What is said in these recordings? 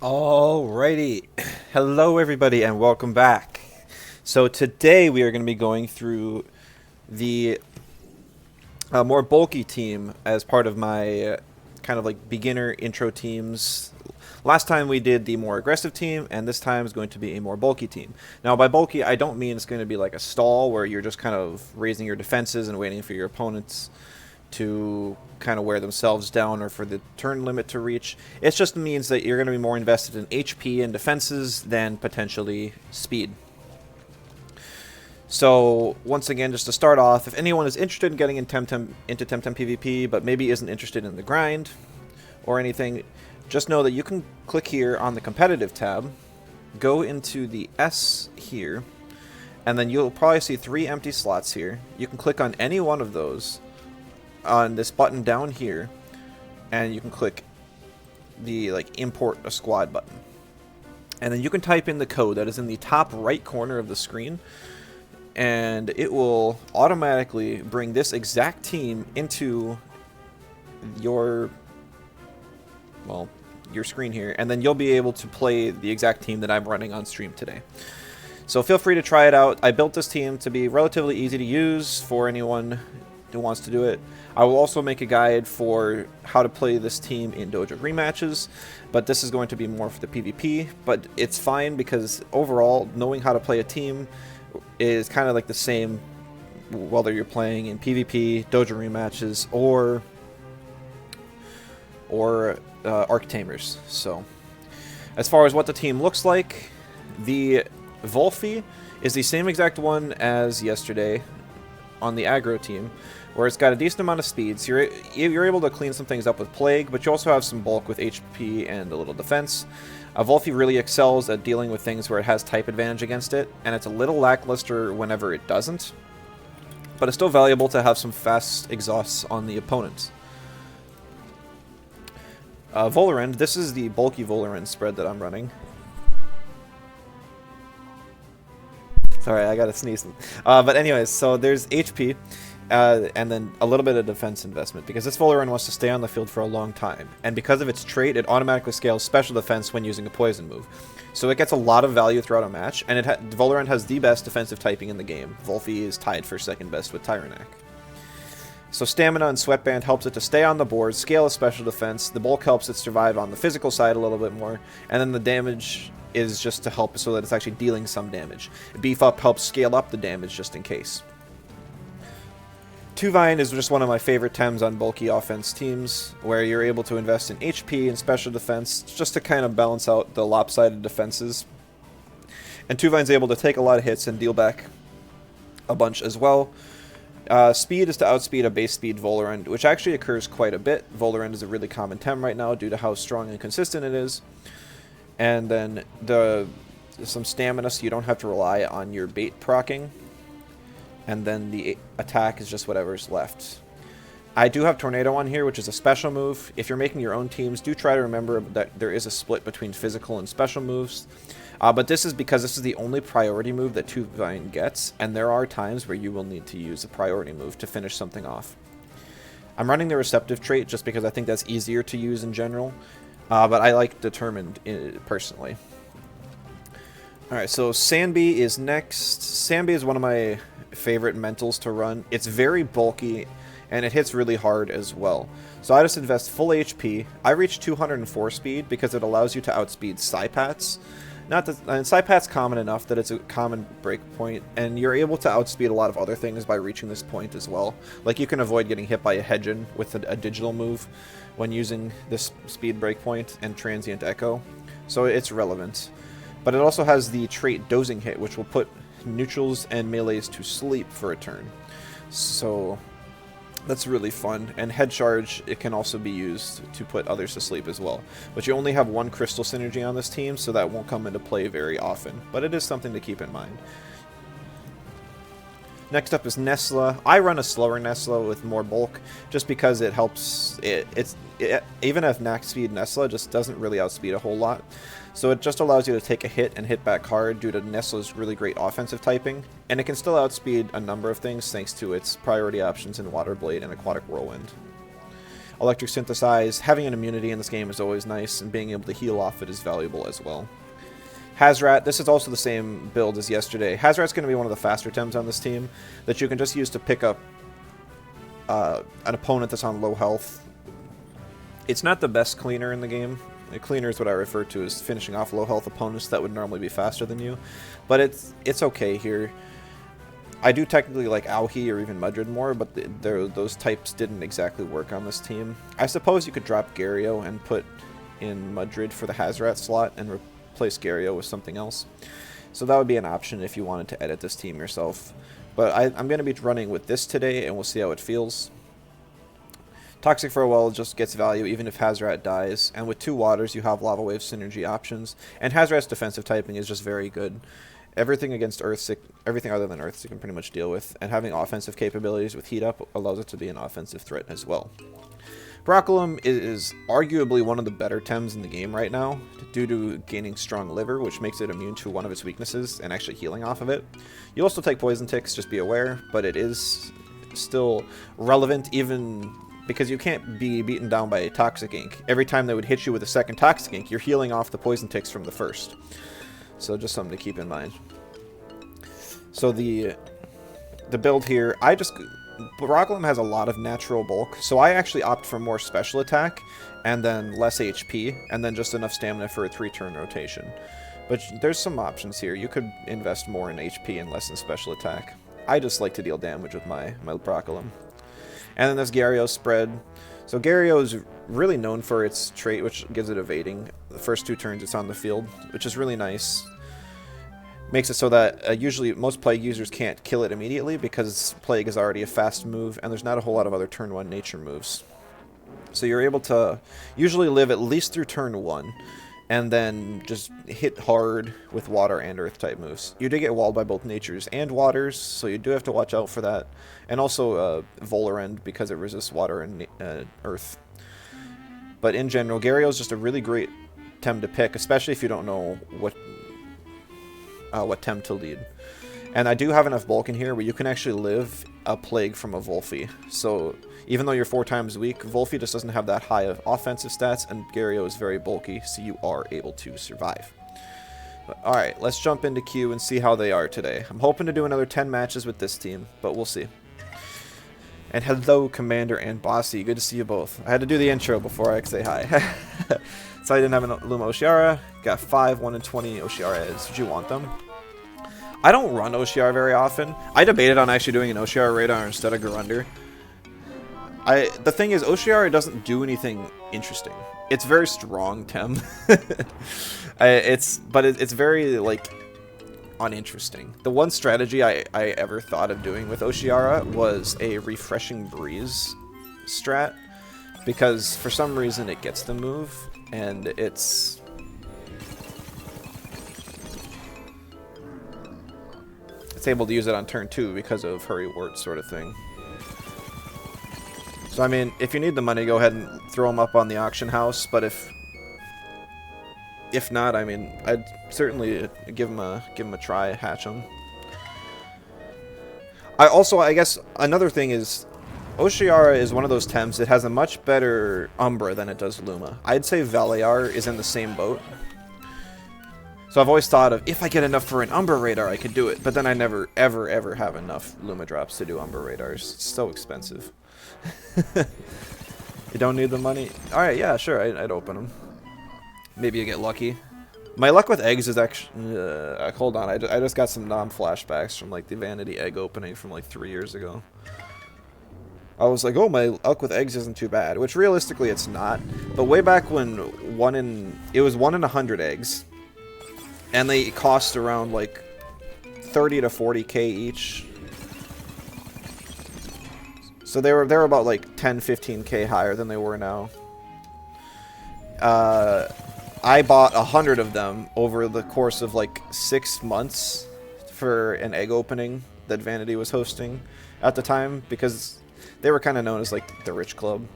Alrighty, hello everybody and welcome back. So today we are going to be going through the more bulky team as part of my kind of like beginner intro teams. Last time we did the more aggressive team, and this time is going to be a more bulky team. Now by bulky I don't mean it's going to be like a stall where you're just kind of raising your defenses and waiting for your opponents to kind of wear themselves down or for the turn limit to reach. It just means that you're going to be more invested in HP and defenses than potentially speed. So once again, just to start off, if anyone is interested in getting into Temtem PvP but maybe isn't interested in the grind or anything, just know that you can click here on the competitive tab, go into the S here, and then you'll probably see 3 empty slots here. You can click on any one of those on this button down here, and you can click the import a squad button, and then you can type in the code that is in the top right corner of the screen, and it will automatically bring this exact team into your screen here, and then you'll be able to play the exact team that I'm running on stream today. So feel free to try it out. I built this team to be relatively easy to use for anyone who wants to do it. I will also make a guide for how to play this team in dojo rematches, but this is going to be more for the PvP, but it's fine because overall knowing how to play a team is kind of like the same whether you're playing in PvP, dojo rematches, or Arc Tamers. So as far as what the team looks like, the Wolfie is the same exact one as yesterday on the aggro team, where it's got a decent amount of speed, so you're able to clean some things up with Plague, but you also have some bulk with HP and a little defense. Wolfie really excels at dealing with things where it has type advantage against it, and it's a little lackluster whenever it doesn't, but it's still valuable to have some fast exhausts on the opponent. Volerend, this is the bulky Volerend spread that I'm running. Sorry, I gotta sneeze. But anyways, so there's HP, and then a little bit of defense investment, because this Volerend wants to stay on the field for a long time, and because of its trait, it automatically scales special defense when using a poison move. So it gets a lot of value throughout a match, and Volerend has the best defensive typing in the game. Wolfie is tied for second best with Tyrannak. So Stamina and Sweatband helps it to stay on the board, scale a special defense, the bulk helps it survive on the physical side a little bit more, and then the damage is just to help so that it's actually dealing some damage. Beef Up helps scale up the damage just in case. Tuvine is just one of my favorite Tems on bulky offense teams, where you're able to invest in HP and special defense just to kind of balance out the lopsided defenses. And Tuvine's able to take a lot of hits and deal back a bunch as well. Speed is to outspeed a base speed Volerend, which actually occurs quite a bit. Volerend is a really common Tem right now due to how strong and consistent it is. And then some stamina, so you don't have to rely on your bait proccing. And then the attack is just whatever's left. I do have Tornado on here, which is a special move. If you're making your own teams, do try to remember that there is a split between physical and special moves. But this is because this is the only priority move that Tuvine gets, and there are times where you will need to use a priority move to finish something off. I'm running the Receptive trait just because I think that's easier to use in general. But I like Determined personally. Alright, so Sandbee is next. Sandbee is one of my favorite mentals to run. It's very bulky, and it hits really hard as well. So I just invest full HP. I reach 204 speed because it allows you to outspeed Psypats. And Psypat's common enough that it's a common breakpoint, and you're able to outspeed a lot of other things by reaching this point as well. Like you can avoid getting hit by a Hedgen with a digital move when using this speed breakpoint and Transient Echo, so it's relevant. But it also has the trait Dozing Hit, which will put neutrals and melees to sleep for a turn. So that's really fun. And Head Charge, it can also be used to put others to sleep as well. But you only have one crystal synergy on this team, so that won't come into play very often. But it is something to keep in mind. Next up is Nesla. I run a slower Nesla with more bulk, just because it helps. Even if max speed Nesla just doesn't really outspeed a whole lot, so it just allows you to take a hit and hit back hard due to Nesla's really great offensive typing, and it can still outspeed a number of things thanks to its priority options in Water Blade and Aquatic Whirlwind. Electric Synthesize. Having an immunity in this game is always nice, and being able to heal off it is valuable as well. Hazrat, this is also the same build as yesterday. Hazrat's going to be one of the faster Tems on this team that you can just use to pick up an opponent that's on low health. It's not the best cleaner in the game. A cleaner is what I refer to as finishing off low health opponents that would normally be faster than you. But it's okay here. I do technically like Auhi or even Mudrid more, but those types didn't exactly work on this team. I suppose you could drop Gario and put in Mudrid for the Hazrat slot and replace Gario with something else. So that would be an option if you wanted to edit this team yourself. But I'm going to be running with this today, and we'll see how it feels. Toxic Farewell just gets value even if Hazrat dies, and with 2 waters you have Lava Wave synergy options, and Hazrat's defensive typing is just very good. Everything against Earthsick, everything other than Earthsick you can pretty much deal with, and having offensive capabilities with Heat Up allows it to be an offensive threat as well. Broccolum is arguably one of the better Tems in the game right now, due to gaining strong liver, which makes it immune to one of its weaknesses, and actually healing off of it. You also take poison ticks, just be aware, but it is still relevant even because you can't be beaten down by a Toxic Ink. Every time they would hit you with a second Toxic Ink, you're healing off the poison ticks from the first. So just something to keep in mind. So the build here, Broccolum has a lot of natural bulk, so I actually opt for more special attack, and then less HP, and then just enough stamina for a 3-turn rotation. But there's some options here. You could invest more in HP and less in special attack. I just like to deal damage with my Broccolum. And then there's Gario's spread. So Gario is really known for its trait, which gives it evading. The first 2 turns it's on the field, which is really nice. Makes it so that usually most Plague users can't kill it immediately because Plague is already a fast move, and there's not a whole lot of other turn 1 nature moves. So you're able to usually live at least through turn 1, and then just hit hard with water and earth type moves. You do get walled by both natures and waters, so you do have to watch out for that. And also Volarend, because it resists water and earth. But in general, Gario is just a really great Tem to pick, especially if you don't know what Tem to lead. And I do have enough bulk in here where you can actually live a Plague from a Volphy. So even though you're 4 times weak, Volphy just doesn't have that high of offensive stats, and Gario is very bulky, so you are able to survive. Alright, let's jump into queue and see how they are today. I'm hoping to do another 10 matches with this team, but we'll see. And hello, Commander and Bossy. Good to see you both. I had to do the intro before I could say hi. So I didn't have an Luma Oshiara. Got 5 1 in 20 Oshiara. Did you want them? I don't run Oshiara very often. I debated on actually doing an Oshiara Radar instead of Garunder. The thing is, Oshiara doesn't do anything interesting. It's very strong, Tem. It's very, like, uninteresting. The one strategy I ever thought of doing with Oshiara was a Refreshing Breeze strat, because for some reason it gets the move, and it's able to use it on turn 2 because of Hurry Wart sort of thing. So I mean, if you need the money, go ahead and throw them up on the auction house, but if not, I mean, I'd certainly give them a try, hatch them. I guess another thing is, Oshiara is one of those Tems that has a much better Umbra than it does Luma. I'd say Valar is in the same boat. So I've always thought of, if I get enough for an Umbra Radar, I could do it. But then I never, ever, ever have enough Luma drops to do Umbra Radars. It's so expensive. You don't need the money? Alright, yeah, sure, I'd open them. Maybe you get lucky. My luck with eggs is actually... hold on, I just got some flashbacks from, like, the Vanity Egg opening from, like, 3 years ago. I was like, oh, my luck with eggs isn't too bad, which realistically it's not. But way back when it was 1 in 100 eggs, and they cost around, like, 30 to 40k each. So they were about, like, 10, 15k higher than they were now. I bought 100 of them over the course of, like, 6 months for an egg opening that Vanity was hosting at the time, because they were kind of known as, like, the rich club.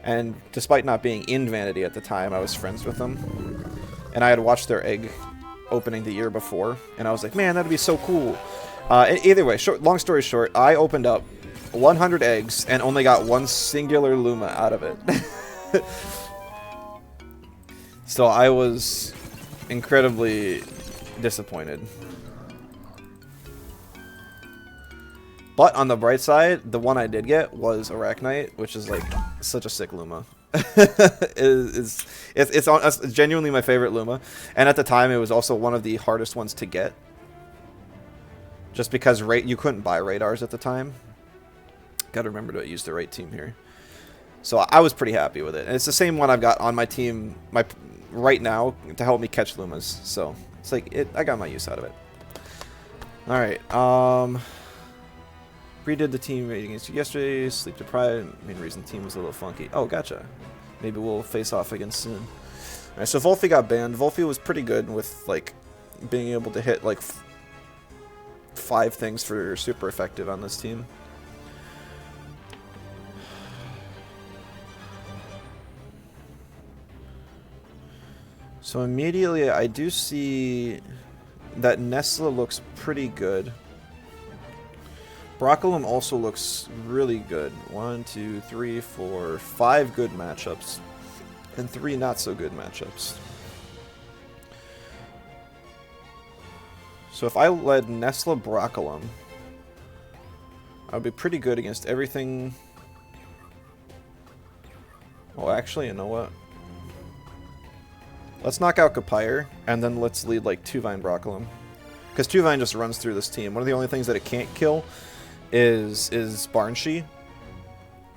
And despite not being in Vanity at the time, I was friends with them. And I had watched their egg opening the year before, and I was like, man, that'd be so cool. Either way, long story short, I opened up 100 eggs and only got one singular Luma out of it. So I was incredibly disappointed. But on the bright side, the one I did get was Arachnite, which is like such a sick Luma. It's genuinely my favorite Luma, and at the time it was also one of the hardest ones to get. Just because you couldn't buy radars at the time. Got to remember to use the right team here. So I was pretty happy with it, and it's the same one I've got on my team right now to help me catch Lumas. So it's like I got my use out of it. All right. Redid the team raid against you yesterday. Sleep deprived. Main reason the team was a little funky. Oh, gotcha. Maybe we'll face off again soon. All right, so Volfi got banned. Volfi was pretty good with like being able to hit like 5 things for super effective on this team. So immediately I do see that Nesla looks pretty good. Broccolum also looks really good. 1, 2, 3, 4, 5 good matchups. And 3 not so good matchups. So if I led Nesla Broccolum, I would be pretty good against everything. Well, actually, you know what? Let's knock out Kapire, and then let's lead like Tuvine Broccolum. Because Tuvine just runs through this team. One of the only things that it can't kill is Barnshee.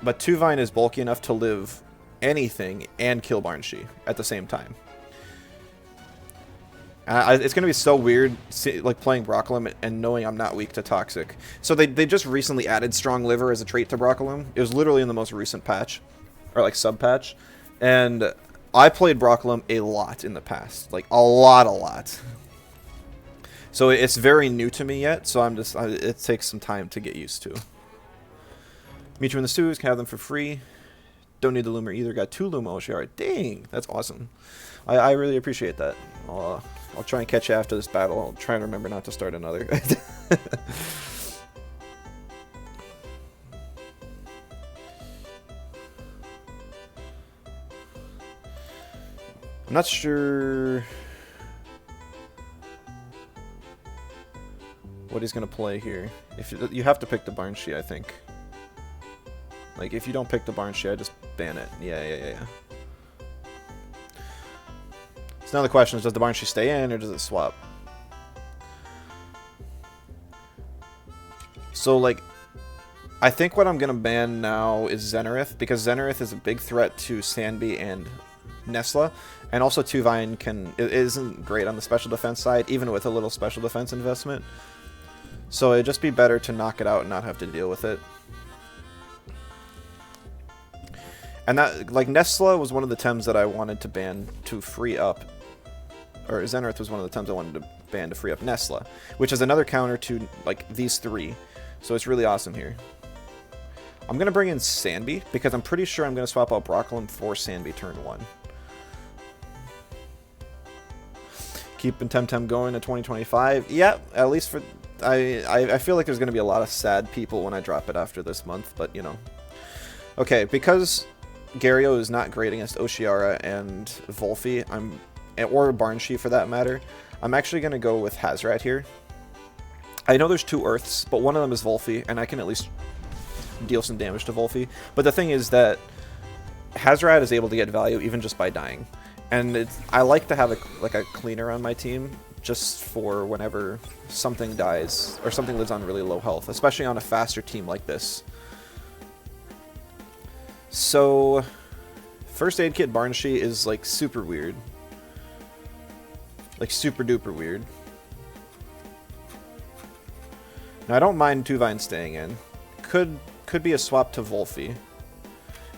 But Tuvine is bulky enough to live anything and kill Barnshee at the same time. It's going to be so weird like playing Broccolum and knowing I'm not weak to Toxic. So they just recently added Strong Liver as a trait to Broccolum. It was literally in the most recent patch. Or like sub-patch. And I played Broccolum a lot in the past. Like a lot. So it's very new to me yet, so it takes some time to get used to. Meet you in the stews, can have them for free. Don't need the Luma either, got 2 Luma OCR. Dang, that's awesome. I really appreciate that. I'll try and catch you after this battle. I'll try and remember not to start another. I'm not sure what he's going to play here. If you have to pick the Barnshee, I think. Like, if you don't pick the Barnshee, I just ban it. Yeah. So now the question is, does the Barnshee stay in, or does it swap? So, like, I think what I'm going to ban now is Zenarith, because Zenarith is a big threat to Sandby and Nesla, and also Tuvine isn't great on the special defense side, even with a little special defense investment. So it'd just be better to knock it out and not have to deal with it. And that, like, Nesla was one of the Tems that I wanted to ban to free up, or Zenarith was one of the Tems I wanted to ban to free up Nesla, which is another counter to, like, these 3. So it's really awesome here. I'm going to bring in Sandby, because I'm pretty sure I'm going to swap out Broccolum for Sandby turn 1. Keeping Temtem going to 2025. Yeah, at least for... I feel like there's going to be a lot of sad people when I drop it after this month, but, you know. Okay, because Gario is not great against Oshiara and Volfi, or Barnshee for that matter, I'm actually going to go with Hazrat here. I know there's 2 Earths, but one of them is Volfi, and I can at least deal some damage to Volfi. But the thing is that Hazrat is able to get value even just by dying. And I like to have a cleaner on my team, just for whenever something dies, or something lives on really low health, especially on a faster team like this. So, First Aid Kit Barnshee is, like, super weird. Like, super duper weird. Now, I don't mind Tuvine staying in. Could be a swap to Volfi.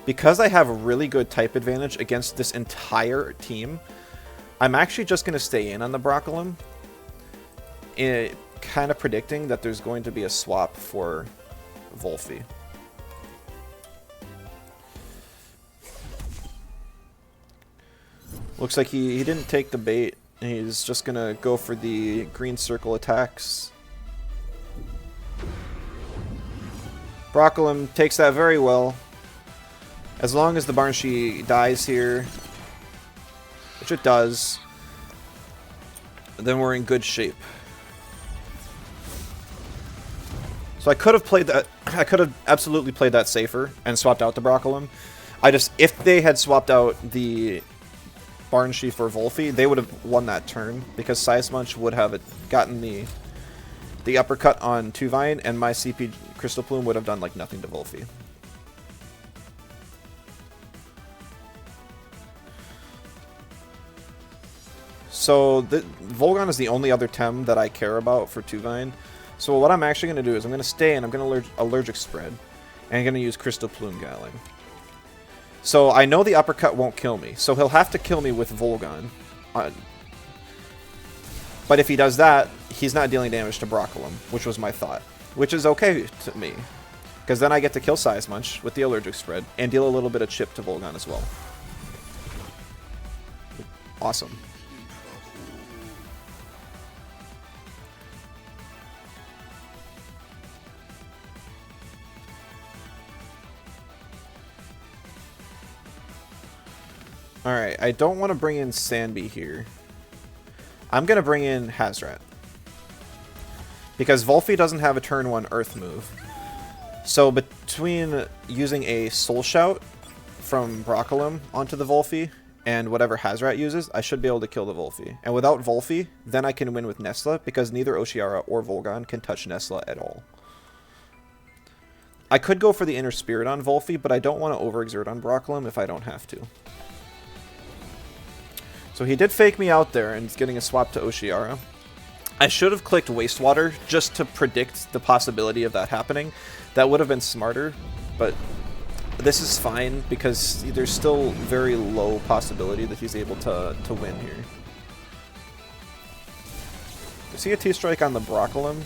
Because I have a really good type advantage against this entire team, I'm actually just going to stay in on the Broccolum, kind of predicting that there's going to be a swap for Volfi. Looks like he didn't take the bait. He's just going to go for the green circle attacks. Broccolum takes that very well. As long as the Banshee dies here, which it does, then we're in good shape. So I could have played that. I could have absolutely played that safer and swapped out the Broccolum. If they had swapped out the Banshee for Volphy, they would have won that turn because Seismunch would have gotten the uppercut on Tuvine, and my CP Crystal Plume would have done like nothing to Volphy. So Volgon is the only other Tem that I care about for Tuvine. So what I'm actually going to do is I'm going to stay and I'm going to Allergic Spread. And I'm going to use Crystal Plume Galing. So I know the uppercut won't kill me. So he'll have to kill me with Volgon. But if he does that, he's not dealing damage to Broccolum, which was my thought. Which is okay to me. Because then I get to kill Seismunch with the Allergic Spread and deal a little bit of chip to Volgon as well. Awesome. Alright, I don't want to bring in Sandby here. I'm going to bring in Hazrat. Because Volphy doesn't have a turn 1 Earth move. So between using a Soul Shout from Broccolum onto the Volphy and whatever Hazrat uses, I should be able to kill the Volphy. And without Volphy, then I can win with Nesla because neither Oshiara or Volgon can touch Nesla at all. I could go for the Inner Spirit on Volphy, but I don't want to overexert on Broccolum if I don't have to. So he did fake me out there and he's getting a swap to Oshiara. I should have clicked Wastewater just to predict the possibility of that happening. That would have been smarter, but this is fine because there's still very low possibility that he's able to win here. See a T-Strike on the Broccolum.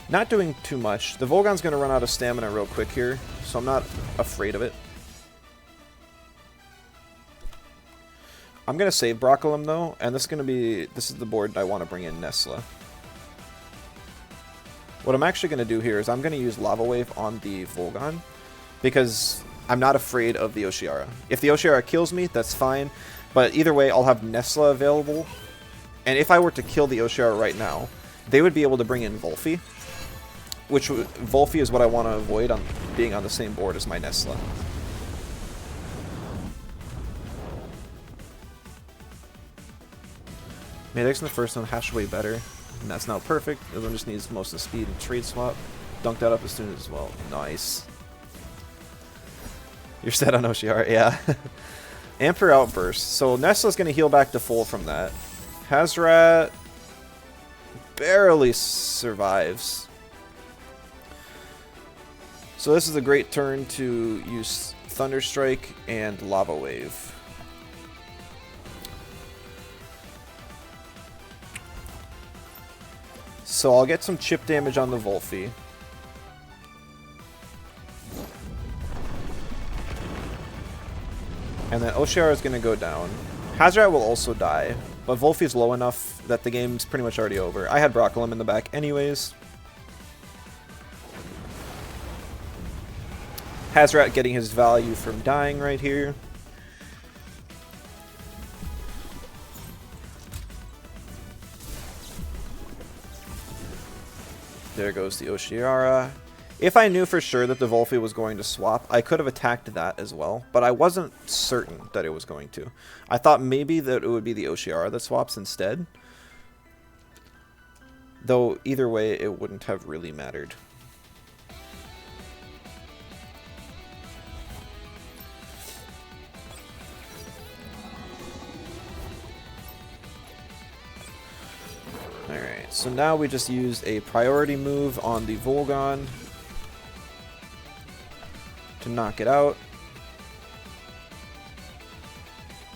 Not doing too much. The Volgon's going to run out of stamina real quick here, so I'm not afraid of it. I'm going to save Broccolum though, and this is the board I want to bring in Nesla. What I'm actually going to do here is I'm going to use Lava Wave on the Volgon, because I'm not afraid of the Oshiara. If the Oshiara kills me, that's fine, but either way I'll have Nesla available, and if I were to kill the Oshiara right now, they would be able to bring in Volphy, which Volphy is what I want to avoid on being on the same board as my Nesla. Madix in the first one, Hash way better. And that's now perfect. The other one just needs most of the speed and trade swap. Dunk that up as soon as well. Nice. You're set on Oshiara, yeah. Ampere Outburst. So Nesla's going to heal back to full from that. Hazrat barely survives. So this is a great turn to use Thunder Strike and Lava Wave. So I'll get some chip damage on the Volphy. And then Oshiara is going to go down. Hazrat will also die, but Volphy's low enough that the game's pretty much already over. I had Broccolum in the back anyways. Hazrat getting his value from dying right here. There goes the Oshiara. If I knew for sure that the Volphy was going to swap, I could have attacked that as well, but I wasn't certain that it was going to. I thought maybe that it would be the Oshiara that swaps instead. Though, either way, it wouldn't have really mattered. Alright, so now we just use a priority move on the Volgon to knock it out.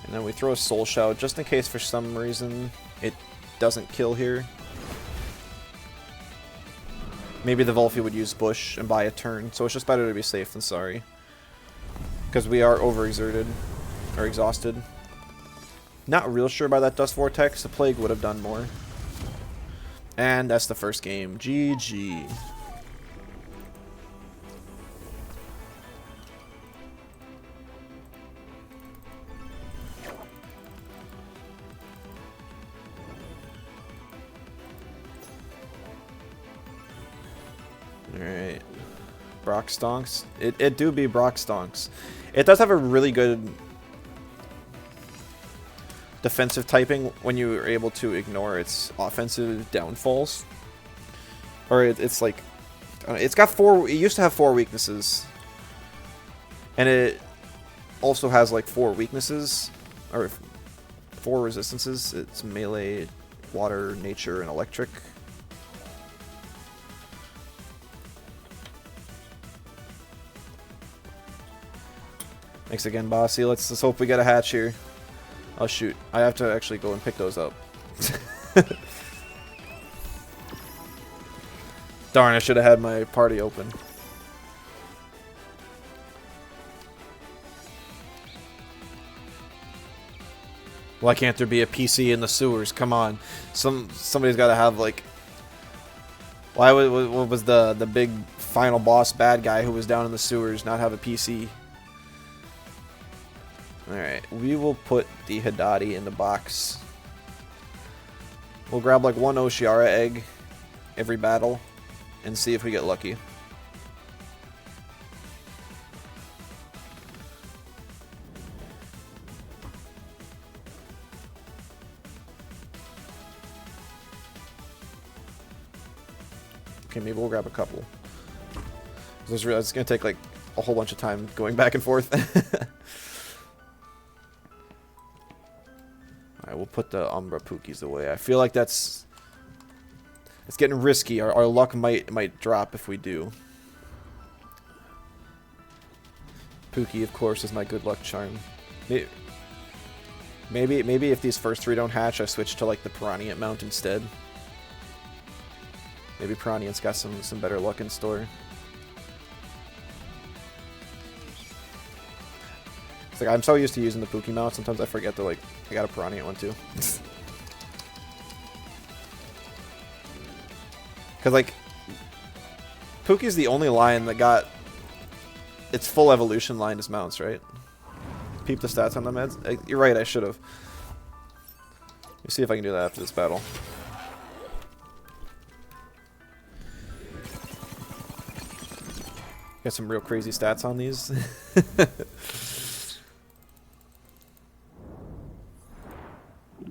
And then we throw a Soul Shout just in case for some reason it doesn't kill here. Maybe the Volphy would use Bush and buy a turn, so it's just better to be safe than sorry. Because we are overexerted, or exhausted. Not real sure about that Dust Vortex, the Plague would have done more. And that's the first game. GG. Brock Stonks. It do be Brock Stonks. It does have a really good defensive typing when you are able to ignore its offensive downfalls. Or it's like, it's got 4, it used to have 4 weaknesses. And it also has like 4 weaknesses, or 4 resistances. It's melee, water, nature, and electric. Thanks again, Bossy. Let's hope we get a hatch here. Oh shoot, I have to actually go and pick those up. Darn, I should have had my party open. Why can't there be a PC in the sewers? Come on. Somebody's got to have, like... Why what was the big final boss bad guy who was down in the sewers not have a PC? Alright, we will put the Hadati in the box. We'll grab like 1 Oshiara egg every battle and see if we get lucky. Okay, maybe we'll grab a couple. It's going to take like a whole bunch of time going back and forth. Alright, we'll put the Umbra Pookies away. I feel like it's getting risky. Our luck might drop if we do. Pookie, of course, is my good luck charm. Maybe if these first 3 don't hatch, I switch to like the Piranha mount instead. Maybe Piranha's got some better luck in store. It's like I'm so used to using the Pookie mount, sometimes I forget that like I got a Piranha one too. Cause like Pookie's the only lion that got its full evolution line as mounts, right? Peep the stats on the meds. You're right, I should have. Let me see if I can do that after this battle. Got some real crazy stats on these.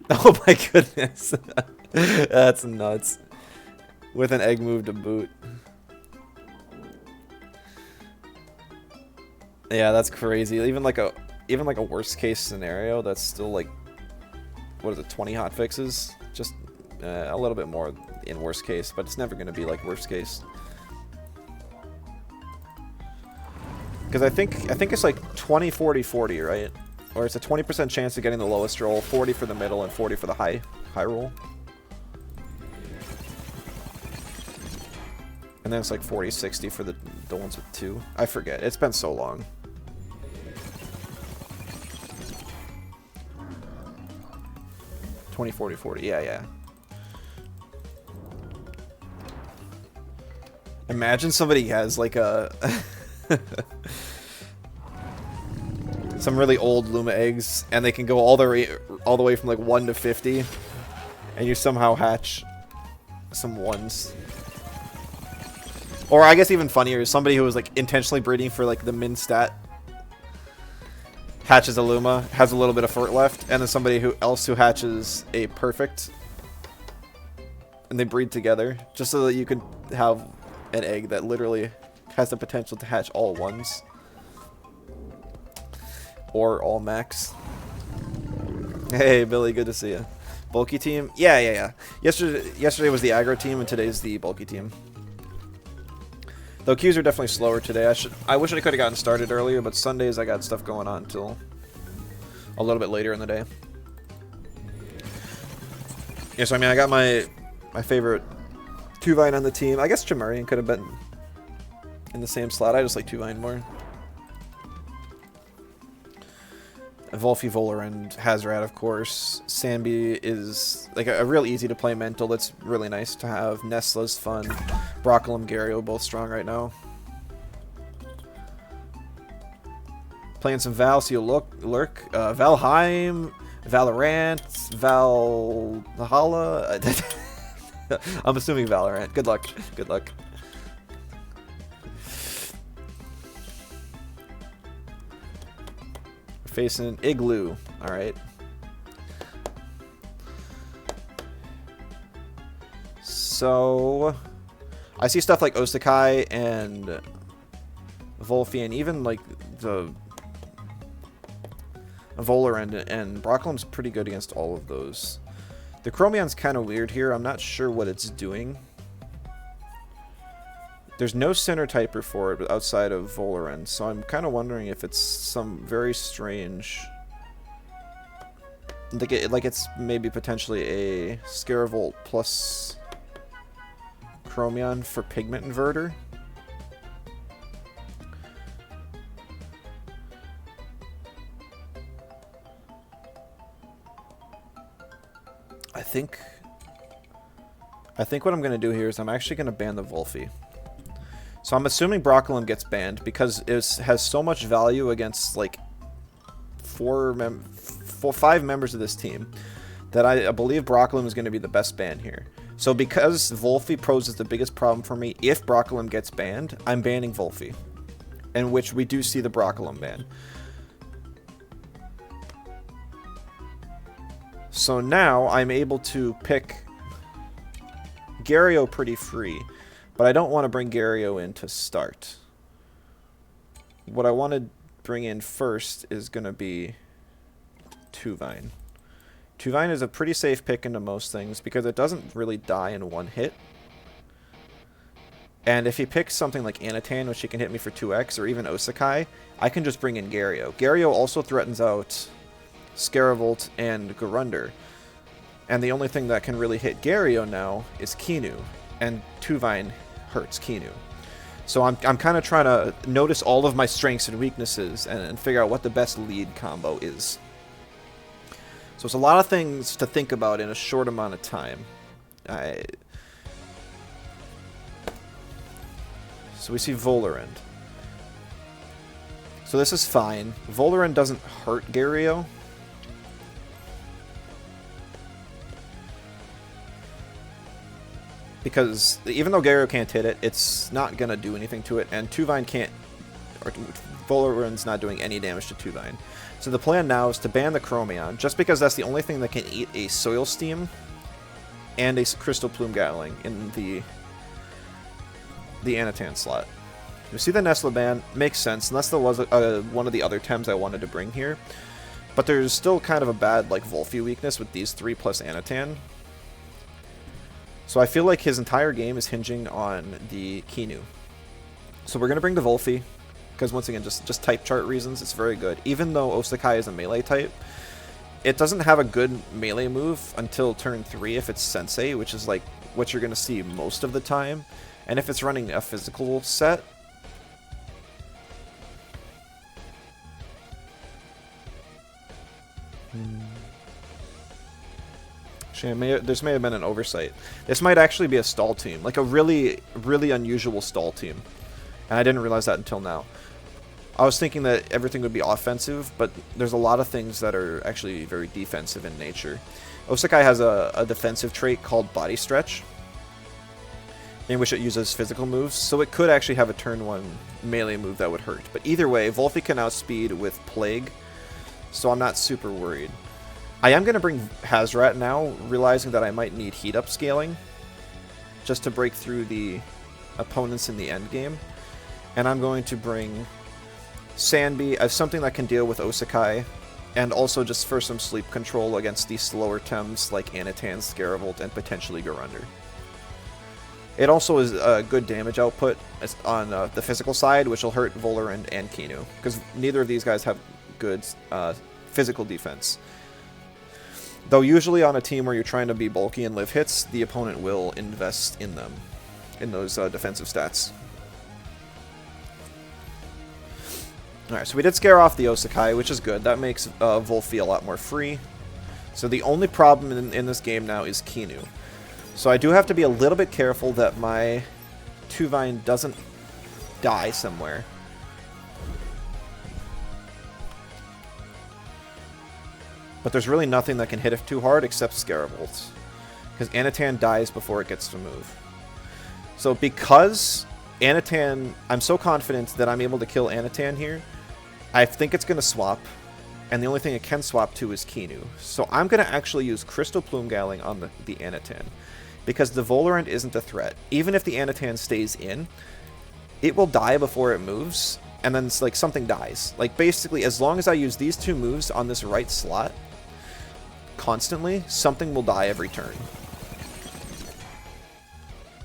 Oh my goodness. That's nuts. With an egg move to boot. Yeah, that's crazy. Even like a worst case scenario, that's still like, what is it, 20 hotfixes? Just a little bit more in worst case, but it's never going to be like worst case. Because I think it's like 20, 40, 40, right? Or it's a 20% chance of getting the lowest roll, 40 for the middle, and 40 for the high roll. And then it's like 40, 60 for the ones with 2. I forget. It's been so long. $20, 40, 40. Yeah. Imagine somebody has like a... some really old Luma eggs, and they can go all the way from like 1 to 50, and you somehow hatch some 1s. Or I guess even funnier is somebody who was like intentionally breeding for like the min stat hatches a Luma, has a little bit of fort left, and then somebody else who hatches a perfect, and they breed together just so that you can have an egg that literally has the potential to hatch all 1s. Or all max. Hey Billy, good to see you. Bulky team? Yeah. Yesterday was the aggro team and today's the bulky team. Though queues are definitely slower today. I wish I could have gotten started earlier, but Sundays I got stuff going on till a little bit later in the day. Yeah, so I mean I got my favorite Tuvine on the team. I guess Jamarian could have been in the same slot. I just like Tuvine more. Volfi, Volar, and Hazrat, of course. Sambi is like a real easy to play mental that's really nice to have. Nesla's fun. Broccolum, Gario, both strong right now. Playing some Val, so you'll lurk. Valheim, Valorant, Valhalla. I'm assuming Valorant. Good luck. Good luck. Facing Igloo. Alright. So I see stuff like Osakai and Volfi and even like the Volarend and Brocklum's pretty good against all of those. The Chromion's kind of weird here. I'm not sure what it's doing. There's no center typer for it outside of Volarend, so I'm kind of wondering if it's some very strange... Like it's maybe potentially a Scaravolt plus Chromion for Pigment Inverter. I think what I'm going to do here is I'm actually going to ban the Volfi. So I'm assuming Broccolum gets banned because it has so much value against like 5 members of this team that I believe Broccolum is going to be the best ban here. So because Volfi poses the biggest problem for me, if Broccolum gets banned, I'm banning Volfi. In which we do see the Broccolum ban. So now I'm able to pick Gario pretty free, but I don't want to bring Gario in to start. What I want to bring in first is going to be Tuvine. Tuvine is a pretty safe pick into most things because it doesn't really die in one hit. And if he picks something like Anatan, which he can hit me for 2x, or even Osakai, I can just bring in Gario. Gario also threatens out Scaravolt and Garunder. And the only thing that can really hit Gario now is Kinu. And Tuvine hurts Kinu. So I'm kind of trying to notice all of my strengths and weaknesses and figure out what the best lead combo is. So it's a lot of things to think about in a short amount of time. So we see Volarend. So this is fine. Volarend doesn't hurt Gario. Because even though Gario can't hit it, it's not going to do anything to it. And Tuvine can't... Or Volarend's not doing any damage to Tuvine. So the plan now is to ban the Chromion, just because that's the only thing that can eat a Soil Steam and a Crystal Plume Gatling in the Anatan slot. You see the Nestle ban? Makes sense. Nestle was one of the other Tems I wanted to bring here. But there's still kind of a bad like Volfi weakness with these 3 plus Anatan. So I feel like his entire game is hinging on the Kinu. So we're going to bring the Volfi. Because once again, just type chart reasons, it's very good. Even though Osakai is a melee type, it doesn't have a good melee move until turn 3 if it's Sensei, which is like what you're going to see most of the time. And if it's running a physical set... Actually, this may have been an oversight. This might actually be a stall team. Like a really, really unusual stall team. And I didn't realize that until now. I was thinking that everything would be offensive, but there's a lot of things that are actually very defensive in nature. Osakai has a defensive trait called Body Stretch, in which it uses physical moves, so it could actually have a turn 1 melee move that would hurt. But either way, Volfi can outspeed with Plague, so I'm not super worried. I am going to bring Hazrat now, realizing that I might need Heat Up scaling, just to break through the opponents in the endgame. And I'm going to bring Sanbi as something that can deal with Osakai, and also just for some sleep control against these slower Tems like Anatan, Scaravolt, and potentially Garunder. It also is a good damage output on the physical side, which will hurt Volarend and Kinu, because neither of these guys have good physical defense. Though usually on a team where you're trying to be bulky and live hits, the opponent will invest in them, in those defensive stats. Alright, so we did scare off the Osakai, which is good. That makes Volfi a lot more free. So the only problem in this game now is Kinu. So I do have to be a little bit careful that my Tuvine doesn't die somewhere. But there's really nothing that can hit it too hard except Scaravolt. Because Anatan dies before it gets to move. So because Anatan... I'm so confident that I'm able to kill Anatan here, I think it's going to swap. and the only thing it can swap to is Kinu. So I'm going to actually use Crystal Plume Galing on the Anatan, because the Volorant isn't a threat. Even if the Anatan stays in, it will die before it moves, and then it's like something dies. Like basically, as long as I use these two moves on this right slot constantly, something will die every turn.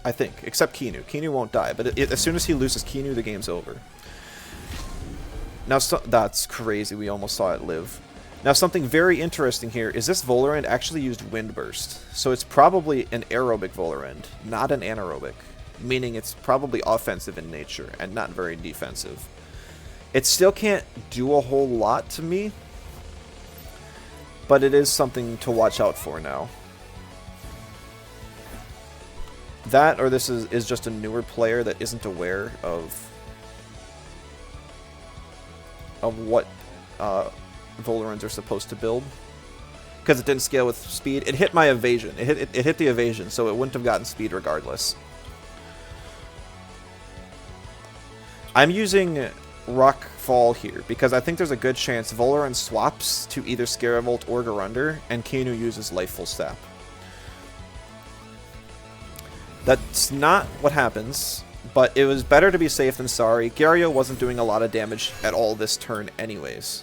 I think, except Kinu. Kinu won't die, but as soon as he loses Kinu, the game's over. Now, that's crazy. We almost saw it live. Now, something very interesting here is this Volorant actually used Wind Burst. So it's probably an aerobic Volorant, not an anaerobic. Meaning it's probably offensive in nature and not very defensive. It still can't do a whole lot to me, but it is something to watch out for now. That, or this is just a newer player that isn't aware of what Volorants are supposed to build. Because it didn't scale with speed. It hit my evasion. It hit the evasion, so it wouldn't have gotten speed regardless. I'm using Rockfall here, because I think there's a good chance Volorant swaps to either Scaravolt or Garunder, and Kinu uses Lifeful Sap. That's not what happens, but it was better to be safe than sorry. Gario wasn't doing a lot of damage at all this turn anyways.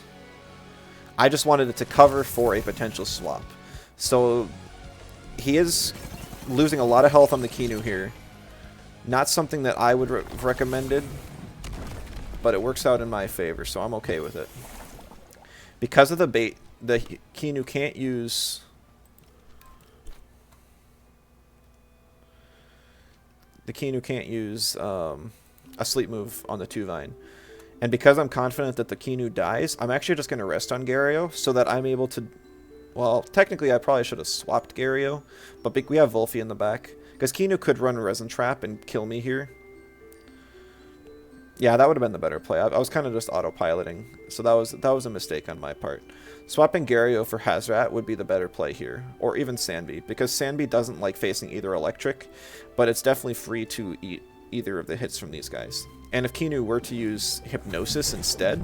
I just wanted it to cover for a potential swap. So he is losing a lot of health on the Kinu here. Not something that I would have recommended, but it works out in my favor, so I'm okay with it. Because of the bait, the Kinu can't use... The Kinu can't use a sleep move on the Tuvine. And because I'm confident that the Kinu dies, I'm actually just going to rest on Gario so that I'm able to... Well, technically I probably should have swapped Gario, but we have Wolfie in the back. Because Kinu could run Resin Trap and kill me here. Yeah, that would have been the better play. I was kind of just autopiloting, so that was a mistake on my part. Swapping Gario for Hazrat would be the better play here, or even Sanbi, because Sanbi doesn't like facing either electric, but it's definitely free to eat either of the hits from these guys. And if Kinu were to use Hypnosis instead,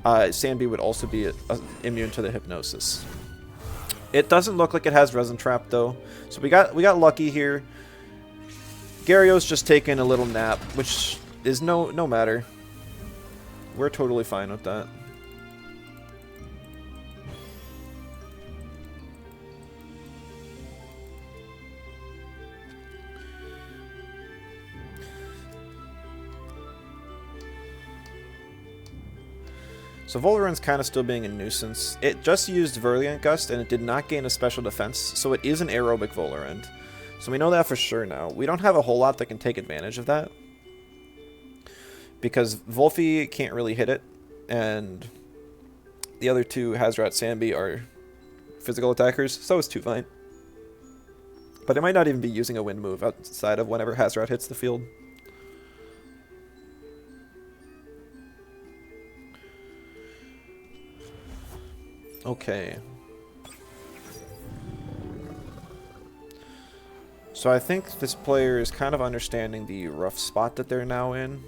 Sanbi would also be immune to the Hypnosis. It doesn't look like it has Resin Trap though, so we got lucky here. Gario's just taking a little nap, which is no matter. We're totally fine with that. So Volorant's kind of still being a nuisance. It just used Virulent Gust and it did not gain a special defense, so it is an aerobic Volorant. So we know that for sure now. We don't have a whole lot that can take advantage of that, because Wolfie can't really hit it, and the other two, Hazrat, Sanbi, are physical attackers, so is Tuvine. But it might not even be using a wind move outside of whenever Hazrat hits the field. Okay. So I think this player is kind of understanding the rough spot that they're now in.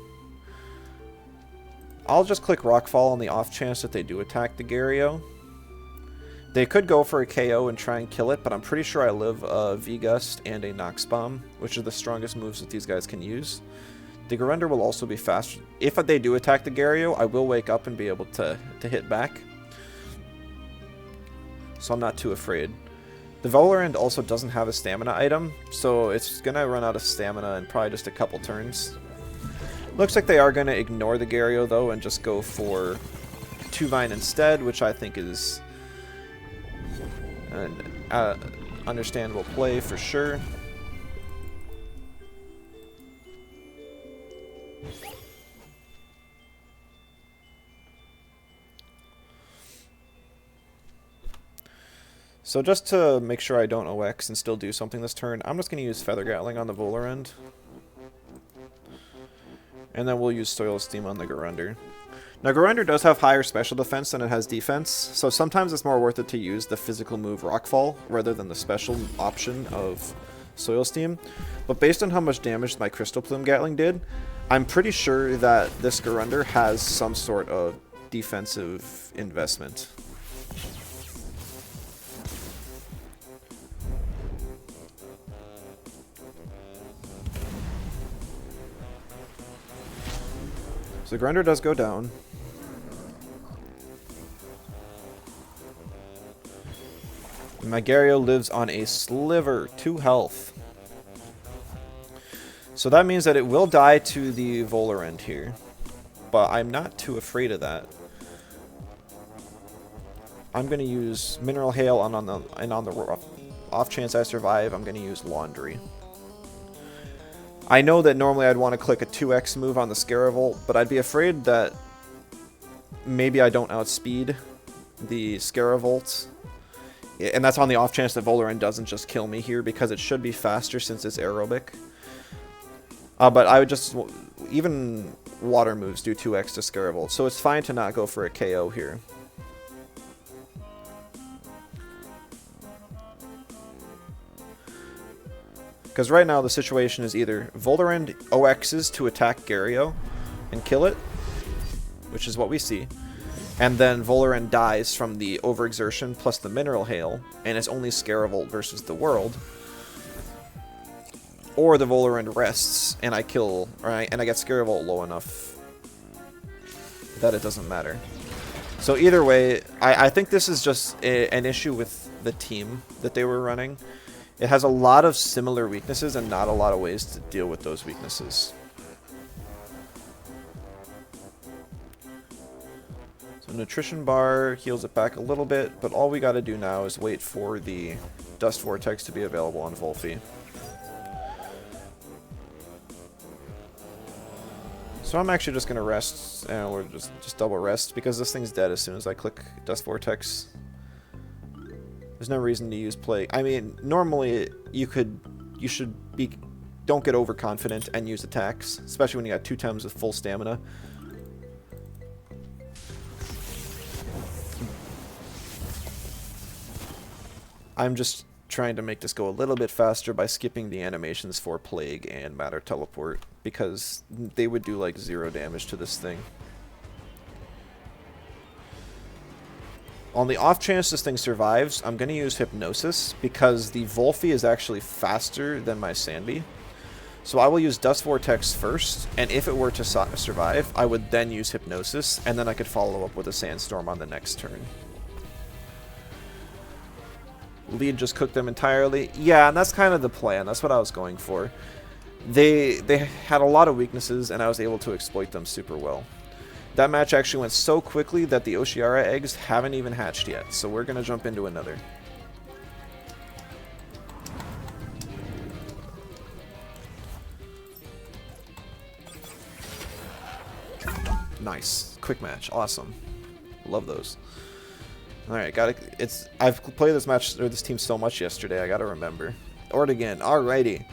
I'll just click Rockfall on the off chance that they do attack the Gario. They could go for a KO and try and kill it, but I'm pretty sure I live a V-Gust and a Nox Bomb, which are the strongest moves that these guys can use. The Garunder will also be fast. If they do attack the Gario, I will wake up and be able to hit back. So I'm not too afraid. The Volorant also doesn't have a stamina item, so it's going to run out of stamina in probably just a couple turns. Looks like they are going to ignore the Gario, though, and just go for Tuvine instead, which I think is an understandable play for sure. So just to make sure I don't OX and still do something this turn, I'm just going to use Feather Gatling on the Volorant. And then we'll use Soil Steam on the Garunder. Now Garunder does have higher special defense than it has defense, so sometimes it's more worth it to use the physical move Rockfall rather than the special option of Soil Steam. But based on how much damage my Crystal Plume Gatling did, I'm pretty sure that this Garunder has some sort of defensive investment. So the grinder does go down. And my Gario lives on a sliver, 2 health. So that means that it will die to the Volerend here. But I'm not too afraid of that. I'm going to use Mineral Hail, and on the off chance I survive, I'm going to use Laundry. I know that normally I'd want to click a 2x move on the Scaravolt, but I'd be afraid that maybe I don't outspeed the Scaravolt. And that's on the off chance that Volerend doesn't just kill me here, because it should be faster since it's aerobic. But I would just... Even water moves do 2x to Scaravolt, so it's fine to not go for a KO here. Because right now the situation is either Volerend OXs to attack Gario and kill it, which is what we see, and then Volerend dies from the overexertion plus the Mineral Hail, and it's only Scaravolt versus the world. Or the Volerend rests, and I kill, and I get Scaravolt low enough that it doesn't matter. So either way, I think this is just an issue with the team that they were running. It has a lot of similar weaknesses and not a lot of ways to deal with those weaknesses. So Nutrition Bar heals it back a little bit, but all we gotta do now is wait for the Dust Vortex to be available on Volphy. So I'm actually just gonna rest, or just double rest, because this thing's dead as soon as I click Dust Vortex. There's no reason to use Plague. I mean, normally you should be, don't get overconfident and use attacks, especially when you got 2 Tems with full stamina. I'm just trying to make this go a little bit faster by skipping the animations for Plague and Matter Teleport, because they would do like 0 damage to this thing. On the off chance this thing survives, I'm going to use Hypnosis, because the Volphy is actually faster than my Sandy. So I will use Dust Vortex first, and if it were to survive, I would then use Hypnosis, and then I could follow up with a Sandstorm on the next turn. Lead just cooked them entirely. Yeah, and that's kind of the plan. That's what I was going for. They had a lot of weaknesses, and I was able to exploit them super well. That match actually went so quickly that the Oshiara eggs haven't even hatched yet, so we're going to jump into another. Nice. Quick match. Awesome. Love those. Alright, I've played this match, or this team so much yesterday, I gotta remember. Ortigan, alrighty.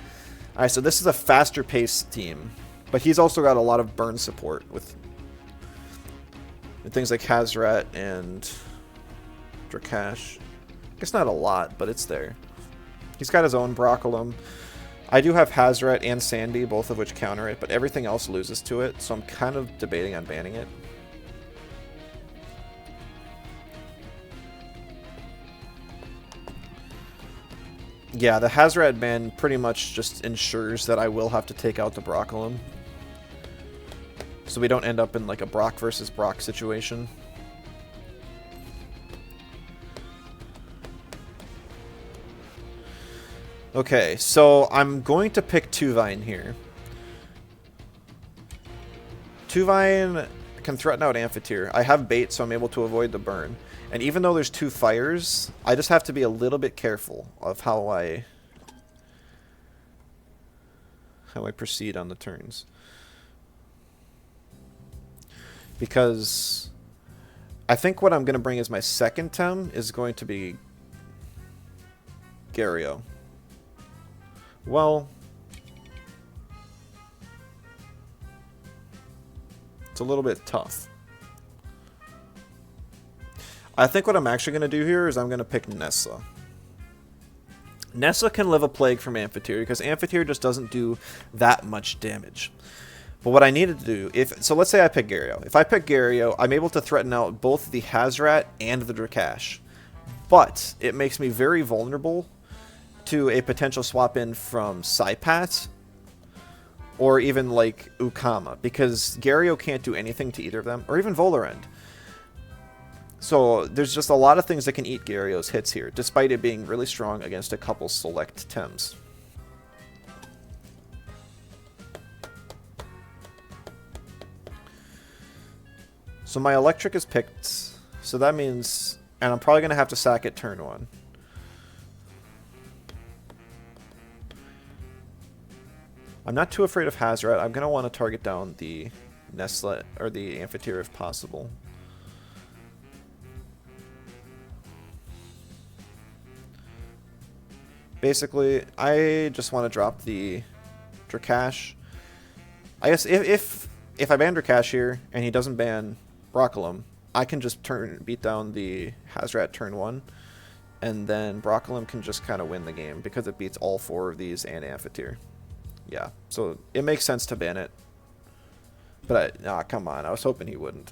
Alright, so this is a faster paced team, but he's also got a lot of burn support with things like Hazoret and Drakash. I guess not a lot, but it's there. He's got his own Broccolum. I do have Hazoret and Sandy, both of which counter it, but everything else loses to it, so I'm kind of debating on banning it. Yeah, the Hazoret ban pretty much just ensures that I will have to take out the Broccolum, so we don't end up in like a Brock versus Brock situation. Okay, so I'm going to pick Tuvine here. Tuvine can threaten out Amphitheater. I have bait, so I'm able to avoid the burn. And even though there's 2 fires, I just have to be a little bit careful of how I proceed on the turns. Because I think what I'm going to bring as my second Tem is going to be Gario. Well, it's a little bit tough. I think what I'm actually going to do here is I'm going to pick Nessa. Nessa can live a Plague from Amphitheater, because Amphitheater just doesn't do that much damage. But what I needed to do, so let's say I pick Gario. If I pick Gario, I'm able to threaten out both the Hazoret and the Drakash. But it makes me very vulnerable to a potential swap in from Saipat or even like Ukama, because Gario can't do anything to either of them, or even Volarend. So there's just a lot of things that can eat Gario's hits here, despite it being really strong against a couple select Tems. So my Electric is picked, so that means, and I'm probably going to have to sack it turn 1. I'm not too afraid of Hazrat. I'm going to want to target down the Nestlet, or the Amphitheater if possible. Basically, I just want to drop the Drakash. I guess if I ban Drakash here, and he doesn't ban Broccolum, I can just beat down the Hazrat turn 1, and then Broccolum can just kind of win the game, because it beats all 4 of these and Amphitheater. Yeah, so it makes sense to ban it. But, come on, I was hoping he wouldn't.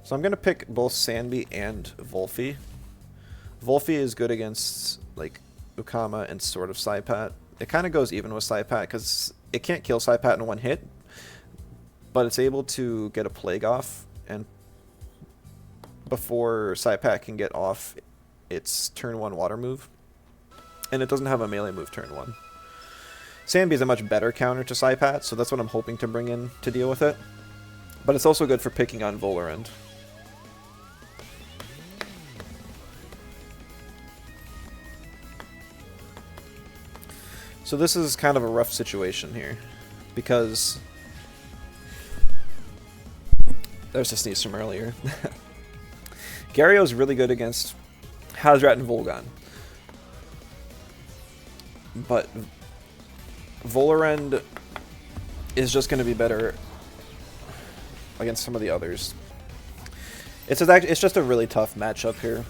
So I'm going to pick both Sanby and Volphy. Volphy is good against, like, Ukama and sort of Saipat. It kind of goes even with Saipat, because it can't kill Saipat in 1 hit, but it's able to get a Plague off, and before Saipat can get off its turn 1 water move, and it doesn't have a melee move turn 1. Sanby is a much better counter to Saipat, so that's what I'm hoping to bring in to deal with it. But it's also good for picking on Volarend. So this is kind of a rough situation here, because there's a sneeze from earlier. Gario's really good against Hazrat and Volgan, but Volarend is just going to be better against some of the others. It's just a really tough matchup here.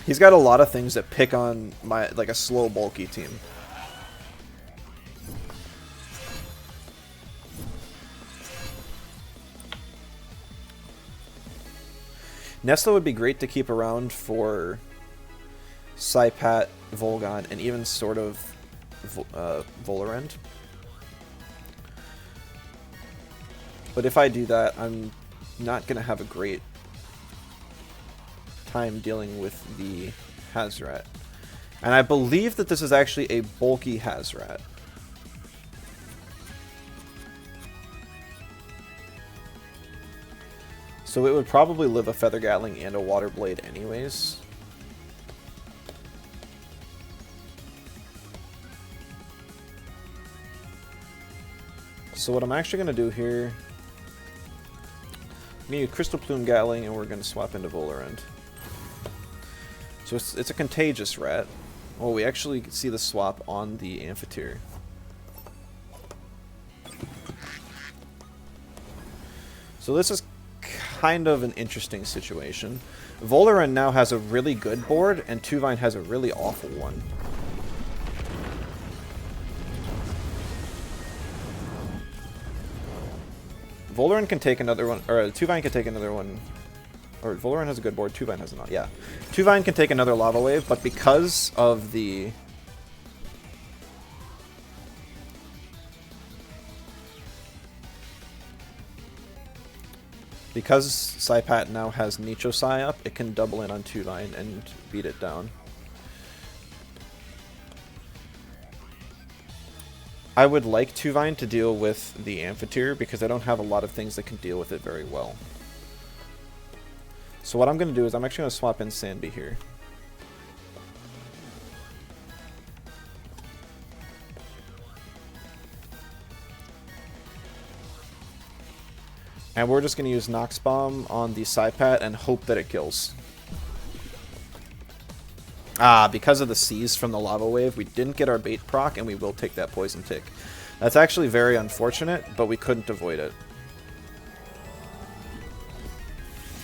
He's got a lot of things that pick on like a slow, bulky team. Nestla would be great to keep around for Saipat, Volgan, and even sort of Volarend. But if I do that, I'm not going to have a great time dealing with the Hazrat. And I believe that this is actually a bulky Hazrat. So it would probably live a Feather Gatling and a Water Blade anyways. So what I'm actually going to do here, I'm going to use Crystal Plume Gatling, and we're going to swap into Volarend. So it's a Contagious Rat. Oh, we actually see the swap on the Amphitheater. So this is kind of an interesting situation. Volarend now has a really good board, and Tuvine has a really awful one. Volarend can take another one, or Tuvine can take another one. Or Volarend has a good board, Tuvine has not. Yeah. Tuvine can take another Lava Wave, but because of the... Because Saipat now has Nicho Sai up, it can double in on Tuvine and beat it down. I would like Tuvine to deal with the Amphitheater because I don't have a lot of things that can deal with it very well. So what I'm going to do is I'm actually going to swap in Sanby here. And we're just going to use Nox Bomb on the Saipat and hope that it kills. Ah, because of the Seize from the Lava Wave, we didn't get our bait proc, and we will take that Poison Tick. That's actually very unfortunate, but we couldn't avoid it.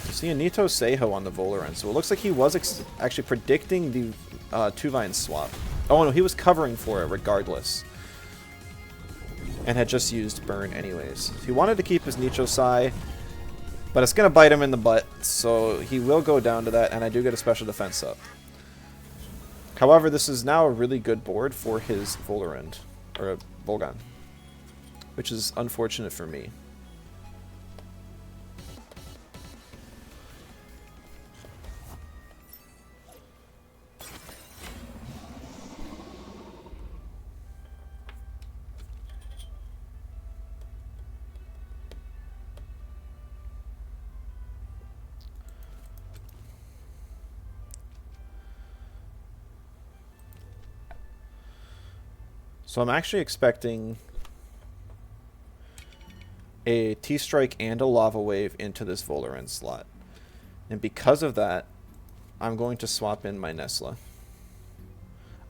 See a Nito Seiho on the Volarend, so it looks like he was actually predicting the Tuvine swap. Oh no, he was covering for it regardless. And had just used Burn anyways. He wanted to keep his Nicho Sai, but it's going to bite him in the butt, so he will go down to that, and I do get a special defense up. However, this is now a really good board for his Volorend, or a Volgan, which is unfortunate for me. So I'm actually expecting a T-Strike and a Lava Wave into this Volorend slot. And because of that, I'm going to swap in my Nesla.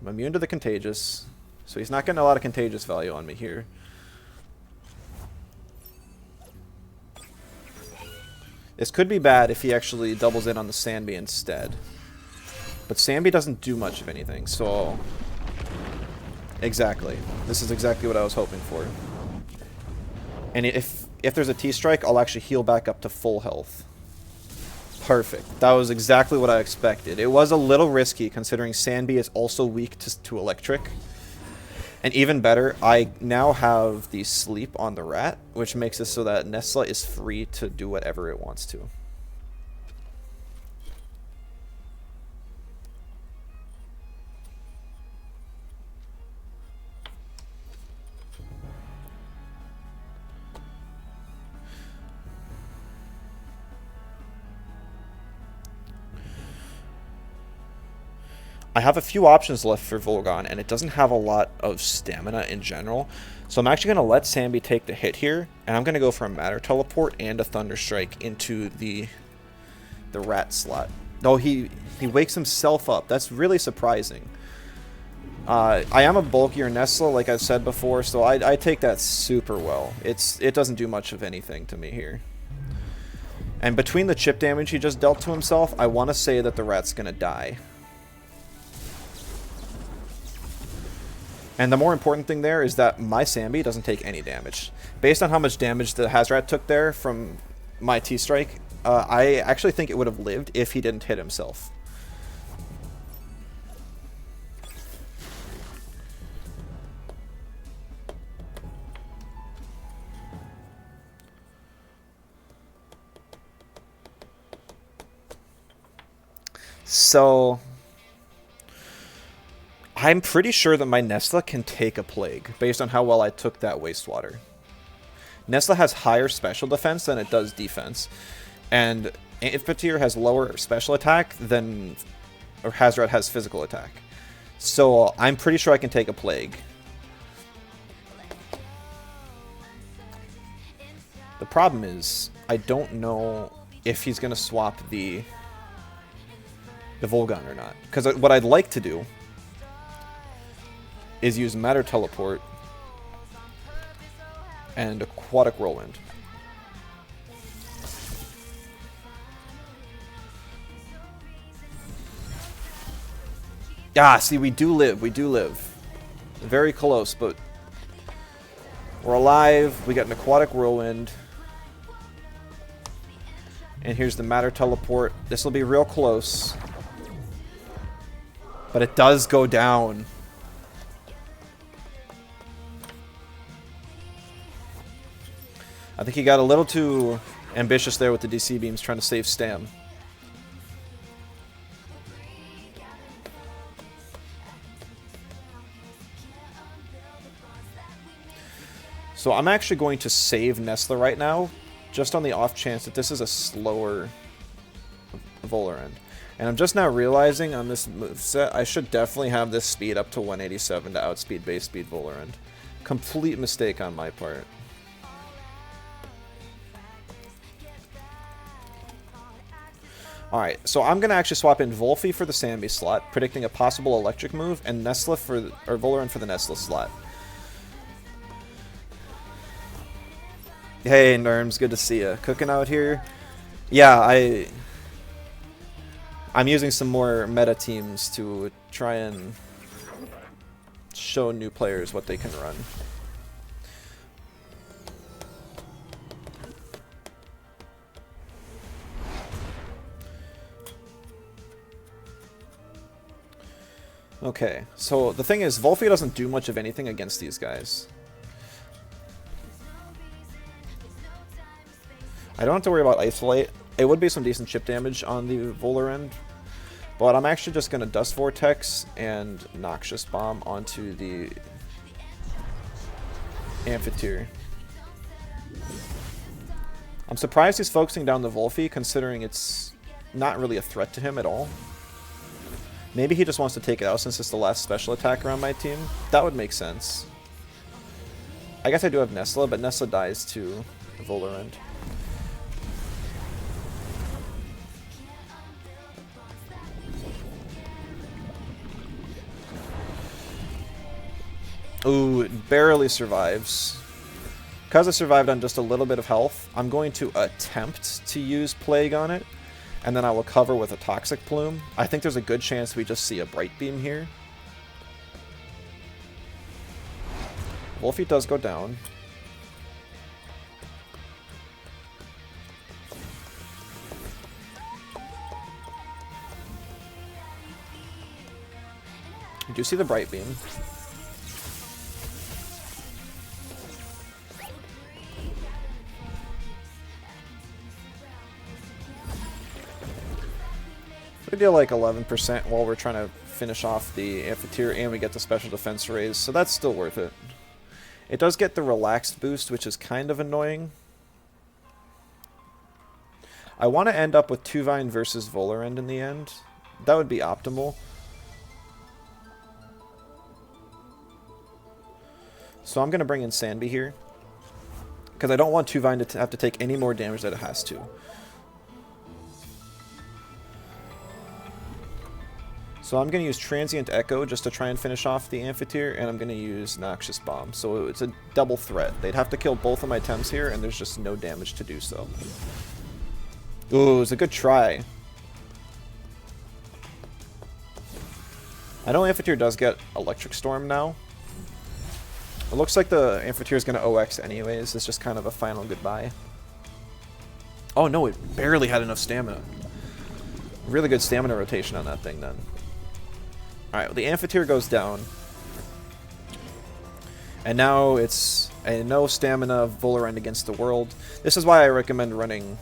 I'm immune to the Contagious, so he's not getting a lot of Contagious value on me here. This could be bad if he actually doubles in on the Sandby instead. But Sandby doesn't do much of anything, so... Exactly. This is exactly what I was hoping for. And if there's a T-Strike, I'll actually heal back up to full health. Perfect. That was exactly what I expected. It was a little risky, considering Sandby is also weak to Electric. And even better, I now have the Sleep on the Rat, which makes it so that Nesla is free to do whatever it wants to. I have a few options left for Volgan, and it doesn't have a lot of stamina in general. So I'm actually going to let Sandby take the hit here, and I'm going to go for a Matter Teleport and a Thunder Strike into the Rat slot. Oh, he wakes himself up. That's really surprising. I am a bulkier Nesla, like I've said before, so I take that super well. It doesn't do much of anything to me here. And between the chip damage he just dealt to himself, I want to say that the Rat's going to die. And the more important thing there is that my Sandby doesn't take any damage. Based on how much damage the Hazrat took there from my T-Strike, I actually think it would have lived if he didn't hit himself. So... I'm pretty sure that my Nesla can take a Plague, based on how well I took that Wastewater. Nesla has higher special defense than it does defense, and Infatier has lower special attack than Hazrat has physical attack. So I'm pretty sure I can take a Plague. The problem is, I don't know if he's going to swap the Volgan or not. Because what I'd like to do is use Matter Teleport and Aquatic Whirlwind. Ah, see, we do live. Very close, but we're alive. We got an Aquatic Whirlwind. And here's the Matter Teleport. This will be real close. But it does go down. I think he got a little too ambitious there with the DC beams, trying to save Stam. So I'm actually going to save Nesla right now, just on the off chance that this is a slower Volorend. And I'm just now realizing on this moveset, I should definitely have this speed up to 187 to outspeed base speed Volorend. Complete mistake on my part. Alright, so I'm going to actually swap in Volphy for the Sandby slot, predicting a possible electric move, and Nesla for, or Volorend for the Nesla slot. Hey, Nerms, good to see ya. Cooking out here? Yeah, I'm using some more meta teams to try and show new players what they can run. Okay, so the thing is, Volfi doesn't do much of anything against these guys. I don't have to worry about Isolate. It would be some decent chip damage on the Volar end, but I'm actually just going to Dust Vortex and Noxious Bomb onto the Amphitheater. I'm surprised he's focusing down the Volfi, considering it's not really a threat to him at all. Maybe he just wants to take it out since it's the last special attack around my team. That would make sense. I guess I do have Nesla, but Nesla dies to Volar end. Ooh, it barely survives. Because it survived on just a little bit of health, I'm going to attempt to use Plague on it, and then I will cover with a Toxic Plume. I think there's a good chance we just see a Bright Beam here. Wolfie does go down. You do see the Bright Beam. We deal like 11% while we're trying to finish off the Amphitheater, and we get the special defense raise, so that's still worth it. It does get the relaxed boost, which is kind of annoying. I want to end up with Tuvine versus Volarend in the end. That would be optimal. So I'm going to bring in Sanby here, because I don't want Tuvine to have to take any more damage than it has to. So I'm going to use Transient Echo just to try and finish off the Amphitheater, and I'm going to use Noxious Bomb. So it's a double threat. They'd have to kill both of my Temps here, and there's just no damage to do so. Ooh, it was a good try. I know Amphitheater does get Electric Storm now. It looks like the Amphitheater is going to OX anyways. It's just kind of a final goodbye. Oh no, it barely had enough stamina. Really good stamina rotation on that thing then. Alright, well, the Amphitheater goes down. And now it's a no stamina Volarend against the world. This is why I recommend running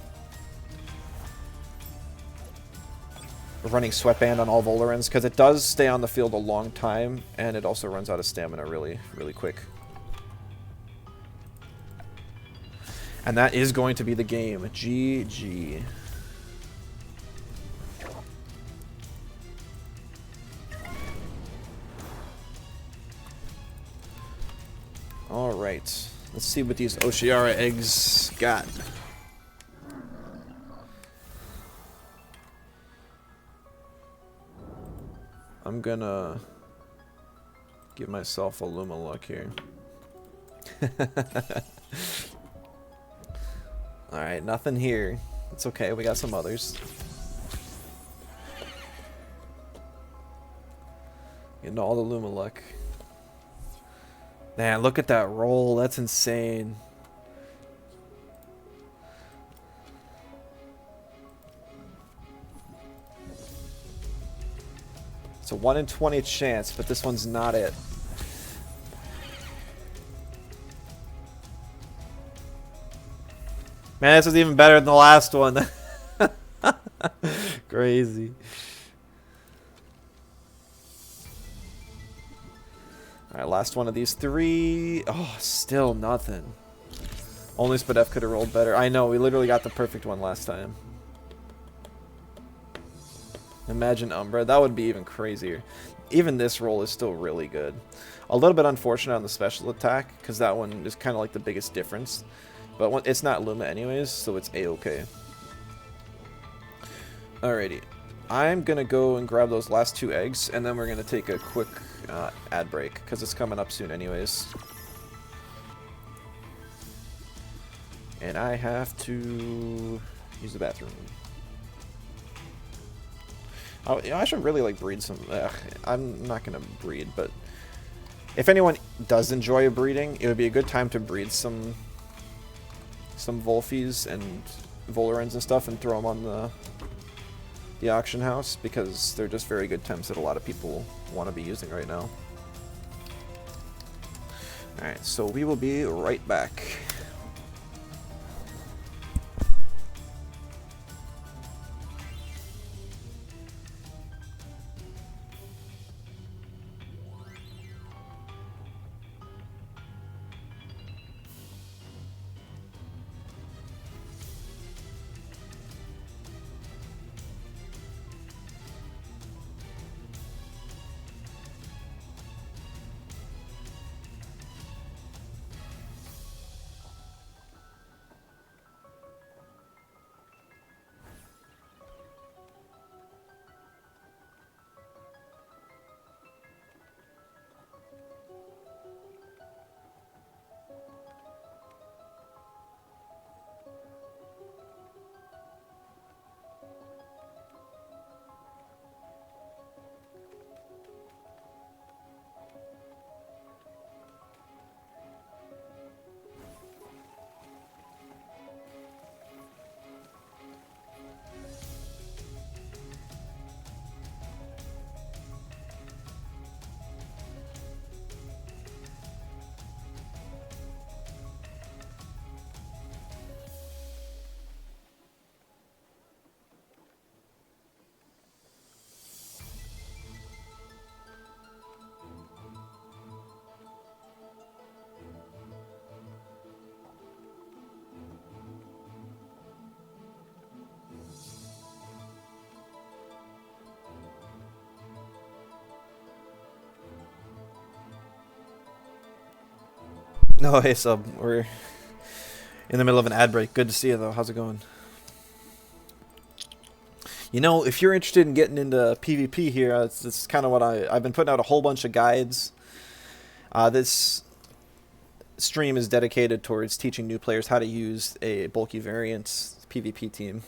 Sweatband on all Volarends, because it does stay on the field a long time, and it also runs out of stamina really, really quick. And that is going to be the game. GG. Alright, let's see what these Oshiara eggs got. I'm gonna give myself a Luma luck here. Alright, nothing here. It's okay, we got some others. Getting all the Luma luck. Man, look at that roll. That's insane. It's a 1 in 20 chance, but this one's not it. Man, this is even better than the last one. Crazy. Alright, last one of these three. Oh, still nothing. Only Spadef could have rolled better. I know, we literally got the perfect one last time. Imagine Umbra. That would be even crazier. Even this roll is still really good. A little bit unfortunate on the special attack, because that one is kind of like the biggest difference. But it's not Luma anyways, so it's A-okay. Alrighty. I'm going to go and grab those last 2 eggs, and then we're going to take a quick ad break, because it's coming up soon anyways. And I have to use the bathroom. Oh, you know, I should really like breed some. I'm not gonna breed, but if anyone does enjoy breeding, it would be a good time to breed some Volfies and Volarends and stuff, and throw them on the auction house, because they're just very good Tems that a lot of people want to be using right now. Alright, so we will be right back. No, hey sub, we're in the middle of an ad break. Good to see you though. How's it going? You know, if you're interested in getting into PvP here, it's kind of what I've been putting out a whole bunch of guides. This stream is dedicated towards teaching new players how to use a bulky variant PvP team.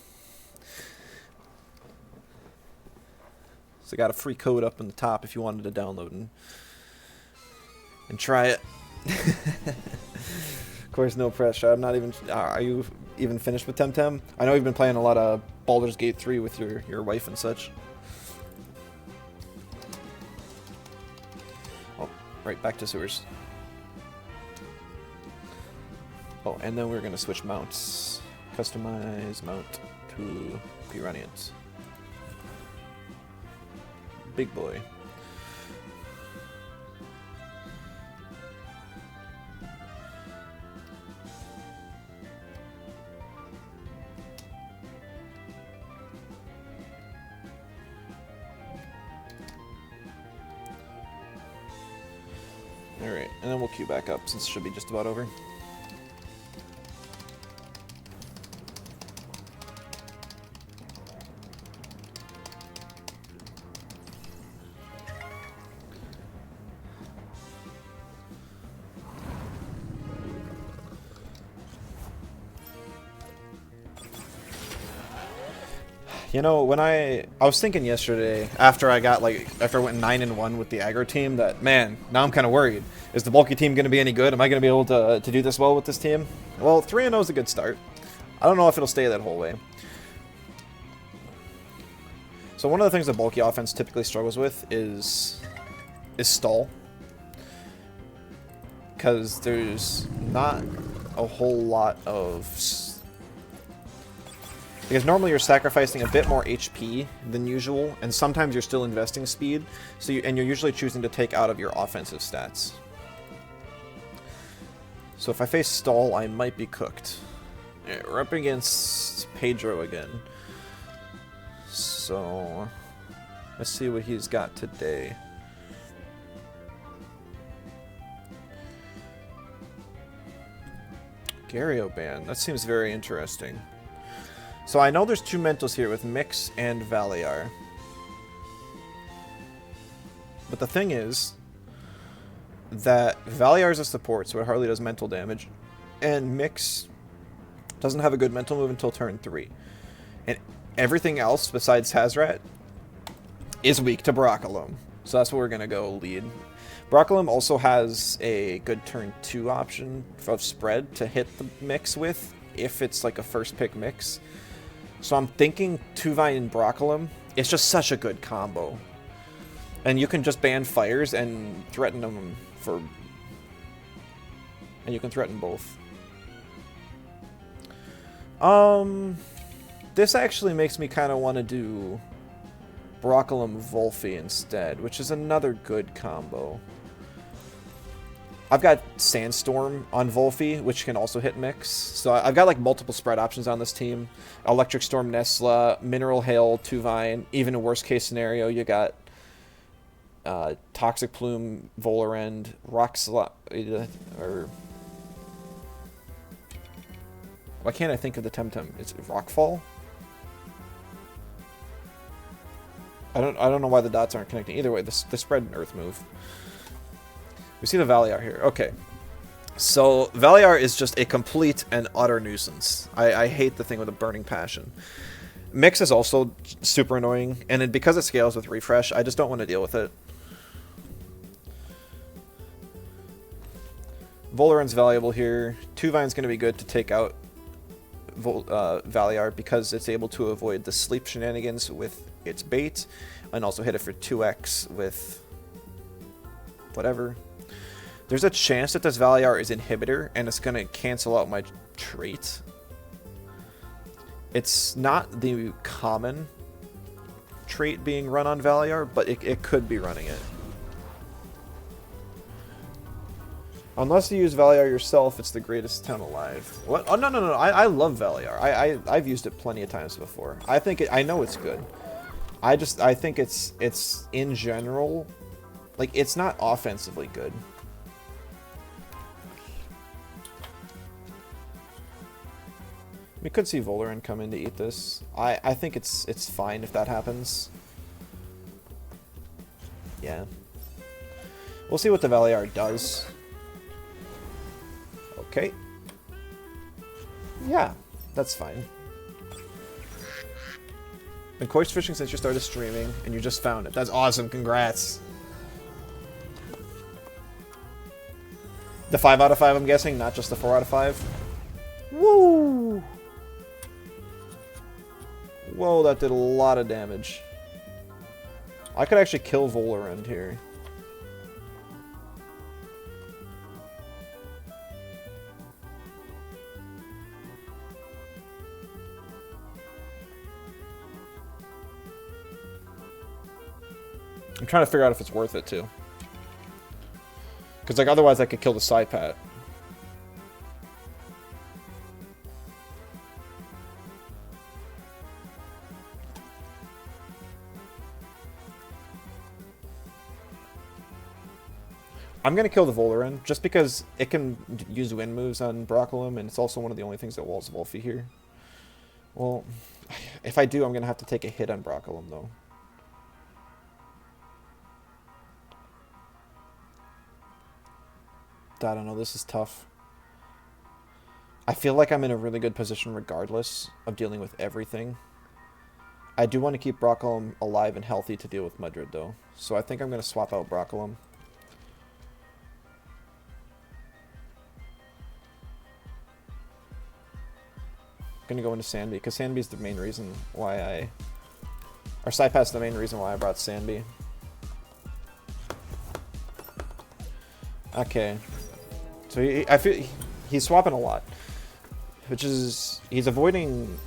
So I got a free code up in the top if you wanted to download and try it. Of course, no pressure. I'm not even. Are you even finished with Temtem? I know you've been playing a lot of Baldur's Gate 3 with your wife and such. Oh, right back to sewers. Oh, and then we're gonna switch mounts. Customize mount to Piranhans. Big boy. Alright, and then we'll queue back up since it should be just about over. You know, when I was thinking yesterday, after I went 9-1 with the aggro team, that, man, now I'm kind of worried. Is the bulky team going to be any good? Am I going to be able to do this well with this team? Well, 3-0 is a good start. I don't know if it'll stay that whole way. So one of the things the bulky offense typically struggles with is stall. Because there's not a whole lot of... Because normally you're sacrificing a bit more HP than usual, and sometimes you're still investing speed, and you're usually choosing to take out of your offensive stats. So if I face stall, I might be cooked. Yeah, we're up against Pedro again. So let's see what he's got today. Gario ban. That seems very interesting. So I know there's two mentals here with Mix and Valiar. But the thing is that Valiar is a support, so it hardly does mental damage. And Mix doesn't have a good mental move until turn 3. And everything else besides Hazrat is weak to Broccolum. So that's what we're going to go lead. Broccolum also has a good turn 2 option of spread to hit the Mix with, if it's like a first pick Mix. So I'm thinking Tuvine and Broccolum. It's just such a good combo. And you can just ban fires and threaten them for... And you can threaten both. This actually makes me kind of want to do Broccolum Volphy instead, which is another good combo. I've got Sandstorm on Volphy, which can also hit mix. So I've got like multiple spread options on this team. Electric Storm Nesla, Mineral Hail, Tuvine. Even in worst case scenario, you got Toxic Plume, Volerend, Rock Slide, or... Why can't I think of the Temtem? It's Rockfall? I don't know why the dots aren't connecting. Either way, the spread and Earth move. We see the Valiar here. Okay. So, Valiar is just a complete and utter nuisance. I hate the thing with a burning passion. Mix is also super annoying, and because it scales with refresh, I just don't want to deal with it. Volerend's valuable here. Tuvine's going to be good to take out Valiar because it's able to avoid the sleep shenanigans with its bait, and also hit it for 2x with whatever. There's a chance that this Valiar is inhibitor, and it's going to cancel out my trait. It's not the common trait being run on Valiar, but it could be running it. Unless you use Valiar yourself, it's the greatest town alive. What? Oh, no. I love Valiar. I've used it plenty of times before. I know it's good. I think it's in general, like, it's not offensively good. We could see Volerend come in to eat this. I think it's fine if that happens. Yeah. We'll see what the Valiar does. Okay. Yeah, that's fine. Been coast fishing since you started streaming, and you just found it. That's awesome, congrats. The 5 out of 5, I'm guessing, not just the 4 out of 5. Woo! Whoa, that did a lot of damage. I could actually kill Volerend here. I'm trying to figure out if it's worth it, too. Because, like, otherwise I could kill the Psypat. I'm going to kill the Volerend, just because it can use wind moves on Broccolum, and it's also one of the only things that walls Volphy here. Well, if I do, I'm going to have to take a hit on Broccolum, though. I don't know, this is tough. I feel like I'm in a really good position regardless of dealing with everything. I do want to keep Broccolum alive and healthy to deal with Mudrid, though. So I think I'm going to swap out Broccolum. I'm going to go into Sandby, because Sandby's the main reason why I... Or Psypat's the main reason why I brought Sandby. Okay. So I feel he's swapping a lot, which is he's avoiding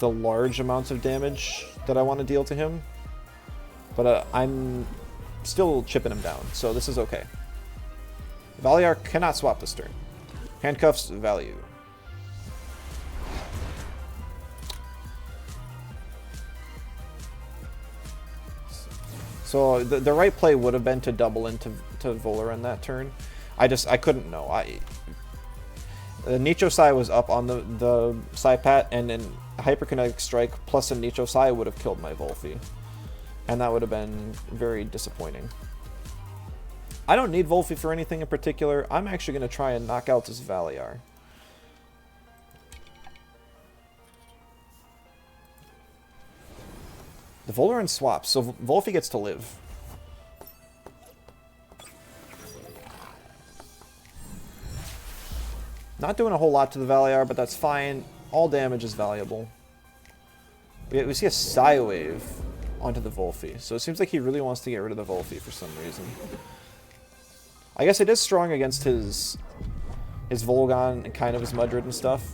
the large amounts of damage that I want to deal to him, but I'm still chipping him down, so this is okay. Valiar cannot swap this turn. Handcuffs value. So the right play would have been to double into Volerend that turn. I couldn't know. Nicho Sai was up on the Psypat, and then Hyperkinetic Strike plus a Nicho Sai would have killed my Volphy. And that would have been very disappointing. I don't need Volphy for anything in particular. I'm actually going to try and knock out this Valiar. The Volerend swaps, so Volphy gets to live. Not doing a whole lot to the Valiar, but that's fine. All damage is valuable. We see a Psy Wave onto the Volphy. So it seems like he really wants to get rid of the Volphy for some reason. I guess it is strong against his Volgon and kind of his Mudrid and stuff.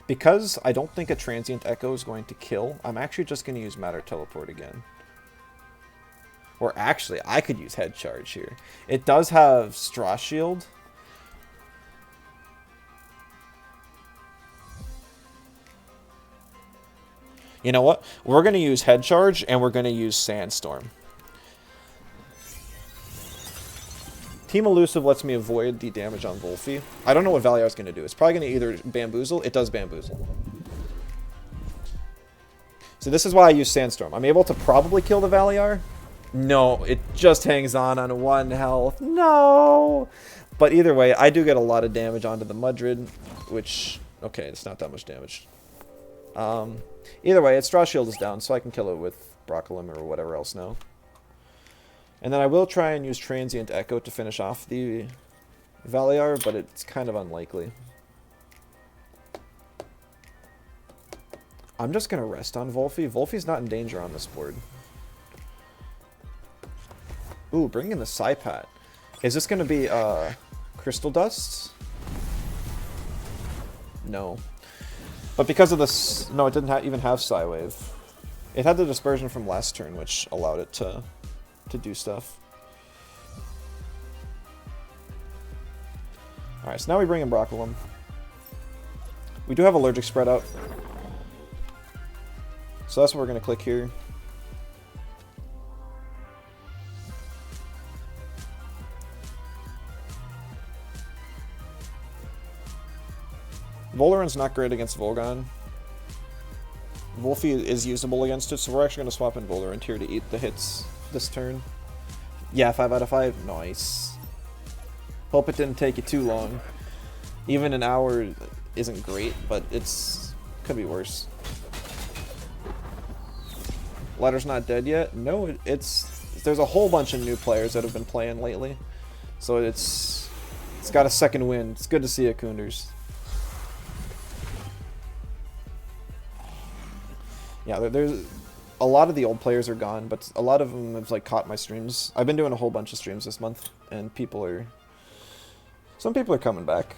Because I don't think a Transient Echo is going to kill, I'm actually just going to use Matter Teleport again. Or actually, I could use Head Charge here. It does have Straw Shield. You know what? We're going to use Head Charge, and we're going to use Sandstorm. Team Elusive lets me avoid the damage on Volphy. I don't know what Valiar is going to do. It's probably going to either Bamboozle. It does Bamboozle. So this is why I use Sandstorm. I'm able to probably kill the Valiar. No, it just hangs on 1 health. No! But either way, I do get a lot of damage onto the Mudrid, which... Okay, it's not that much damage. Either way, its Straw Shield is down, so I can kill it with Broccolum or whatever else now. And then I will try and use Transient Echo to finish off the Valiar, but it's kind of unlikely. I'm just going to rest on Volphy. Volphy's not in danger on this board. Ooh, bring in the Psypat. Is this going to be Crystal Dust? No. But because of this... No, it didn't even have Psywave. It had the Dispersion from last turn, which allowed it to do stuff. Alright, so now we bring in Broccolum. We do have Allergic Spread out. So that's what we're going to click here. Volaran's not great against Volgon. Volphy is usable against it, so we're actually going to swap in Volarant here to eat the hits this turn. Yeah, 5 out of 5. Nice. Hope it didn't take you too long. Even an hour isn't great, but could be worse. Ladder's not dead yet. No, there's a whole bunch of new players that have been playing lately, so it's got a second wind. It's good to see it, Koonders. Yeah, there's a lot of the old players are gone, but a lot of them have like caught my streams. I've been doing a whole bunch of streams this month, and some people are coming back.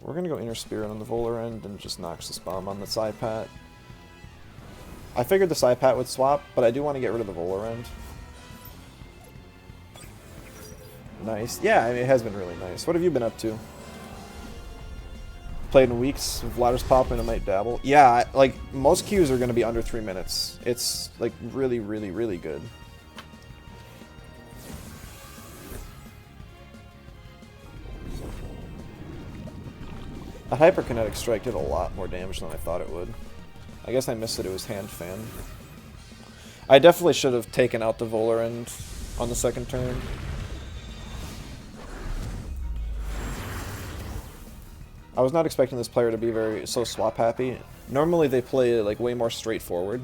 We're gonna go Inner Spirit on the Volarend and just Noxious Bomb on the Psypat. I figured the Psypat would swap, but I do want to get rid of the Volarend. Nice. Yeah, I mean, it has been really nice. What have you been up to? Played in weeks. If ladders pop in, I might dabble. Yeah, like, most queues are going to be under 3 minutes. It's, like, really, really, really good. The Hyperkinetic Strike did a lot more damage than I thought it would. I guess I missed that it was Hand Fan. I definitely should have taken out the Volarend on the second turn. I was not expecting this player to be so swap happy. Normally they play like way more straightforward.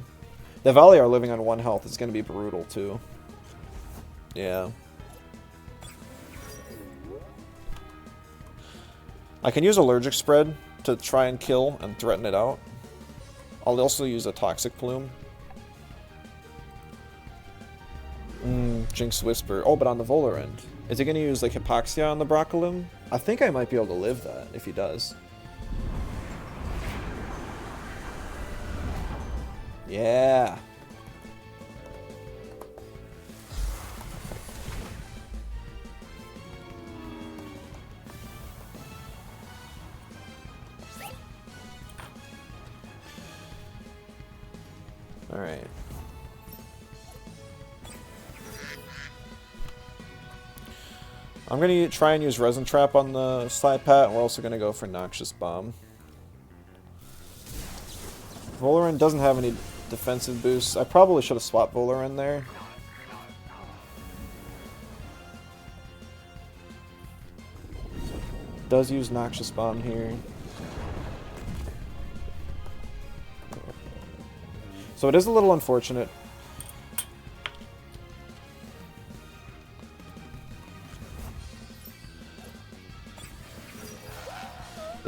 The Valiar living on 1 health is going to be brutal too. Yeah. I can use Allergic Spread to try and kill and threaten it out. I'll also use a Toxic Plume. Jinx Whisper. Oh, but on the Volarend. Is he going to use like Hypoxia on the Broccolum? I think I might be able to live that if he does. Yeah. All right. I'm going to try and use Resin Trap on the Psypat, and we're also going to go for Noxious Bomb. Volarend doesn't have any defensive boosts. I probably should have swapped Volarend there. Does use Noxious Bomb here. So it is a little unfortunate.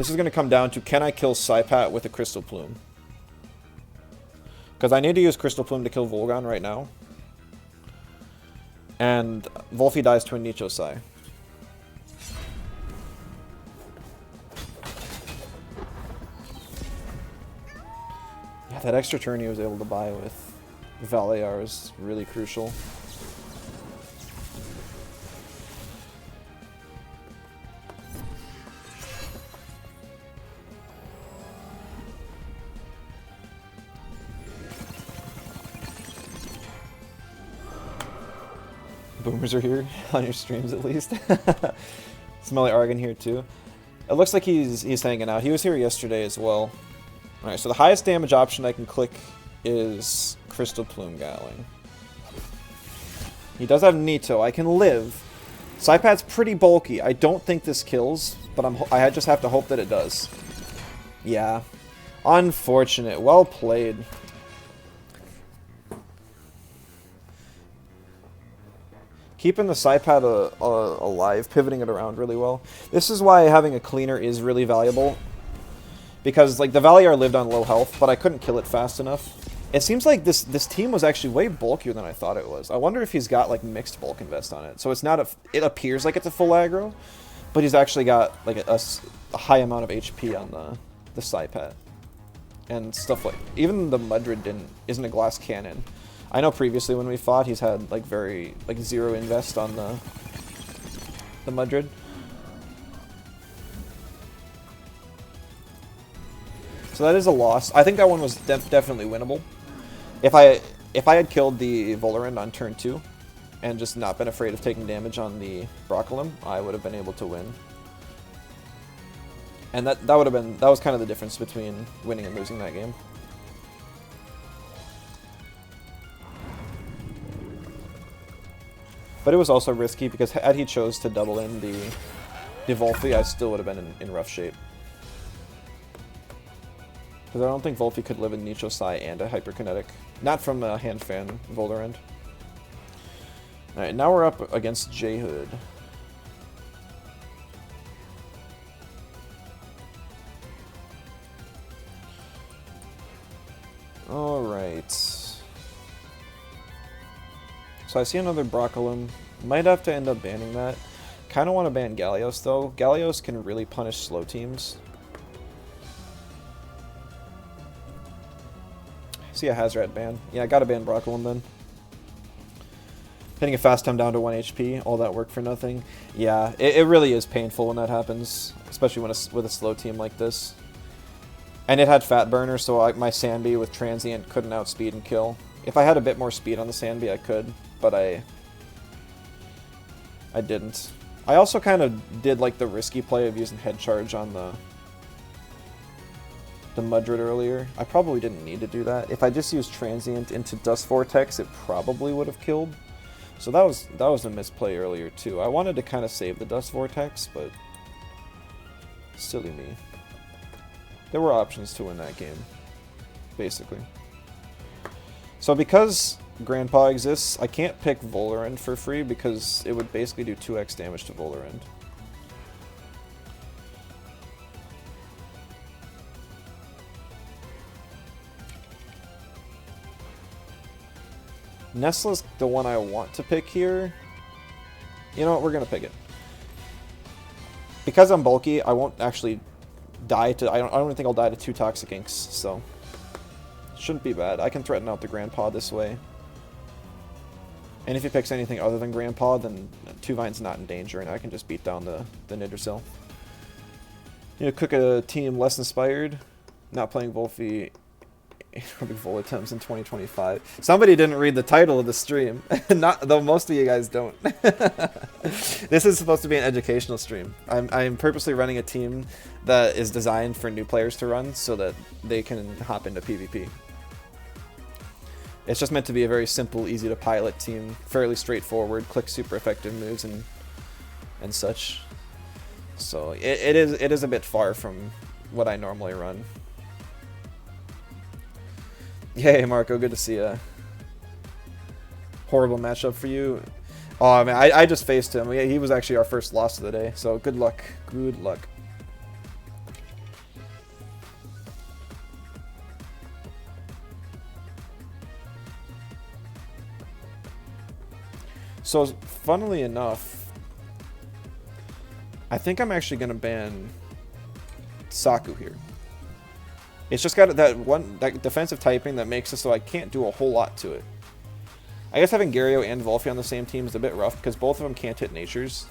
This is going to come down to, can I kill Saipat with a Crystal Plume? Because I need to use Crystal Plume to kill Volgon right now. And Wolfie dies to a Nicho Sai. Yeah, that extra turn he was able to buy with Valayar is really crucial. Boomers are here on your streams at least. Smelly Argon here too. It looks like he's hanging out. He was here yesterday as well. Alright, so the highest damage option I can click is Crystal Plume Gowling. He does have Nito. I can live. Saipat's pretty bulky. I don't think this kills, but I just have to hope that it does. Yeah. Unfortunate. Well played. Keeping the Saipat alive, pivoting it around really well. This is why having a cleaner is really valuable. Because, like, the Valyar lived on low health, but I couldn't kill it fast enough. It seems like this team was actually way bulkier than I thought it was. I wonder if he's got, like, mixed bulk invest on it. So it's not it appears like it's a full aggro, but he's actually got, like, a high amount of HP on the Saipat. And stuff like... Even the Mudrid isn't a glass cannon. I know previously when we fought, he's had like zero invest on the Mudrid. So that is a loss. I think that one was definitely winnable. If I had killed the Volorend on turn 2 and just not been afraid of taking damage on the Broccolum, I would have been able to win. And that was kind of the difference between winning and losing that game. But it was also risky because had he chose to double in the Wolfie, I still would have been in rough shape. Because I don't think Wolfie could live in Nicho Sai and a Hyperkinetic. Not from a hand fan Volorend. Alright, now we're up against J-Hood. Alright. So I see another Broccolum. Might have to end up banning that. Kind of want to ban Gallios though. Gallios can really punish slow teams. See a Hazrat ban. Yeah, I gotta ban Broccolum then. Hitting a fast time down to 1 HP. All that work for nothing. Yeah, it really is painful when that happens. Especially with a slow team like this. And it had Fat Burner, so my Sandbee with Transient couldn't outspeed and kill. If I had a bit more speed on the Sandbee, I could. But I didn't. I also kind of did like the risky play of using Head Charge on the Mudrid earlier. I probably didn't need to do that. If I just used Transient into Dust Vortex, it probably would have killed. So that was a misplay earlier too. I wanted to kind of save the Dust Vortex, but silly me. There were options to win that game, basically. So because Grandpa exists, I can't pick Volorend for free because it would basically do 2x damage to Volorend. Nestla's the one I want to pick here. You know what, we're gonna pick it. Because I'm bulky, I won't actually die to... I don't even think I'll die to 2 Toxic Inks, so... Shouldn't be bad. I can threaten out the Grandpa this way. And if he picks anything other than Grandpa, then Tuvine's not in danger, and I can just beat down the Nidorcell. You know, cook a team less inspired. Not playing Wolfie Volitems in 2025. Somebody didn't read the title of the stream. Not though most of you guys don't. This is supposed to be an educational stream. I'm purposely running a team that is designed for new players to run so that they can hop into PvP. It's just meant to be a very simple, easy to pilot team, fairly straightforward, click super effective moves and such. So it is a bit far from what I normally run. Hey Marco, good to see ya. Horrible matchup for you. Oh man, I just faced him. He was actually our first loss of the day, so good luck. Good luck. So, funnily enough, I think I'm actually going to ban Saku here. It's just got that defensive typing that makes it so I can't do a whole lot to it. I guess having Gario and Volfi on the same team is a bit rough because both of them can't hit natures.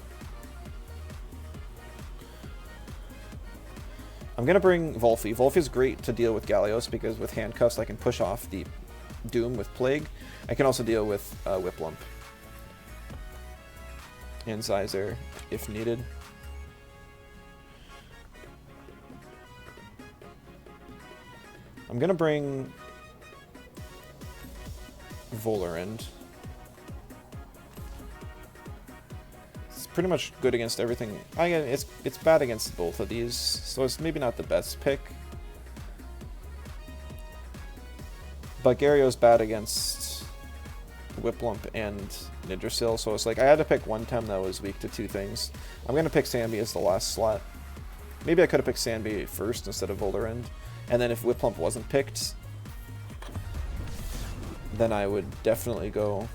I'm going to bring Volfi. Volfi is great to deal with Gallios because with handcuffs I can push off the Doom with Plague. I can also deal with Whiplump and Zyzer if needed. I'm going to bring Volerend. It's pretty much good against everything. Again, it's bad against both of these, so it's maybe not the best pick. But Gario's bad against Whiplump and Nidrasil, so it's like I had to pick one Tem that was weak to two things. I'm going to pick Sanby as the last slot. Maybe I could have picked Sanby first instead of Volerend. And then if Whiplump wasn't picked, then I would definitely go...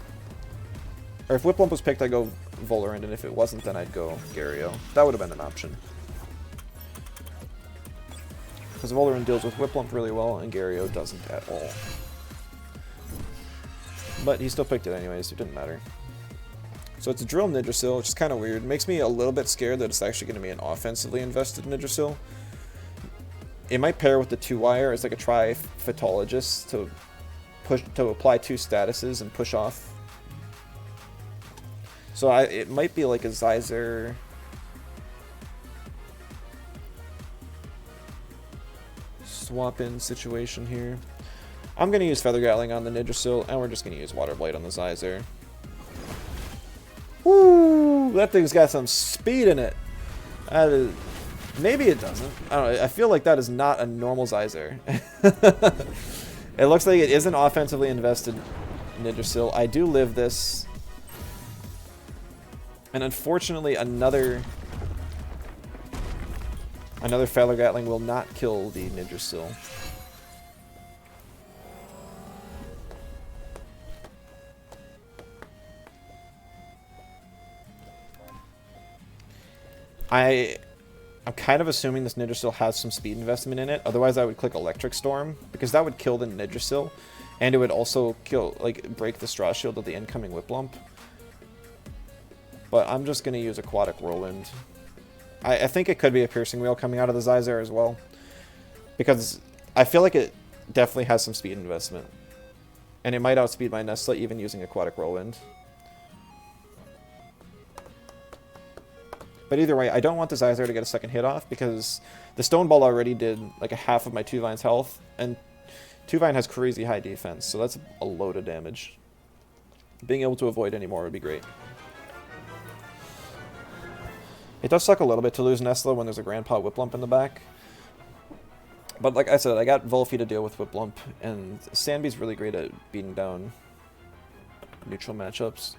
Or if Whiplump was picked, I'd go Volerend, and if it wasn't, then I'd go Gario. That would have been an option. Because Volerend deals with Whiplump really well, and Gario doesn't at all. But he still picked it anyways, so it didn't matter. So it's a Drill Nidrasil, which is kind of weird. It makes me a little bit scared that it's actually going to be an offensively invested Nidrasil. It might pair with the 2-wire as like a Tri-Phytologist to apply 2 statuses and push off. So it might be like a Zyzer... swap-in situation here. I'm going to use Feather Gatling on the Nidrasil, and we're just going to use Water Blight on the Zyzer. Woo! That thing's got some speed in it. That is... Maybe it doesn't. I don't know. I feel like that is not a normal Zyzer. It looks like it is an offensively invested Nidrasil. I do live this. And unfortunately, another Feather Gatling will not kill the Nidrasil. I'm kind of assuming this Nidrasil has some speed investment in it. Otherwise, I would click Electric Storm, because that would kill the Nidrasil, and it would also kill, like, break the Straw Shield of the incoming Whiplump. But I'm just going to use Aquatic Whirlwind. I think it could be a Piercing Wheel coming out of the Zyzer as well, because I feel like it definitely has some speed investment. And it might outspeed my Nestla even using Aquatic Whirlwind. But either way, I don't want the Zyzer to get a second hit off because the Stone Ball already did like a half of my Tuvine's health, and Tuvine has crazy high defense, so that's a load of damage. Being able to avoid any more would be great. It does suck a little bit to lose Nestla when there's a Grandpa Whiplump in the back. But like I said, I got Volfi to deal with Whiplump, and Sanby's really great at beating down neutral matchups.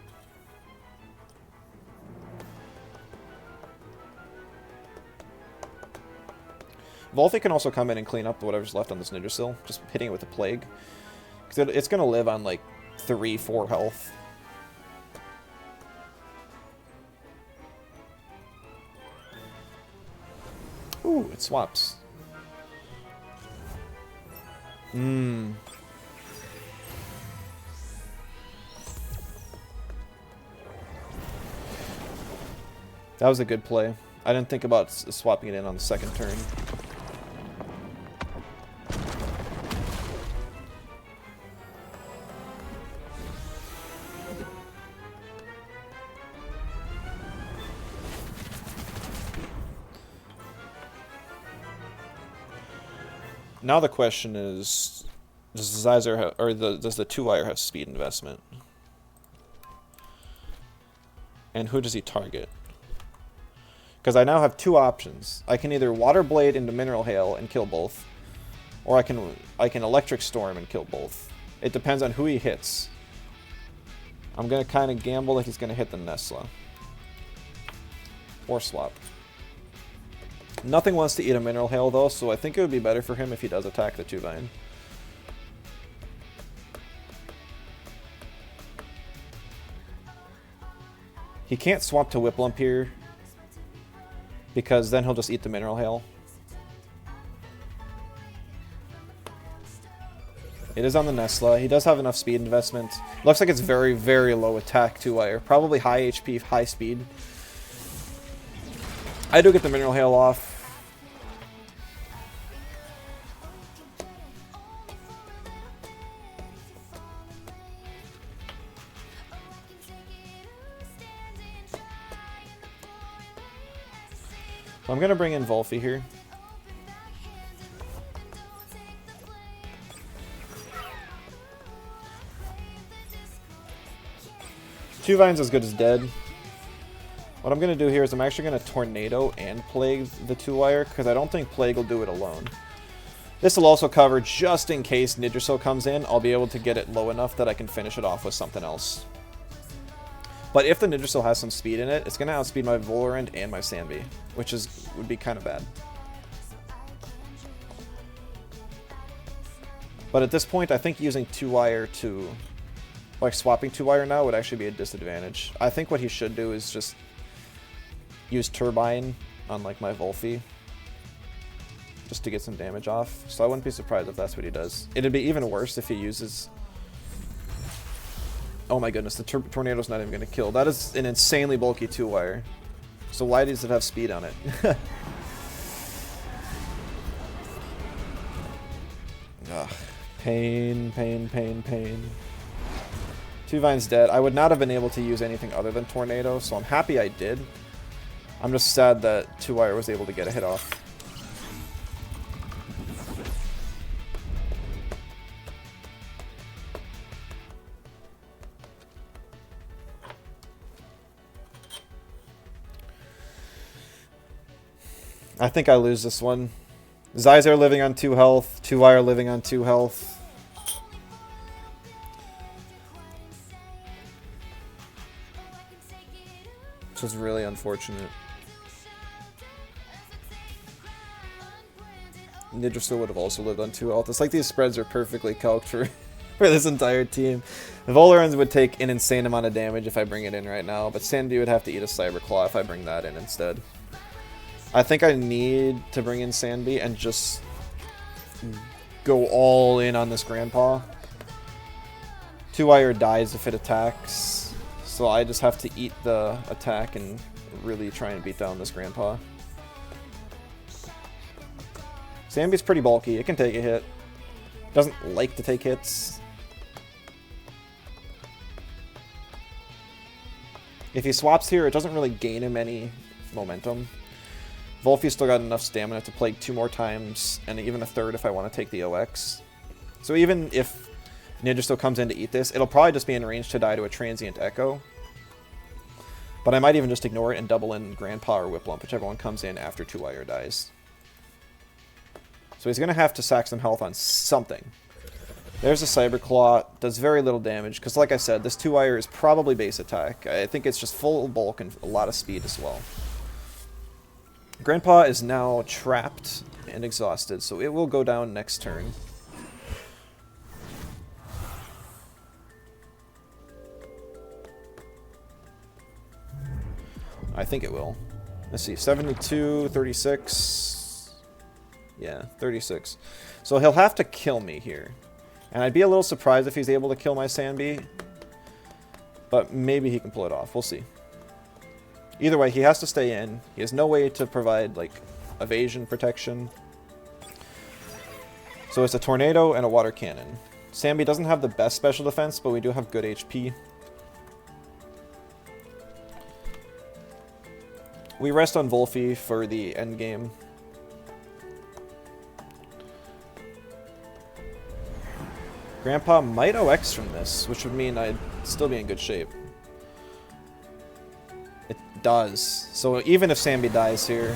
Volfi can also come in and clean up whatever's left on this Nidrasil, just hitting it with the Plague. Because it's going to live on like 3-4 health. Ooh, it swaps. That was a good play. I didn't think about swapping it in on the second turn. Now the question is, does the Zyzer have, or does the 2-wire have speed investment? And who does he target? Because I now have 2 options. I can either Water Blade into Mineral Hail and kill both, or I can Electric Storm and kill both. It depends on who he hits. I'm going to kind of gamble that he's going to hit the Nestla. Or swap. Nothing wants to eat a Mineral Hail though, so I think it would be better for him if he does attack the Tuvine. He can't swap to Whiplump here, because then he'll just eat the Mineral Hail. It is on the Nesla. He does have enough speed investment. Looks like it's very, very low attack 2-wire. Probably high HP, high speed. I do get the Mineral Hail off. I'm going to bring in Volphy here. Two Vines as good as dead. What I'm going to do here is I'm actually going to Tornado and Plague the 2-wire, because I don't think Plague will do it alone. This will also cover just in case Nidrasil comes in. I'll be able to get it low enough that I can finish it off with something else. But if the Nidrasil has some speed in it, it's going to outspeed my Volorend and my Sandbee, which would be kind of bad. But at this point, I think using 2-wire to... like, swapping 2-wire now would actually be a disadvantage. I think what he should do is just use Turbine on, like, my Volphy, just to get some damage off. So I wouldn't be surprised if that's what he does. It'd be even worse if he uses... Oh my goodness, the Tornado's not even going to kill. That is an insanely bulky 2-wire. So why does it have speed on it? Ugh. Pain, pain, pain, pain. 2 Vines dead. I would not have been able to use anything other than Tornado, so I'm happy I did. I'm just sad that 2-wire was able to get a hit off. I think I lose this one. Zyzar living on 2 health, 2-wire living on 2 health. Which is really unfortunate. Nidrasil would have also lived on 2 health. It's like these spreads are perfectly calced for this entire team. Volorens would take an insane amount of damage if I bring it in right now, but Sandy would have to eat a Cyber Claw if I bring that in instead. I think I need to bring in Sandbee and just go all in on this Grandpa. 2-wire dies if it attacks, so I just have to eat the attack and really try and beat down this Grandpa. Sandbee's pretty bulky. It can take a hit. Doesn't like to take hits. If he swaps here, it doesn't really gain him any momentum. Volphy's still got enough stamina to Plague 2 more times, and even a third if I want to take the OX. So even if Ninja still comes in to eat this, it'll probably just be in range to die to a Transient Echo. But I might even just ignore it and double in Grandpa or Whiplump, whichever one comes in after 2-wire dies. So he's going to have to sack some health on something. There's a Cyber Claw, does very little damage, because like I said, this 2-wire is probably base attack. I think it's just full bulk and a lot of speed as well. Grandpa is now trapped and exhausted, so it will go down next turn. I think it will. Let's see, 72, 36. Yeah, 36. So he'll have to kill me here. And I'd be a little surprised if he's able to kill my Sandbee. But maybe he can pull it off. We'll see. Either way, he has to stay in. He has no way to provide, like, evasion protection. So it's a Tornado and a Water Cannon. Sandbee doesn't have the best special defense, but we do have good HP. We rest on Volphy for the end game. Grandpa might OX from this, which would mean I'd still be in good shape. It does. So even if Sandbee dies here,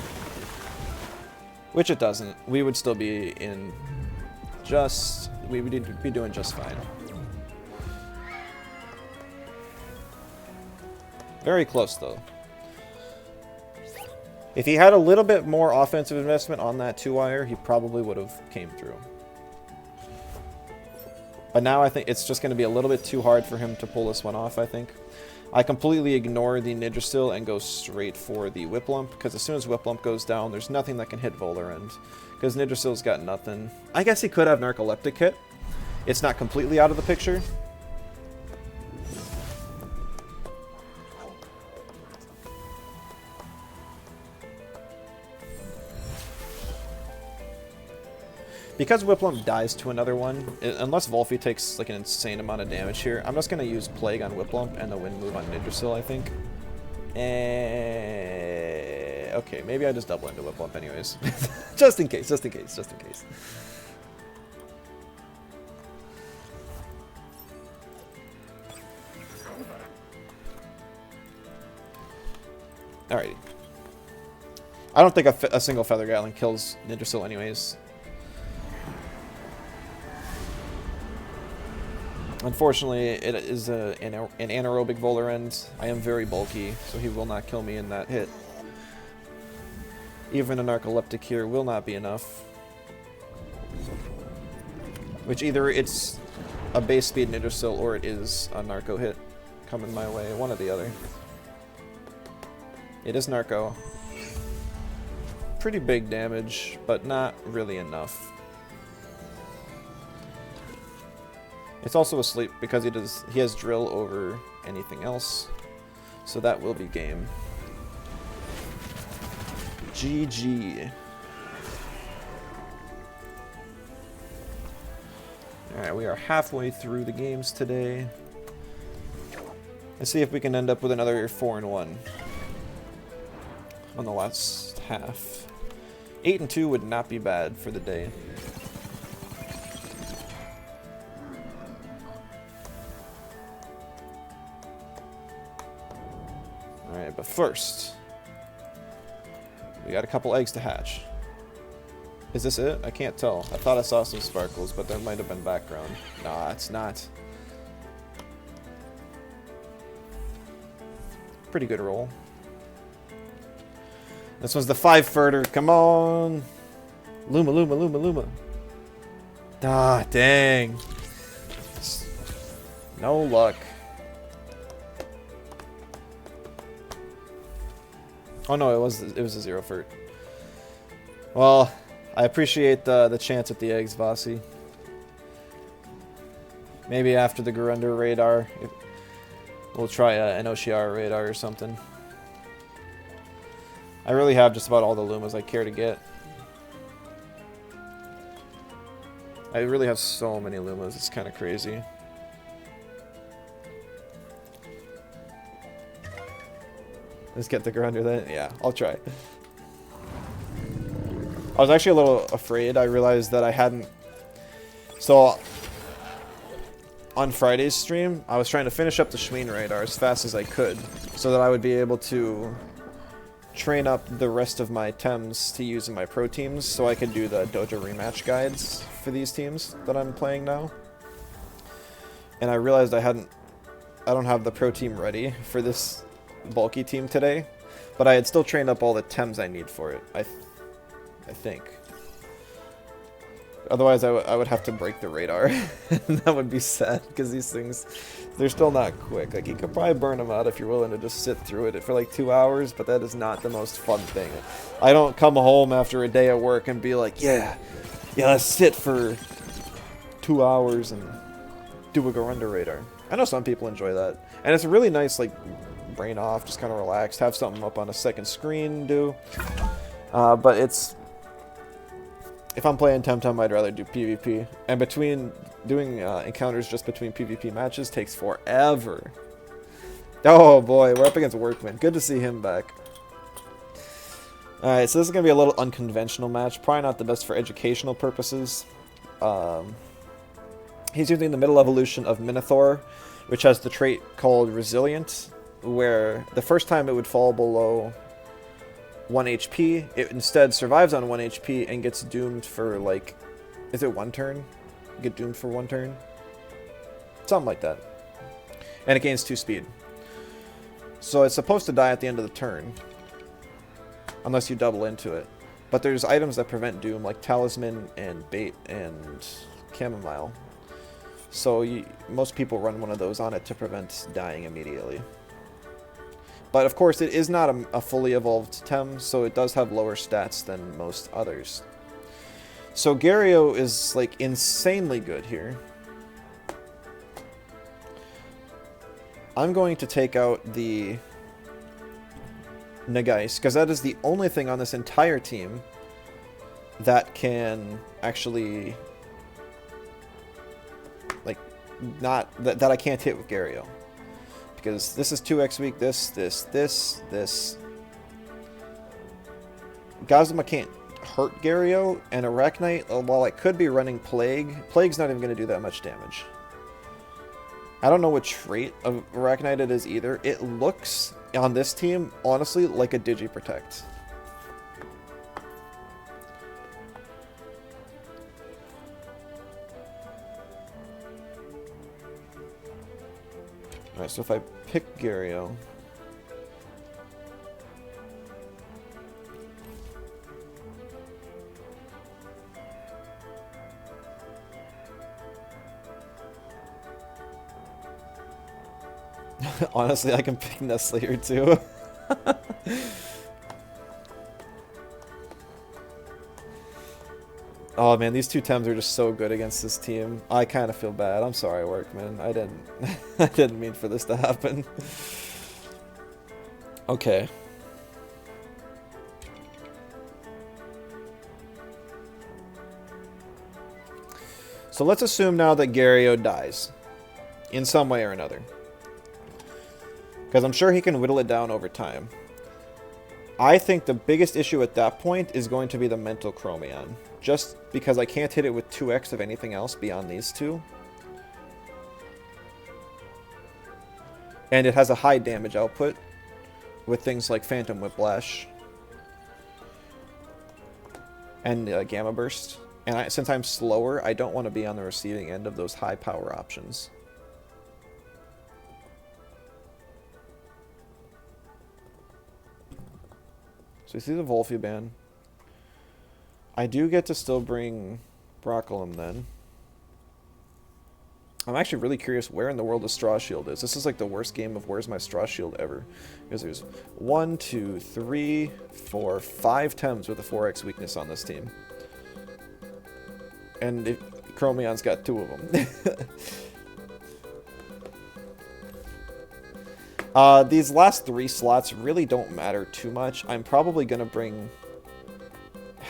which it doesn't, we would still be in just... we would be doing just fine. Very close, though. If he had a little bit more offensive investment on that 2-wire, he probably would have came through. But now I think it's just going to be a little bit too hard for him to pull this one off, I think. I completely ignore the Nidrasil and go straight for the Whiplump, because as soon as Whiplump goes down, there's nothing that can hit Volarend, because Nidrasil's got nothing. I guess he could have Narcoleptic hit. It's not completely out of the picture. Because Whiplump dies to another one, unless Volphy takes like an insane amount of damage here, I'm just going to use Plague on Whiplump and the Wind Move on Nidrasil, I think. Okay, maybe I just double into Whiplump anyways. Just in case, just in case, just in case. Alrighty. I don't think a single Feather Gatling kills Nidrasil anyways. Unfortunately, it is an anaerobic Volarend. I am very bulky, so he will not kill me in that hit. Even a Narcoleptic here will not be enough. Which either it's a base speed Nidrasil or it is a Narco hit coming my way. One or the other. It is Narco. Pretty big damage, but not really enough. It's also asleep because he has drill over anything else. So that will be game. GG. Alright, we are halfway through the games today. Let's see if we can end up with another 4-1 on the last half. 8-2 would not be bad for the day. Alright, but first, we got a couple eggs to hatch. Is this it? I can't tell. I thought I saw some sparkles, but there might have been background. Nah, it's not. Pretty good roll. This one's the 5 furter. Come on. Luma, Luma, Luma, Luma. Ah, dang. No luck. Oh no, it was a 0 furt. Well, I appreciate the chance at the eggs, Vasi. Maybe after the Garunder radar, we'll try an OCR radar or something. I really have just about all the Lumas I care to get. I really have so many Lumas, it's kind of crazy. Let's get the Garunder then. Yeah, I'll try. I was actually a little afraid. I realized that I hadn't... So, on Friday's stream, I was trying to finish up the Schween radar as fast as I could, so that I would be able to train up the rest of my Tems to use in my pro teams, so I could do the Dojo rematch guides for these teams that I'm playing now. And I realized I don't have the pro team ready for this bulky team today, but I had still trained up all the Tems I need for it, I think. Otherwise I would have to break the radar. That would be sad, because these things, they're still not quick. Like, you could probably burn them out if you're willing to just sit through it for like 2 hours, but that is not the most fun thing. I don't come home after a day at work and be like, yeah, let's sit for 2 hours and do a Garunder radar. I know some people enjoy that. And it's a really nice, like, brain off, just kind of relaxed, have something up on a second screen, but it's... If I'm playing Temtem, I'd rather do PvP. And doing encounters just between PvP matches takes forever. Oh boy, we're up against Workman. Good to see him back. Alright, so this is going to be a little unconventional match. Probably not the best for educational purposes. He's using the middle evolution of Minotaur, which has the trait called Resilient, where the first time it would fall below 1 HP, it instead survives on 1 HP and gets doomed for, like, is it 1 turn? Get doomed for 1 turn? Something like that. And it gains 2 speed. So it's supposed to die at the end of the turn, unless you double into it. But there's items that prevent doom, like Talisman and Bait and Chamomile. So most people run one of those on it to prevent dying immediately. But of course, it is not a fully evolved Tem, so it does have lower stats than most others. So Gario is like insanely good here. I'm going to take out the Nagais, because that is the only thing on this entire team that can actually, like, not, that I can't hit with Gario. Because this is 2x weak, this. Gazuma can't hurt Gario, and Arachnite, while I could be running Plague's not even going to do that much damage. I don't know what trait of Arachnite it is either. It looks, on this team, honestly, like a Digiprotect. Alright, so if I pick Gario... Honestly, I can pick Nestle here too. Oh man, these two Tems are just so good against this team. I kind of feel bad. I'm sorry, Workman. I didn't I didn't mean for this to happen. Okay. So let's assume now that Gario dies in some way or another. Because I'm sure he can whittle it down over time. I think the biggest issue at that point is going to be the mental Chromion. Just because I can't hit it with 2x of anything else beyond these two. And it has a high damage output with things like Phantom Whiplash and Gamma Burst. And since I'm slower, I don't want to be on the receiving end of those high power options. So you see the Volfiban. I do get to still bring Broccolum then. I'm actually really curious where in the world the Straw Shield is. This is like the worst game of Where's My Straw Shield ever. Because there's 1, 2, 3, 4, 5 Tems with a 4x weakness on this team. And Chromion's got 2 of them. These last 3 slots really don't matter too much. I'm probably going to bring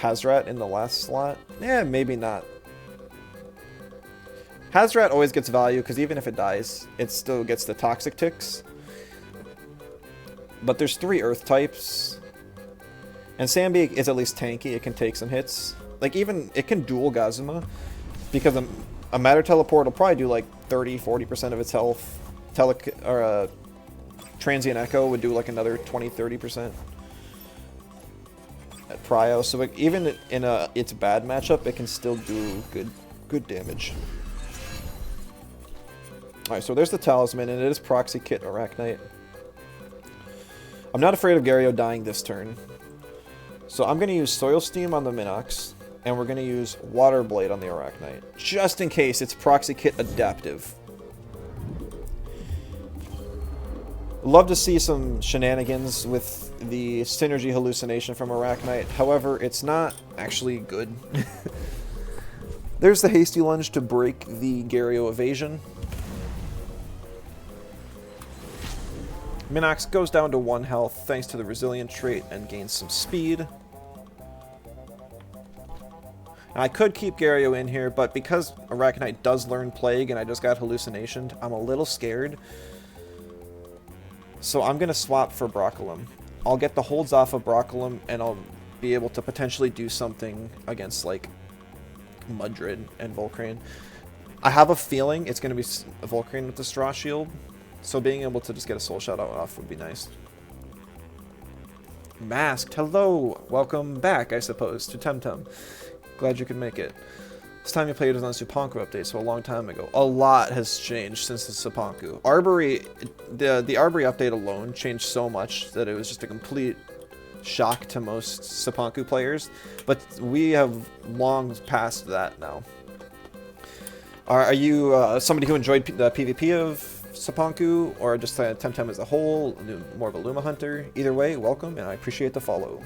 Hazrat in the last slot. Yeah, maybe not. Hazrat always gets value because even if it dies, it still gets the Toxic Ticks. But there's 3 Earth types. And Sambi is at least tanky. It can take some hits. Like even, it can dual Gazuma. Because a Matter Teleport will probably do like 30-40% of its health. Transient Echo would do like another 20-30% at Prio. So like, even in its bad matchup, it can still do good damage. Alright, so there's the Talisman, and it is Proxy Kit Arachnite. I'm not afraid of Gario dying this turn. So I'm going to use Soil Steam on the Minox, and we're going to use Water Blade on the Arachnite. Just in case it's Proxy Kit Adaptive. Love to see some shenanigans with the Synergy Hallucination from Arachnite. However, it's not actually good. There's the Hasty Lunge to break the Gario evasion. Minox goes down to 1 health thanks to the Resilient trait and gains some speed. And I could keep Gario in here, but because Arachnite does learn Plague and I just got Hallucinationed, I'm a little scared. So I'm going to swap for Broccolum. I'll get the holds off of Broccolum, and I'll be able to potentially do something against, like, Mudrid and Volcrane. I have a feeling it's going to be Volcrane with the Straw Shield, so being able to just get a Soul Shot off would be nice. Masked, hello! Welcome back, I suppose, to Temtem. Glad you could make it. This time you played was on the Supanku update, so a long time ago. A lot has changed since the Supanku. Arbory, the Arbory update alone changed so much that it was just a complete shock to most Supanku players. But we have long passed that now. Are you somebody who enjoyed the PvP of Sapanku or just Temtem as a whole, more of a Luma hunter. Either way, welcome, and I appreciate the follow.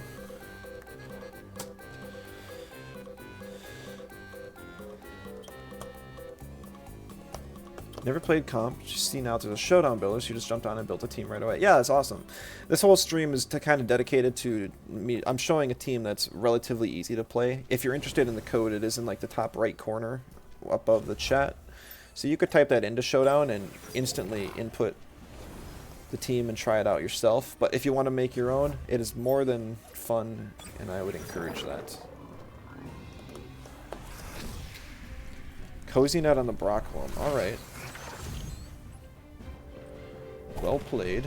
Never played comp, just see now there's a showdown builder, so you just jumped on and built a team right away. Yeah, that's awesome. This whole stream is kind of dedicated to me. I'm showing a team that's relatively easy to play. If you're interested in the code, it is in like the top right corner above the chat. So you could type that into showdown and instantly input the team and try it out yourself. But if you want to make your own, it is more than fun, and I would encourage that. Cozy Net on the Brockwell. Alright. Well played.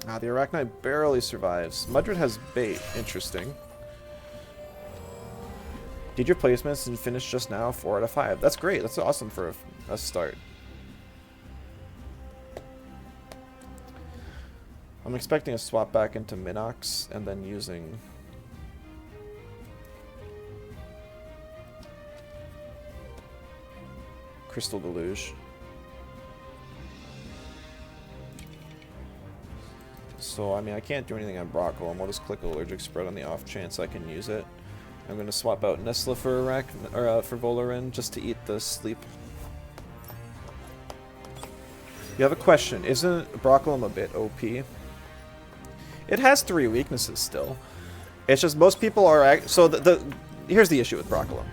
Ah, the Arachnite barely survives. Mudred has bait. Interesting. Did your placements and finish just now? 4 out of 5. That's great. That's awesome for a start. I'm expecting a swap back into Minox and then using... Crystal Deluge. So, I mean, I can't do anything on Broccolum. I'll just click Allergic Spread on the off chance I can use it. I'm going to swap out Nesla for for Volorin just to eat the sleep. You have a question. Isn't Broccolum a bit OP? It has 3 weaknesses still. It's just most people are... So, here's the issue with Broccolum.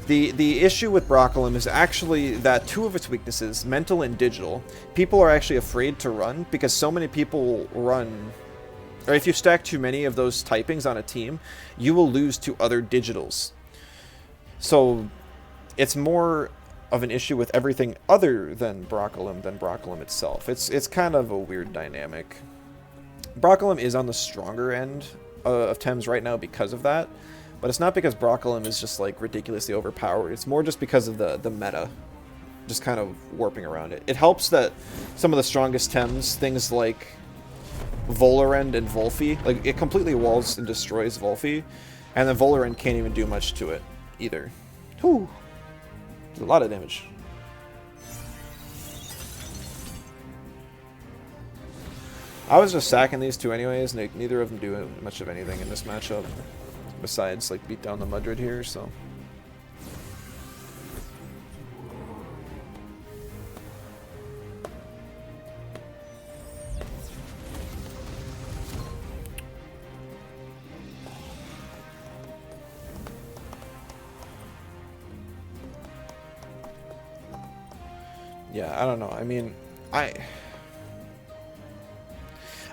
The issue with Broccolum is actually that 2 of its weaknesses, mental and digital, people are actually afraid to run because so many people run, or if you stack too many of those typings on a team, you will lose to other digitals. So it's more of an issue with everything other than Broccolum itself. It's kind of a weird dynamic. Broccolum is on the stronger end of Thames right now because of that. But it's not because Broccolum is just like ridiculously overpowered. It's more just because of the meta just kind of warping around it. It helps that some of the strongest Thames, things like Volorend and Volphy, like it completely walls and destroys Volphy, and then Volorend can't even do much to it either. Whew. There's a lot of damage. I was just sacking these two anyways, and neither of them do much of anything in this matchup. Besides, like, beat down the Mudred here, so... Yeah, I don't know. I mean,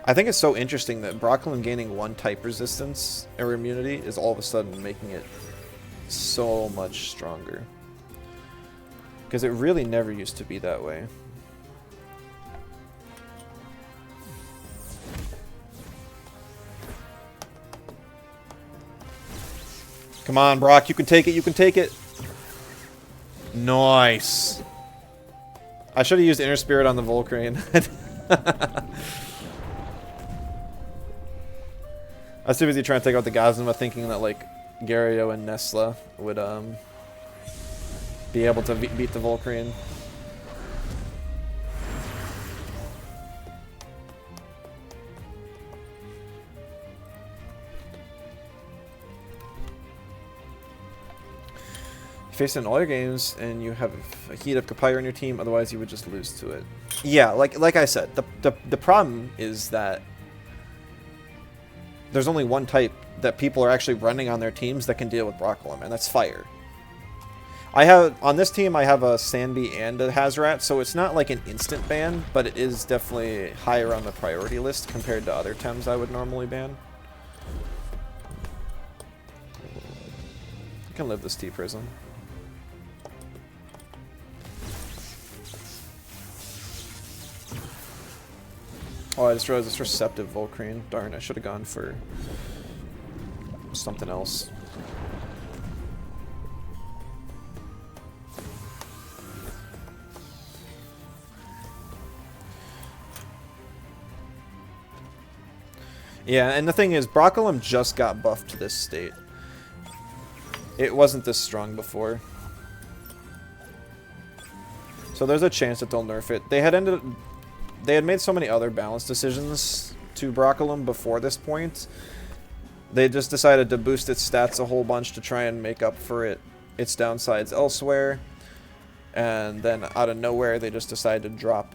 I think it's so interesting that Broccolum gaining 1 type resistance or immunity is all of a sudden making it so much stronger. Because it really never used to be that way. Come on, Brock, you can take it, you can take it! Nice! I should have used Inner Spirit on the Volcrane. I was too busy trying to take out the Gazima, thinking that like Gario and Nesla would be able to beat the Volcrane. You face it in all your games, and you have a Heat of Kapire on your team. Otherwise, you would just lose to it. Yeah, like I said, the problem is that there's only 1 type that people are actually running on their teams that can deal with Broccolum, and that's Fire. On this team, I have a Sandby and a Hazoret, so it's not like an instant ban, but it is definitely higher on the priority list compared to other Thames I would normally ban. I can live this T-Prism. Oh, I just realized it's Receptive Volcrane. Darn, I should have gone for something else. Yeah, and the thing is, Broccolum just got buffed to this state. It wasn't this strong before. So there's a chance that they'll nerf it. They had made so many other balance decisions to Broccolum before this point. They just decided to boost its stats a whole bunch to try and make up for its downsides elsewhere. And then out of nowhere, they just decided to drop.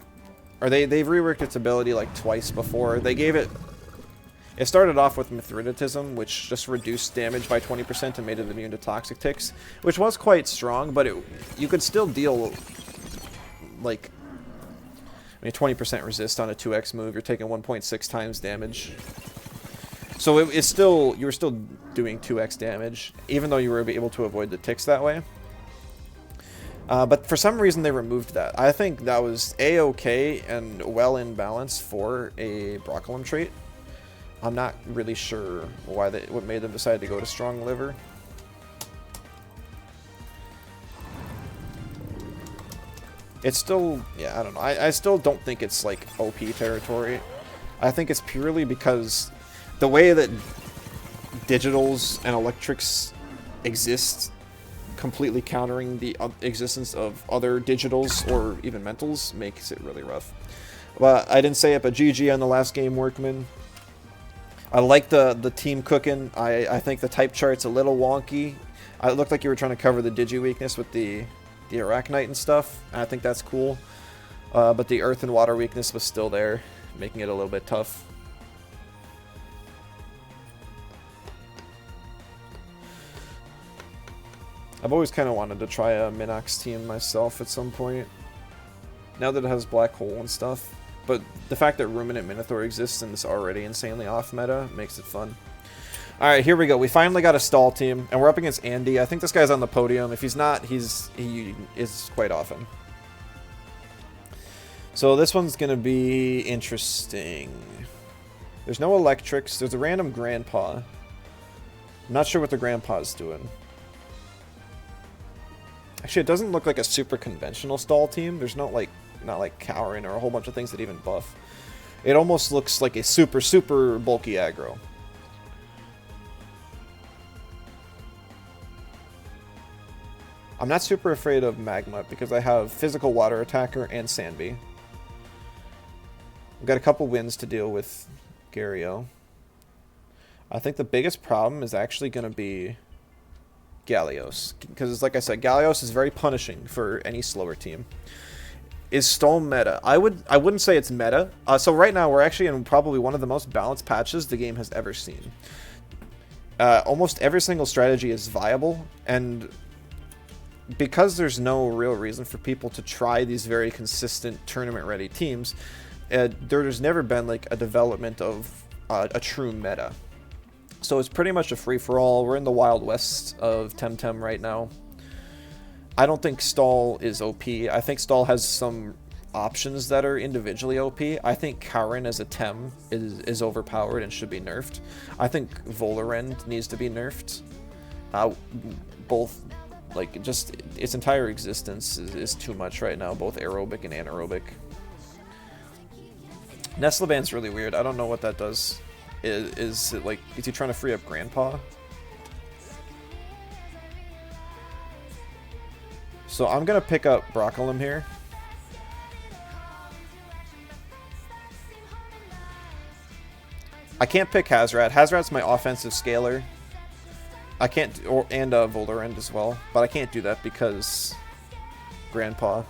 Or they've reworked its ability like twice before. They gave it... It started off with Mithridatism, which just reduced damage by 20% and made it immune to toxic ticks, which was quite strong, but you could still deal, like, I mean, 20% resist on a 2x move. You're taking 1.6 times damage. So it's still, you were still doing 2x damage, even though you were able to avoid the ticks that way. But for some reason they removed that. I think that was A-okay and well in balance for a Broccolum trait. I'm not really sure what made them decide to go to Strong Liver. It's still, yeah, I don't know. I still don't think it's like OP territory. I think it's purely because the way that digitals and electrics exist, completely countering the existence of other digitals or even mentals, makes it really rough. But I didn't say it, but GG on the last game, Workman. I like the team cooking. I think the type chart's a little wonky. It looked like you were trying to cover the digi weakness with the Arachnite and stuff. I think that's cool. But the earth and water weakness was still there, making it a little bit tough. I've always kind of wanted to try a Minox team myself at some point. Now that it has Black Hole and stuff. But the fact that Ruminant Minotaur exists and is already insanely off meta makes it fun. Alright, here we go. We finally got a stall team, and we're up against Andy. I think this guy's on the podium. If he's not, he is quite often. So this one's going to be interesting. There's no electrics. There's a random Grandpa. I'm not sure what the Grandpa's doing. Actually, it doesn't look like a super conventional stall team. There's not like Cowering or a whole bunch of things that even buff. It almost looks like a super bulky aggro. I'm not super afraid of Magma because I have Physical Water Attacker and Sandby. I've got a couple wins to deal with Gario. I think the biggest problem is actually going to be Gallios. Because, like I said, Gallios is very punishing for any slower team. Is stall meta? I wouldn't say it's meta. So right now we're actually in probably one of the most balanced patches the game has ever seen. Almost every single strategy is viable, and because there's no real reason for people to try these very consistent tournament-ready teams, there's never been like a development of a true meta. So it's pretty much a free-for-all. We're in the Wild West of Temtem right now. I don't think stall is OP. I think stall has some options that are individually OP. I think Karen as a Tem is overpowered and should be nerfed. I think Volarend needs to be nerfed. Both, like, just its entire existence is too much right now, both aerobic and anaerobic. Nestleban's really weird. I don't know what that does. Is it like, is he trying to free up Grandpa? So I'm going to pick up Broccolum here. I can't pick Hazrat. Hazrat's my offensive scaler. I can't, and Volarend as well, but I can't do that because Grandpa.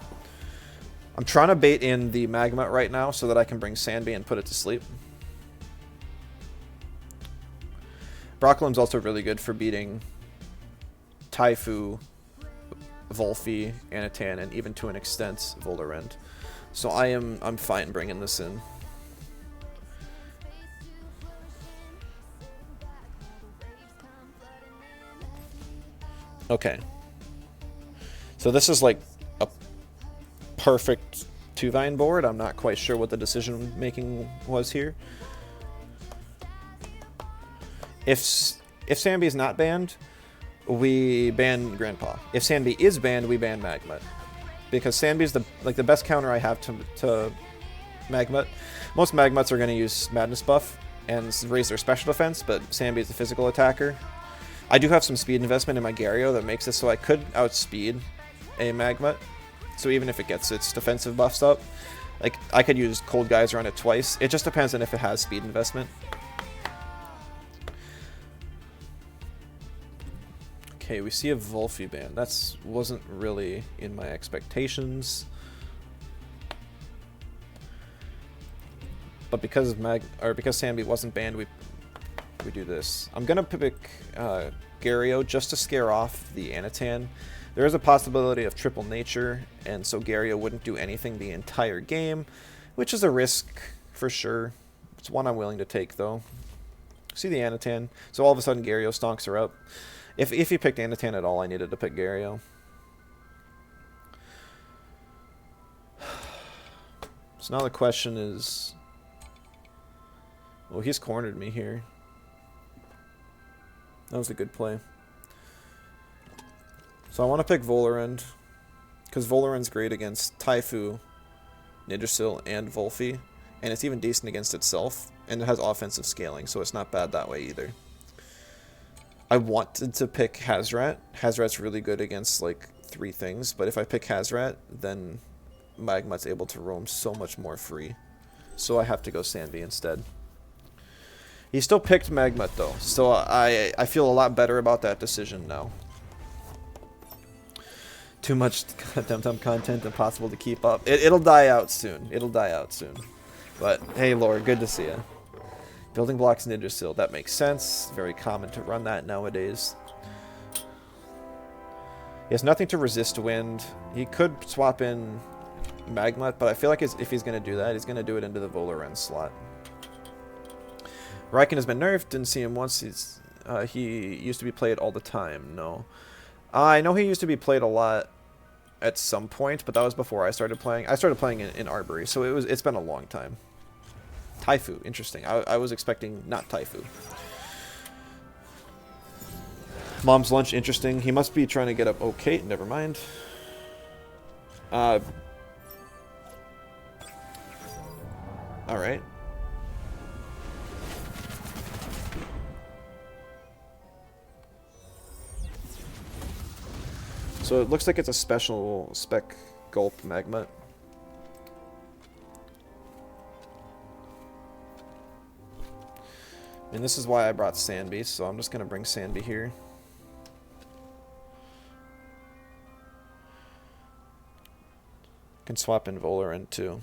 I'm trying to bait in the Magma right now so that I can bring Sandby and put it to sleep. Broccolum's also really good for beating Taifu, Volphy, Anatan, and even to an extent Volarend. So I'm fine bringing this in. Okay. So this is like a perfect two-vine board. I'm not quite sure what the decision making was here. If Sandby is not banned, we ban Grandpa. If Sandby is banned, we ban Magma. Because Sandby is the best counter I have to Magma. Most Magmuts are going to use Madness buff and raise their special defense, but Sandby is a physical attacker. I do have some speed investment in my Gario that makes it so I could outspeed a Magma. So even if it gets its defensive buffs up, like I could use Cold Geyser on it twice. It just depends on if it has speed investment. Okay, we see a Volphy ban. That's wasn't really in my expectations. But because Sandy wasn't banned, we do this. I'm gonna pick Gario just to scare off the Anatan. There is a possibility of triple nature, and so Gario wouldn't do anything the entire game, which is a risk for sure. It's one I'm willing to take though. See the Anatan, so all of a sudden Gario stonks her up. If he picked Anatan at all, I needed to pick Gario. So now the question is, well, he's cornered me here. That was a good play. So I want to pick Volorend, because Volorend's great against Taifu, Nidosil, and Volphy, and it's even decent against itself, and it has offensive scaling, so it's not bad that way either. I wanted to pick Hazrat. Hazrat's really good against like 3 things, but if I pick Hazrat, then Magma's able to roam so much more free. So I have to go Sanvi instead. He still picked Magmut though, so I feel a lot better about that decision now. Too much Temtem content, impossible to keep up. It'll die out soon. It'll die out soon. But hey, Laura, good to see you. Building blocks Nidosil, that makes sense. Very common to run that nowadays. He has nothing to resist wind. He could swap in Magmut, but I feel like if he's going to do that, he's going to do it into the Volorend slot. Raiken has been nerfed. Didn't see him once. He used to be played all the time. No. I know he used to be played a lot at some point, but that was before I started playing. I started playing in Arbory, so it's been a long time. Taifu, interesting. I was expecting not Taifu. Mom's lunch, interesting. He must be trying to get up. Okay, never mind. Alright. So it looks like it's a special spec gulp Magmut. And this is why I brought Sandby, so I'm just going to bring Sandby here. Can swap in Volorend too.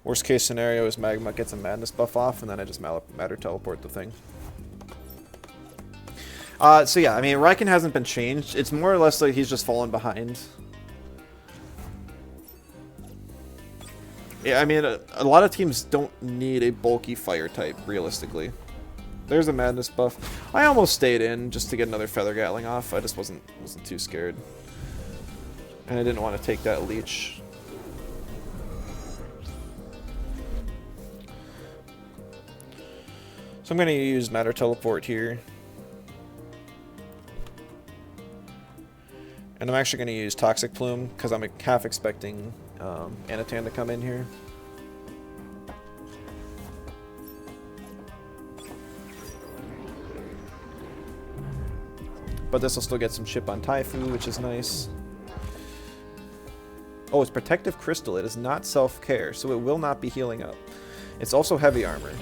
Worst case scenario is Magmut gets a madness buff off, and then I just matter teleport the thing. So yeah, I mean, Raiken hasn't been changed. It's more or less like he's just fallen behind. Yeah, I mean, a lot of teams don't need a bulky fire type, realistically. There's a madness buff. I almost stayed in just to get another Feather Gatling off. I just wasn't too scared. And I didn't want to take that leech. So I'm going to use Matter Teleport here. And I'm actually going to use Toxic Plume, because I'm half expecting Anatan to come in here. But this will still get some chip on Taifu, which is nice. Oh, it's Protective Crystal. It is not Self-Care, so it will not be healing up. It's also Heavy Armor.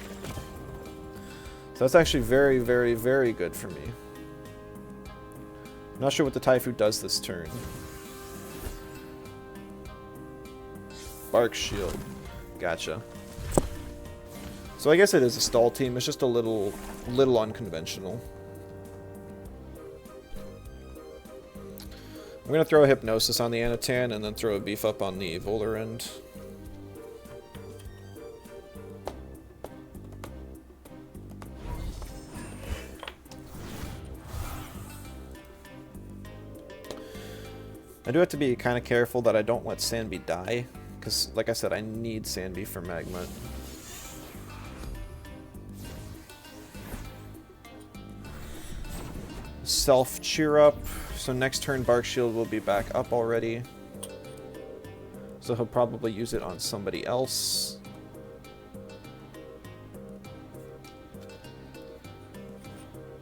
So that's actually very, very, very good for me. I'm not sure what the Taifu does this turn. Bark Shield. Gotcha. So I guess it is a stall team. It's just a little unconventional. I'm going to throw a Hypnosis on the Anatan and then throw a Beef Up on the Volorend. I do have to be kind of careful that I don't let Sandby die, because, like I said, I need Sandby for Magmut. Self Cheer Up, so next turn Bark Shield will be back up already. So he'll probably use it on somebody else.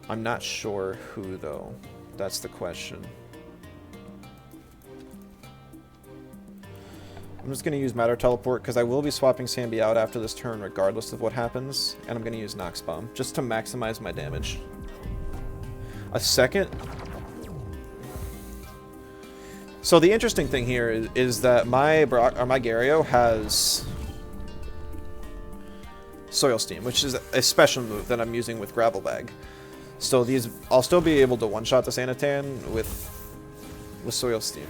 I'm not sure who, though. That's the question. I'm just going to use Matter Teleport because I will be swapping Sambi out after this turn regardless of what happens. And I'm going to use Nox Bomb just to maximize my damage. A second? So the interesting thing here is that my Gario has Soil Steam, which is a special move that I'm using with Gravel Bag. So these, I'll still be able to one-shot this Anatan with Soil Steam.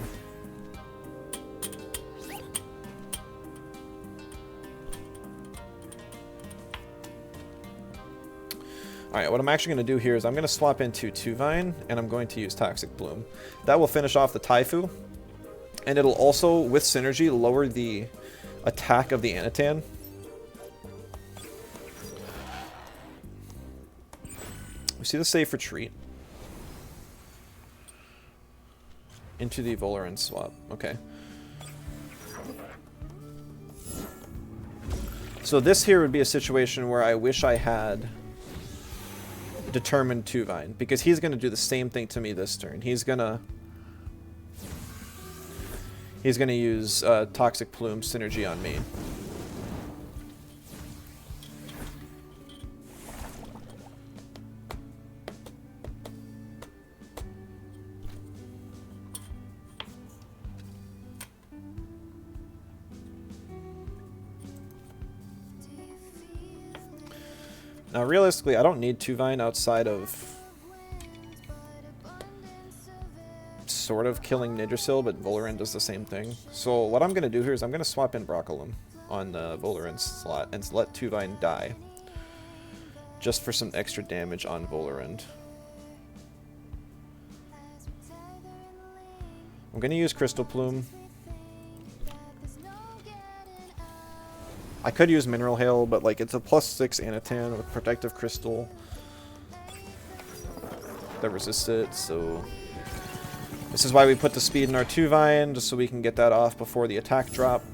Alright, what I'm actually going to do here is I'm going to swap into Tuvine, and I'm going to use Toxic Bloom. That will finish off the Taifu, and it'll also, with synergy, lower the attack of the Anatan. We see the safe retreat into the Volaran swap. Okay. So this here would be a situation where I wish I had determined Tuvine, because he's going to do the same thing to me this turn. He's gonna use Toxic Plume synergy on me. Now, realistically, I don't need Tuvine outside of sort of killing Nidrasil, but Volaran does the same thing. So what I'm going to do here is I'm going to swap in Broccolum on the Volaran slot and let Tuvine die. Just for some extra damage on Volaran. I'm going to use Crystal Plume. I could use Mineral Hail, but like it's a +6 Anatan with Protective Crystal that resists it, so this is why we put the speed in our Tuvine, just so we can get that off before the attack drop.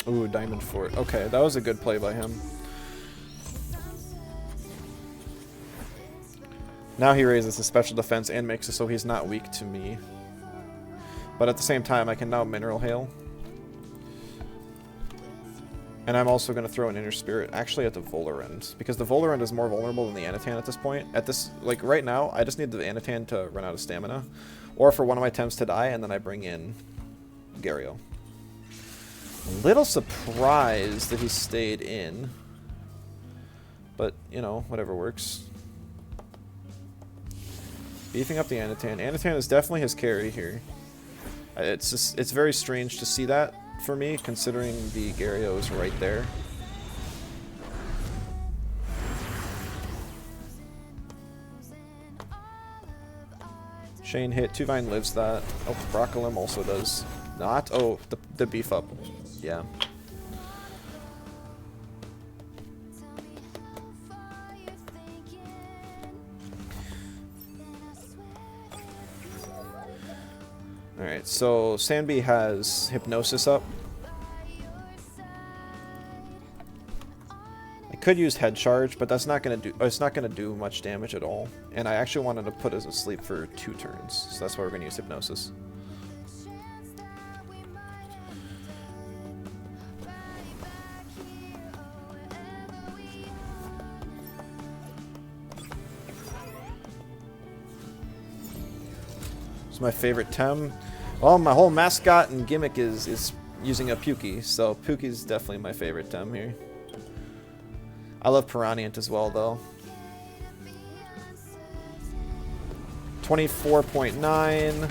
Ooh, Diamond Fort. Okay, that was a good play by him. Now he raises his special defense and makes it so he's not weak to me. But at the same time, I can now Mineral Hail. And I'm also going to throw an Inner Spirit, actually at the Volaran, because the Volaran is more vulnerable than the Anatan at this point. At this, like right now, I just need the Anatan to run out of stamina, or for one of my Temps to die, and then I bring in Gario. A little surprised that he stayed in, but you know, whatever works. Beefing up the Anatan. Anatan is definitely his carry here. It's just, it's very strange to see that for me, considering the Gario is right there. Shane hit. Tuvine lives that. Oh, Broccolum also does not. Oh, the beef up. Yeah. Alright, so Sanbi has Hypnosis up. I could use Head Charge, but that's not gonna do. It's not gonna do much damage at all. And I actually wanted to put us asleep for 2 turns, so that's why we're gonna use Hypnosis. It's my favorite Tem. Well, my whole mascot and gimmick is using a Pukey, so Pukey's definitely my favorite Tem here. I love Piranhient as well, though. 24.9.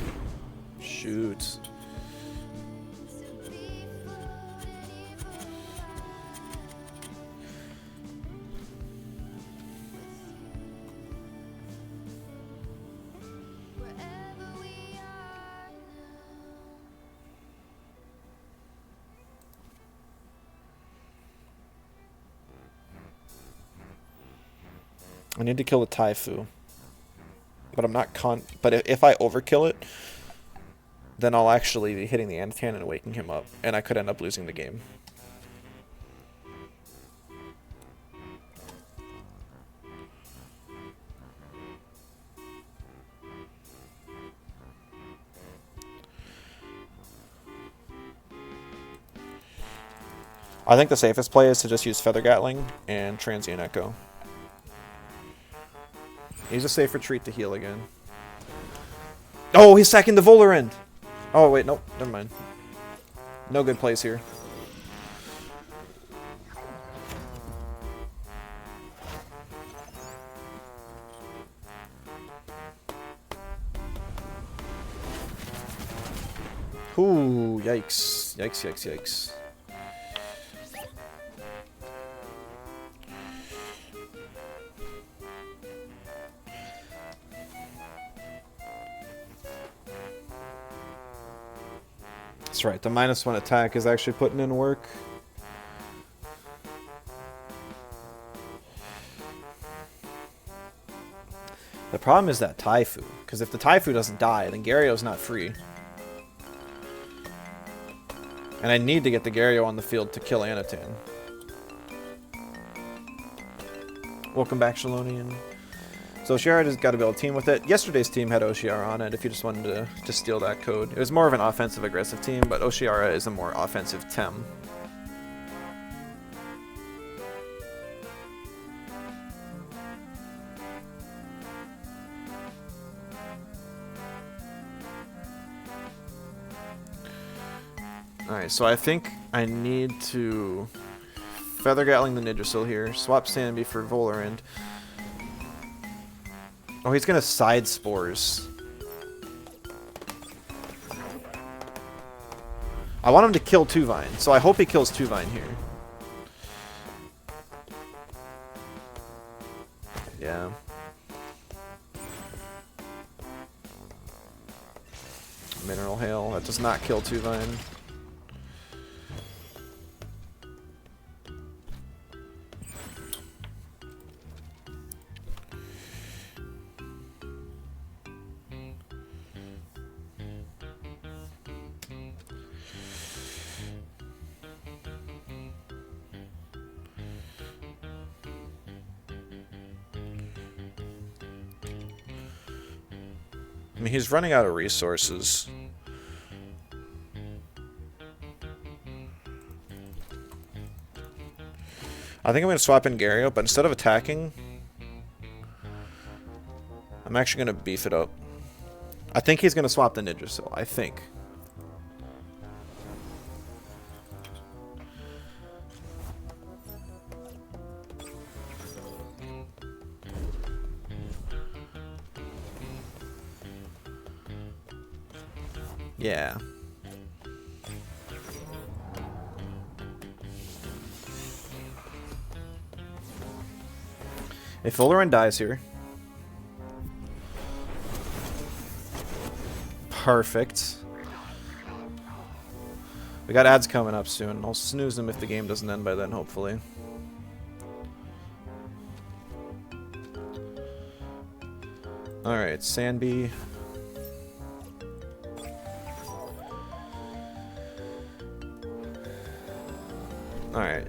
Shoot. I need to kill the Taifu. But I'm not but if I overkill it, then I'll actually be hitting the Anatan and waking him up, and I could end up losing the game. I think the safest play is to just use Feather Gatling and Transient Echo. He's a safe retreat to heal again. Oh, he's sacking the Volarend! Oh, wait, nope, never mind. No good plays here. Ooh, yikes. Yikes, yikes, yikes. That's right, the -1 attack is actually putting in work. The problem is that Taifu, because if the Taifu doesn't die, then Garyo's not free. And I need to get the Garyo on the field to kill Anatan. Welcome back, Shalonian. So Oshiara has got to be able to team with it. Yesterday's team had Oshiara on it, if you just wanted to steal that code. It was more of an offensive-aggressive team, but Oshiara is a more offensive Tem. Alright, so I think I need to Feather Gatling the Nidrasil here, swap Sanby for Volarend. Oh, he's gonna side Spores. I want him to kill Tuvine, so I hope he kills Tuvine here. Yeah. Mineral Hail, that does not kill Tuvine. I mean, he's running out of resources. I think I'm going to swap in Garyo, but instead of attacking, I'm actually going to beef it up. I think he's going to swap the Nidrasil. I think. Yeah. If Volarend dies here. Perfect. We got ads coming up soon. I'll snooze them if the game doesn't end by then, hopefully. Alright, Sanby. Alright.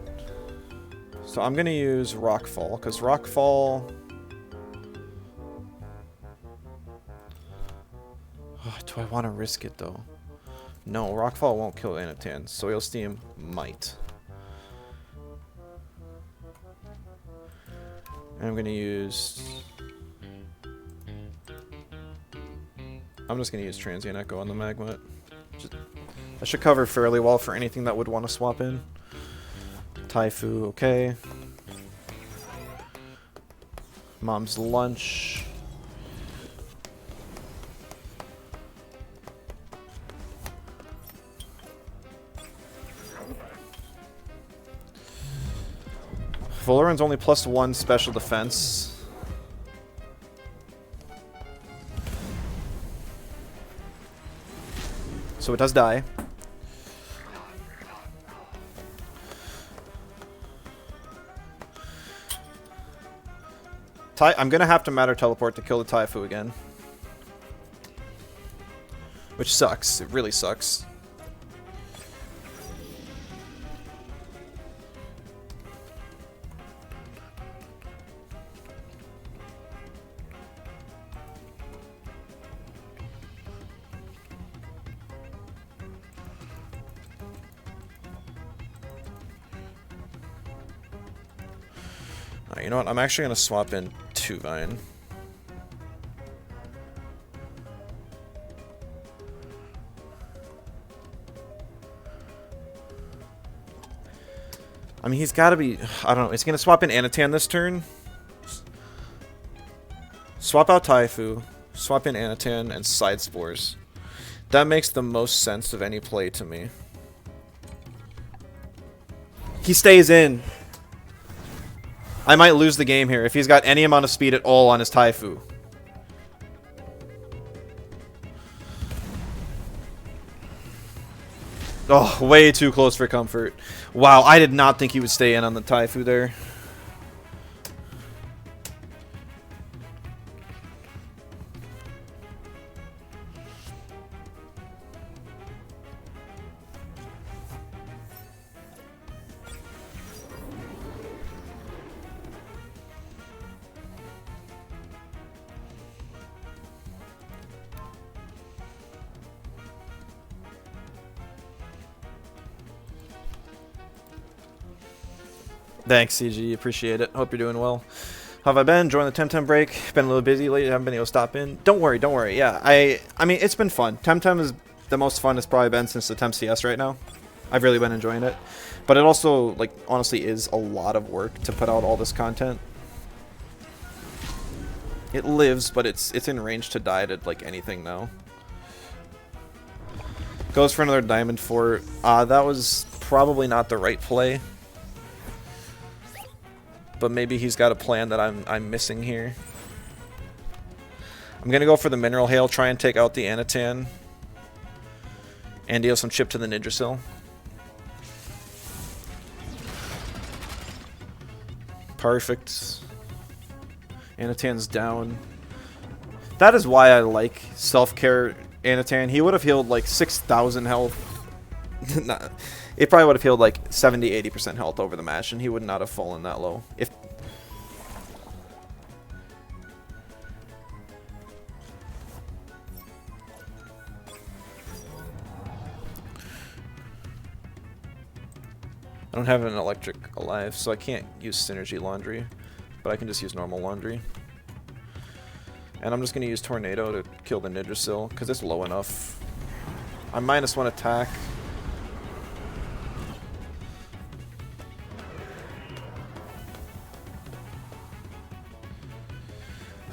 So I'm going to use Rockfall, because Rockfall... Oh, do I want to risk it, though? No, Rockfall won't kill Anatan. Soil Steam might. And I'm going to use... I'm just going to use Transient Echo on the Magma. I should cover fairly well for anything that would want to swap in. Taifu, okay. Mom's lunch. Volarend's only +1 special defense. So it does die. I'm gonna have to Matter Teleport to kill the Taifu again. which sucks. It really sucks. Alright, you know what? I'm actually going to swap in 2 Vine. I mean, he's got to be... I don't know. He's going to swap in Anatan this turn. Swap out Taifu. Swap in Anatan and Side Spores. That makes the most sense of any play to me. He stays in. I might lose the game here if he's got any amount of speed at all on his Taifu. Oh, way too close for comfort. Wow, I did not think he would stay in on the Taifu there. Thanks, CG. Appreciate it. Hope you're doing well. How have I been? Enjoying the Temtem break. Been a little busy lately. Haven't been able to stop in. Don't worry, don't worry. Yeah, I mean, it's been fun. Temtem is the most fun it's probably been since the Temp CS right now. I've really been enjoying it. But it also, like, honestly is a lot of work to put out all this content. It lives, but it's in range to die to, like, anything now. Goes for another Diamond Fort. That was probably not the right play. But maybe he's got a plan that I'm missing here. I'm gonna go for the Mineral Hail, try and take out the Anatan. And deal some chip to the Nidrasil. Perfect. Anatan's down. That is why I like self-care Anatan. He would have healed like 6,000 health. Nah. It probably would have healed like 70-80% health over the match, and he would not have fallen that low. If I don't have an electric alive, so I can't use Synergy Laundry, but I can just use normal Laundry. And I'm just going to use Tornado to kill the Nidrasil, because it's low enough. I'm -1 attack.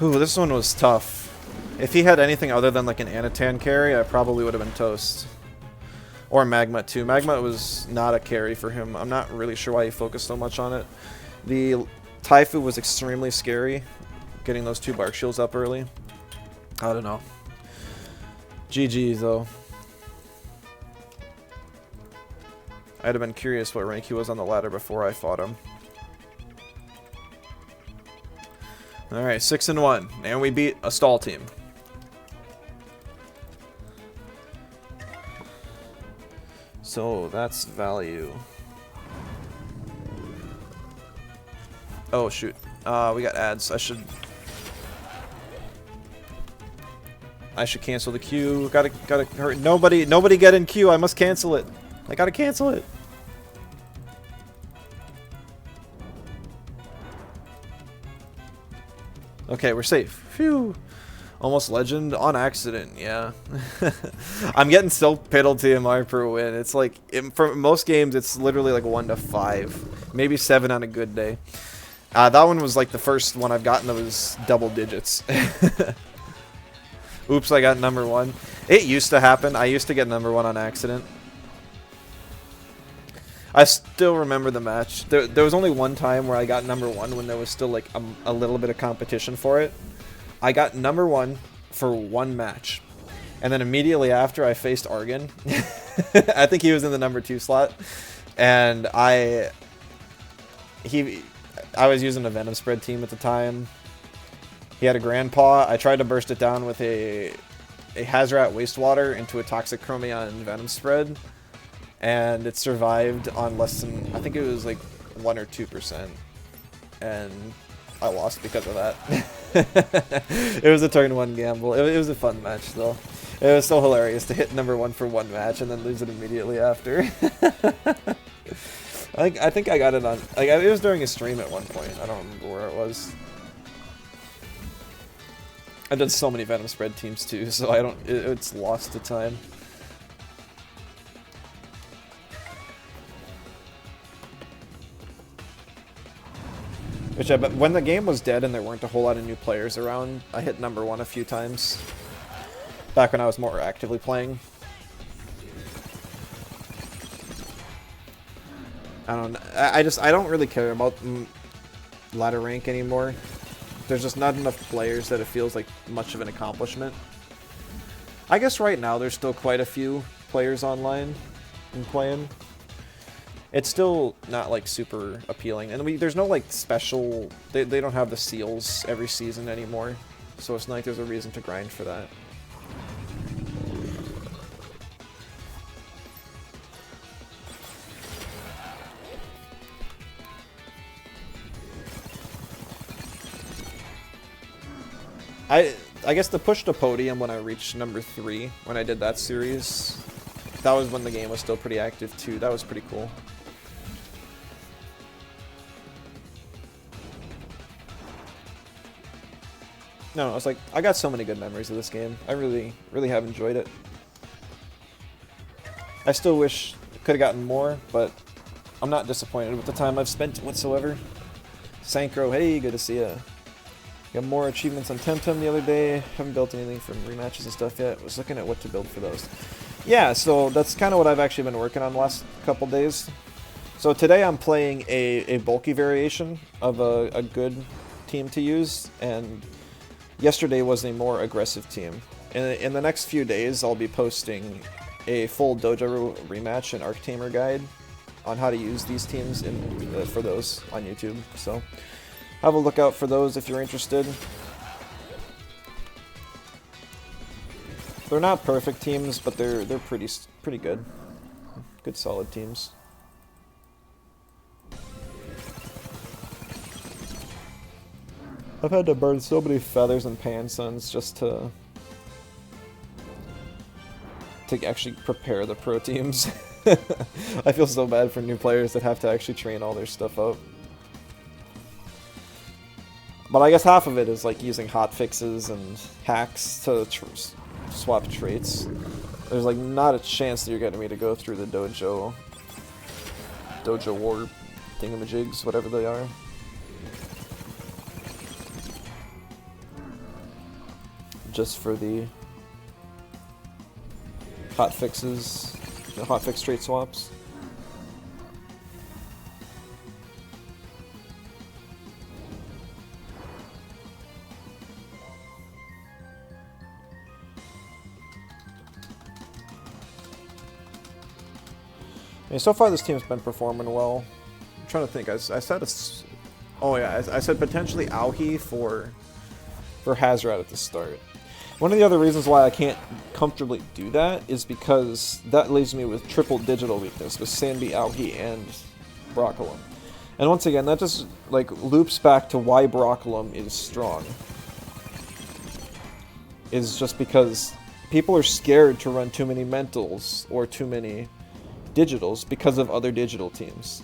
Ooh, this one was tough. If he had anything other than like an Anatan carry, I probably would have been toast. Or Magma too. Magma was not a carry for him. I'm not really sure why he focused so much on it. The Taifu was extremely scary, getting those 2 Bark Shields up early. I don't know. GG though. I'd have been curious what rank he was on the ladder before I fought him. Alright, 6-1. And we beat a stall team. So that's value. Oh shoot. We got ads. I should cancel the queue. Gotta hurry. Nobody get in queue. I must cancel it. I gotta cancel it. Okay, we're safe. Phew. Almost legend on accident, yeah. I'm getting so piddled TMR per win. It's like, for most games, it's literally like 1 to 5. Maybe 7 on a good day. That one was like the first one I've gotten that was double digits. Oops, I got #1. It used to happen. I used to get #1 on accident. I still remember the match. There was only one time where I got #1 when there was still like a little bit of competition for it. I got #1 for 1 match. And then immediately after I faced Argon. I think he was in the #2 slot. And I was using a Venom Spread team at the time. He had a Grandpa. I tried to burst it down with a a Hazrat wastewater into a toxic chromion venom spread, and it survived on less than, I think it was like 1 or 2%, and I lost because of that. It was a turn 1 gamble. It was a fun match though. It was so hilarious to hit number 1 for 1 match and then lose it immediately after. I think I got it on, like, it was during a stream at one point. I don't remember where it was. I've done so many Venom spread teams too, so I don't, it's lost to time. Which I bet when the game was dead and there weren't a whole lot of new players around, I hit number 1 a few times. Back when I was more actively playing. I don't know. I don't really care about ladder rank anymore. There's just not enough players that it feels like much of an accomplishment. I guess right now there's still quite a few players online and playing. It's still not like super appealing, and there's no like special. They don't have the seals every season anymore, so it's not like there's a reason to grind for that. I guess the push to podium when I reached number 3 when I did that series, that was when the game was still pretty active too. That was pretty cool. No, I was like, I got so many good memories of this game. I really have enjoyed it. I still wish I could have gotten more, but I'm not disappointed with the time I've spent whatsoever. Sankro, hey, good to see ya. Got more achievements on Temtem the other day. Haven't built anything from rematches and stuff yet. Was looking at what to build for those. Yeah, so that's kind of what I've actually been working on the last couple days. So today I'm playing a bulky variation of a good team to use, and yesterday was a more aggressive team. In the next few days, I'll be posting a full Dojo rematch and Arc Tamer guide on how to use these teams for those on YouTube. So have a look out for those if you're interested. They're not perfect teams, but they're pretty good. Good solid teams. I've had to burn so many feathers and Pan-Suns just to actually prepare the pro teams. I feel so bad for new players that have to actually train all their stuff up. But I guess half of it is like using hotfixes and hacks to swap traits. There's like not a chance that you're getting me to go through the dojo war thingamajigs, whatever they are. Just for the hotfixes, hotfix trait swaps. And so far this team's been performing well. I'm trying to think, I said it's... Oh yeah, I said potentially Aohi for Hazrat at the start. One of the other reasons why I can't comfortably do that is because that leaves me with triple digital weakness with Sanbi, Aohi, and Broccolum. And once again, that just like loops back to why Broccolum is strong. Is just because people are scared to run too many mentals or too many digitals because of other digital teams.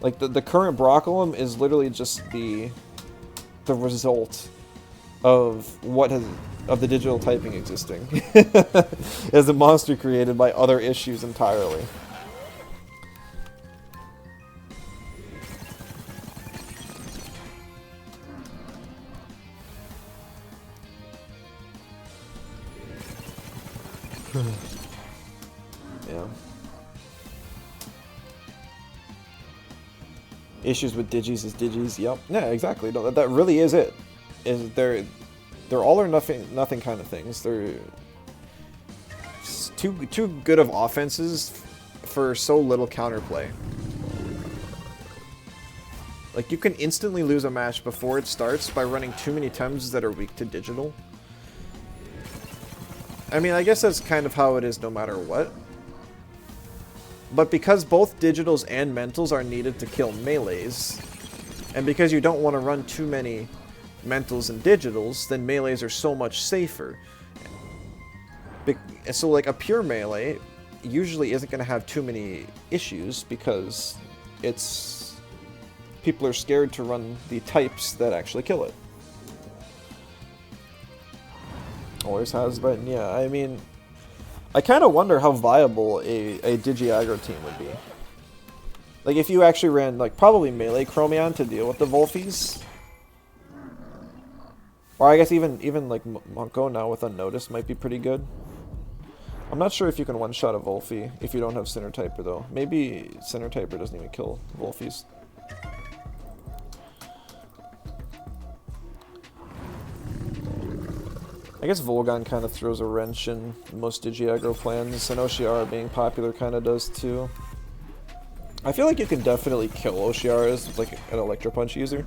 Like the current Broccolum is literally just the result of of the digital typing existing. As a monster created by other issues entirely. Yeah. Issues with digis is digis. Yep. Yeah, exactly. No, that really is it. Is they're all or nothing kind of things. They're too good of offenses for so little counterplay. Like you can instantly lose a match before it starts by running too many Tems that are weak to digital. I mean, I guess that's kind of how it is no matter what. But because both digitals and mentals are needed to kill melees, and because you don't want to run too many mentals and digitals, then melees are so much safer. So like a pure melee usually isn't going to have too many issues because people are scared to run the types that actually kill it. Always has been, yeah. I mean, I kind of wonder how viable a Digi-aggro team would be. Like, if you actually ran, like, probably melee Chromion to deal with the Volfies. Or I guess even like, Monko now with Unnoticed might be pretty good. I'm not sure if you can one-shot a Volfie if you don't have Center Typer, though. Maybe Center Typer doesn't even kill Volfies. I guess Volgon kind of throws a wrench in most Digi-aggro plans, and Oshiara being popular kind of does too. I feel like you can definitely kill Oshiaras with like an Electro Punch user.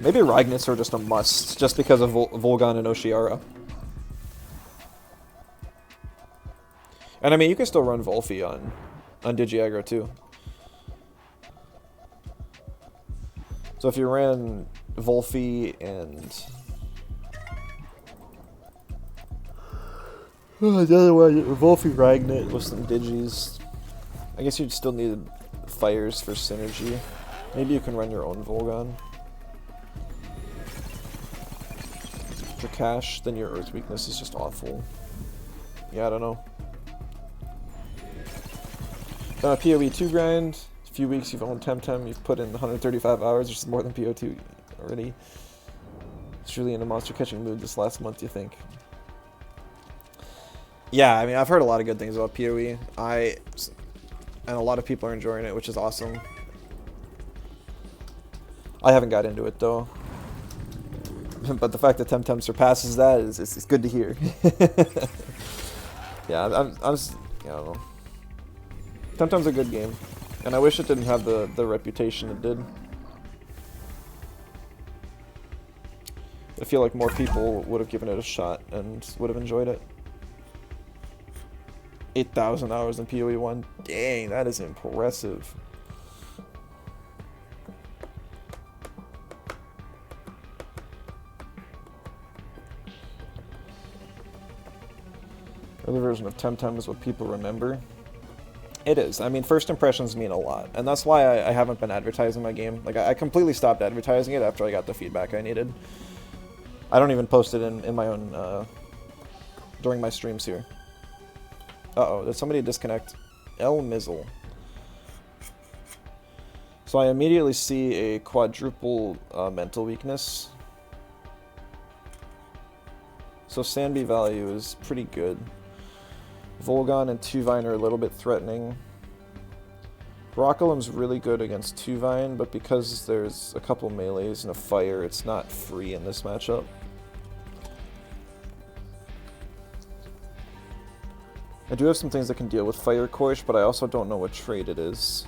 Maybe Ragnits are just a must, just because of Volgon and Oshiara. And I mean, you can still run Volfi on Digi-aggro too. So if you ran Volfi and the other one, Volfi Ragnit with some Digis, I guess you'd still need fires for synergy. Maybe you can run your own Volgon. For cash, then your Earth weakness is just awful. Yeah, I don't know. Done a PoE 2 grind. A few weeks you've owned Temtem, you've put in 135 hours, which is more than PO2 already. It's really in a monster catching mood this last month, you think? Yeah, I mean, I've heard a lot of good things about PoE. And a lot of people are enjoying it, which is awesome. I haven't got into it though. But the fact that Temtem surpasses that is good to hear. Yeah, I don't know. Temtem's a good game, and I wish it didn't have the reputation it did. I feel like more people would have given it a shot and would have enjoyed it. 8,000 hours in PoE 1. Dang, that is impressive. Early version of Temtem is what people remember. It is. I mean, first impressions mean a lot, and that's why I haven't been advertising my game. Like, I completely stopped advertising it after I got the feedback I needed. I don't even post it in my own, during my streams here. Uh-oh, did somebody disconnect? El Mizzle. So I immediately see a quadruple mental weakness. So Sandby value is pretty good. Volgon and Tuvine are a little bit threatening. Broccolum's really good against Tuvine, but because there's a couple melees and a fire, it's not free in this matchup. I do have some things that can deal with Fire Koish, but I also don't know what trait it is.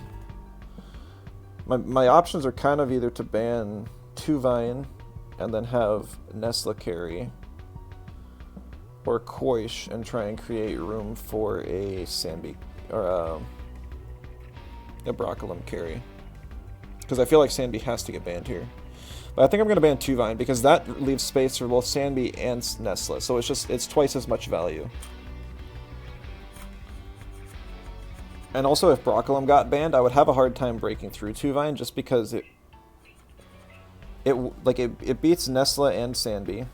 My options are kind of either to ban Tuvine and then have Nesla carry, or Koish and try and create room for a Sandby or a Broccolum carry. Because I feel like Sandby has to get banned here. But I think I'm going to ban Tuvine because that leaves space for both Sandby and Nesla. So it's twice as much value. And also if Broccolum got banned, I would have a hard time breaking through Tuvine just because it beats Nesla and Sandby.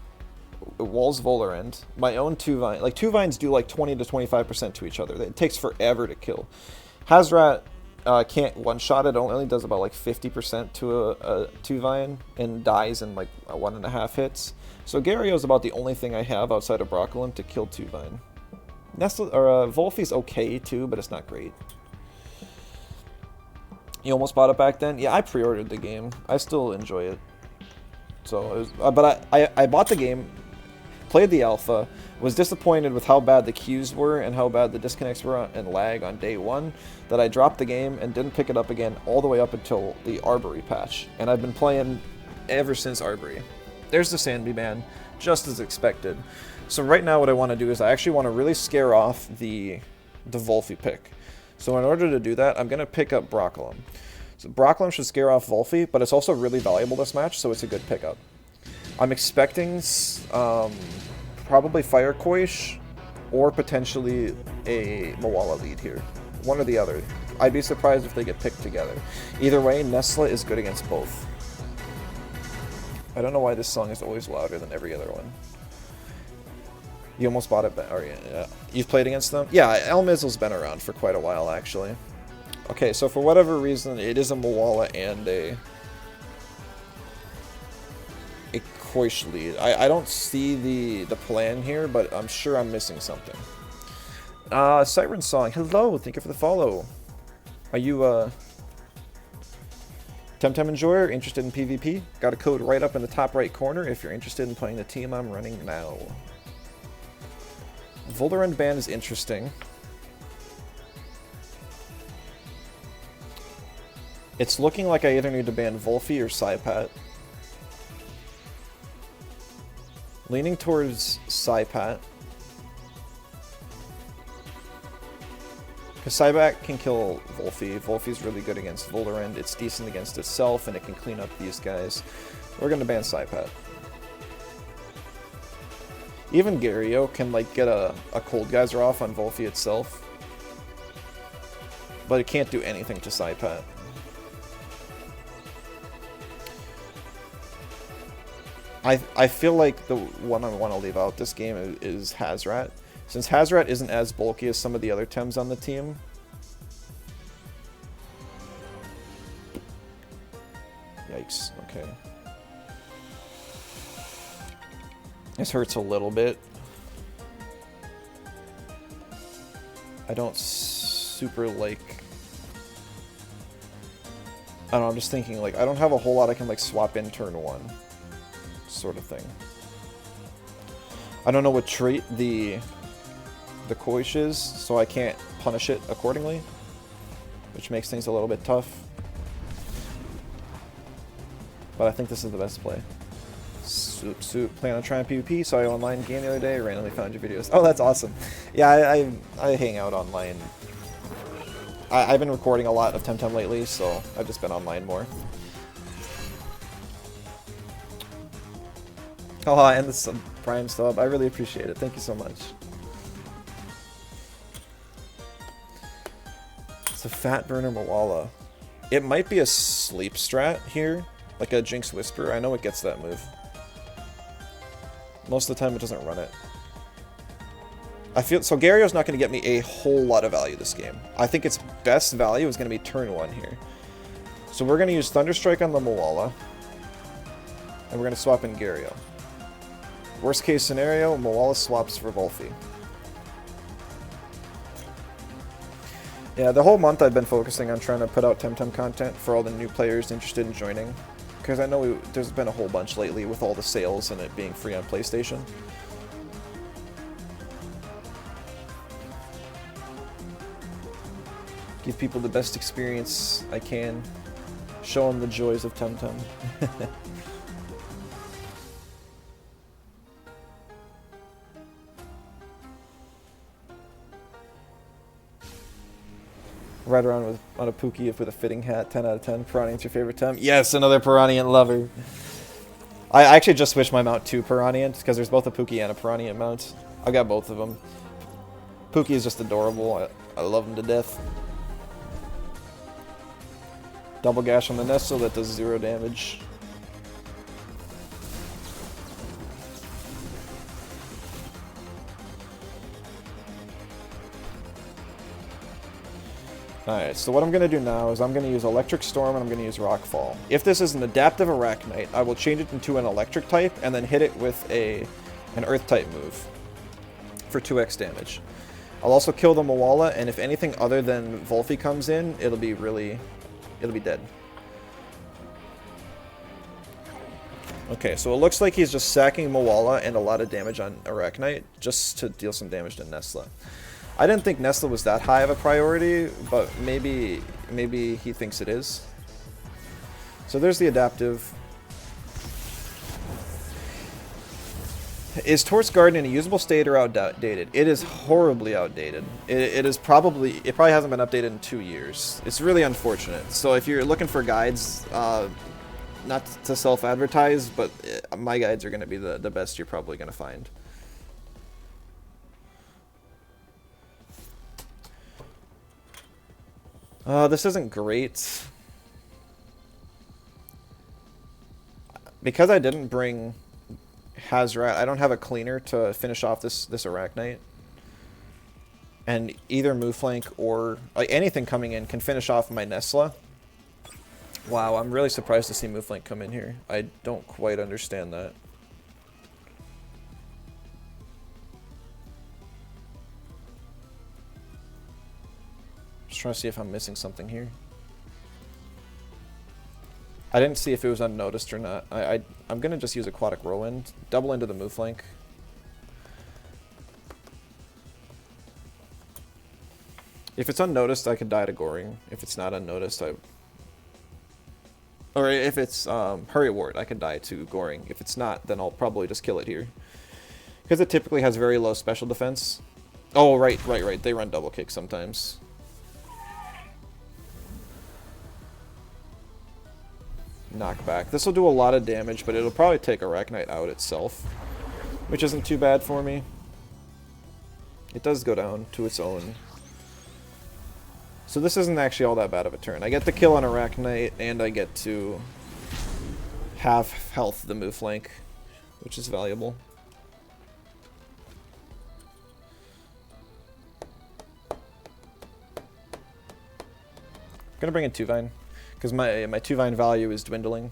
It walls Volarend. My own Tuvine, like Tuvines do like 20 to 25% to each other. It takes forever to kill. Hazrat can't one-shot it. It only does about like 50% to a Tuvine and dies in like 1.5 hits. So Gario is about the only thing I have outside of Broccolum to kill Tuvine. Nestle or Volfi's okay too, but it's not great. You almost bought it back then? Yeah, I pre-ordered the game. I still enjoy it. So, it was, but I bought the game, played the alpha, was disappointed with how bad the queues were and how bad the disconnects were and lag on day one, that I dropped the game and didn't pick it up again all the way up until the Arbory patch. And I've been playing ever since Arbory. There's the Sandby Man, just as expected. So right now what I want to do is I actually want to really scare off the Volphy pick. So in order to do that, I'm going to pick up Broccolum. So Broccolum should scare off Volphy, but it's also really valuable this match, so it's a good pickup. I'm expecting probably Fire Koish or potentially a Moala lead here. One or the other. I'd be surprised if they get picked together. Either way, Nesla is good against both. I don't know why this song is always louder than every other one. You almost bought it, or yeah. You've played against them? Yeah, El Mizzle's been around for quite a while, actually. Okay, so for whatever reason, it is a Moala and a Koish lead. I don't see the plan here, but I'm sure I'm missing something. Siren Song, hello, thank you for the follow. Are you, Temtem Enjoyer, interested in PvP? Got a code right up in the top right corner if you're interested in playing the team I'm running now. Volderend ban is interesting. It's looking like I either need to ban Volphy or Saipat. Leaning towards Saipat. Because Saipat can kill Volphy. Volphy's really good against Volderend. It's decent against itself, and it can clean up these guys. We're going to ban Saipat. Even Gario can like get a Cold Geyser off on Volphy itself. But it can't do anything to Saipat. I feel like the one I want to leave out this game is Hazrat. Since Hazrat isn't as bulky as some of the other Tems on the team. Yikes, okay. This hurts a little bit. I don't super like... I don't know, I'm just thinking, like, I don't have a whole lot I can, like, swap in turn 1. Sort of thing. I don't know what trait the Koish is, so I can't punish it accordingly, which makes things a little bit tough. But I think this is the best play. Soup, plan on trying PvP, saw you online game the other day, randomly found your videos. Oh, that's awesome. Yeah, I hang out online. I've been recording a lot of Temtem lately, so I've just been online more. Oh, and the Prime sub. I really appreciate it. Thank you so much. It's a Fat Burner Moala. It might be a sleep strat here, like a Jinx Whisper. I know it gets that move. Most of the time it doesn't run it. I feel so Gario's not going to get me a whole lot of value this game. I think its best value is going to be turn 1 here. So we're going to use Thunderstrike on the Moala. And we're going to swap in Gario. Worst case scenario, Moala swaps for Volphy. Yeah, the whole month I've been focusing on trying to put out Temtem content for all the new players interested in joining. Because I know there's been a whole bunch lately with all the sales and it being free on PlayStation. Give people the best experience I can. Show them the joys of Temtem. Ride around on a Pookie with a fitting hat, 10 out of 10. Piranha's your favorite Tem? Yes, another Piranha lover. I actually just switched my mount to Piranha because there's both a Pookie and a Piranha mount. I got both of them. Pookie is just adorable. I love him to death. Double gash on the Nestle, that does 0 damage. Alright, so what I'm going to do now is I'm going to use Electric Storm and I'm going to use Rockfall. If this is an adaptive Arachnite, I will change it into an Electric type and then hit it with an Earth type move for 2x damage. I'll also kill the Moala, and if anything other than Volphy comes in, it'll be dead. Okay, so it looks like he's just sacking Moala and a lot of damage on Arachnite just to deal some damage to Nesla. I didn't think Nesla was that high of a priority, but maybe he thinks it is. So there's the adaptive. Is Torch Garden in a usable state or outdated? It is horribly outdated. It probably hasn't been updated in 2 years. It's really unfortunate. So if you're looking for guides, not to self-advertise, but my guides are going to be the best you're probably going to find. This isn't great. Because I didn't bring Hazrat, I don't have a cleaner to finish off this Arachnite. And either Mooflank or anything coming in can finish off my Nesla. Wow, I'm really surprised to see Mooflank come in here. I don't quite understand that. Just trying to see if I'm missing something here. I didn't see if it was unnoticed or not. I'm going to just use Aquatic Whirlwind. Double into the Mooflank. If it's unnoticed, I could die to Goring. If it's not unnoticed, or if it's Hurry Ward, I could die to Goring. If it's not, then I'll probably just kill it here. Because it typically has very low special defense. Oh, right. They run double kick sometimes. Knockback. This will do a lot of damage, but it'll probably take Arachnite out itself, which isn't too bad for me. It does go down to its own. So this isn't actually all that bad of a turn. I get the kill on Arachnite, and I get to have health the Mooflank, which is valuable. I'm gonna bring in Tuvine, because my Tuvine value is dwindling.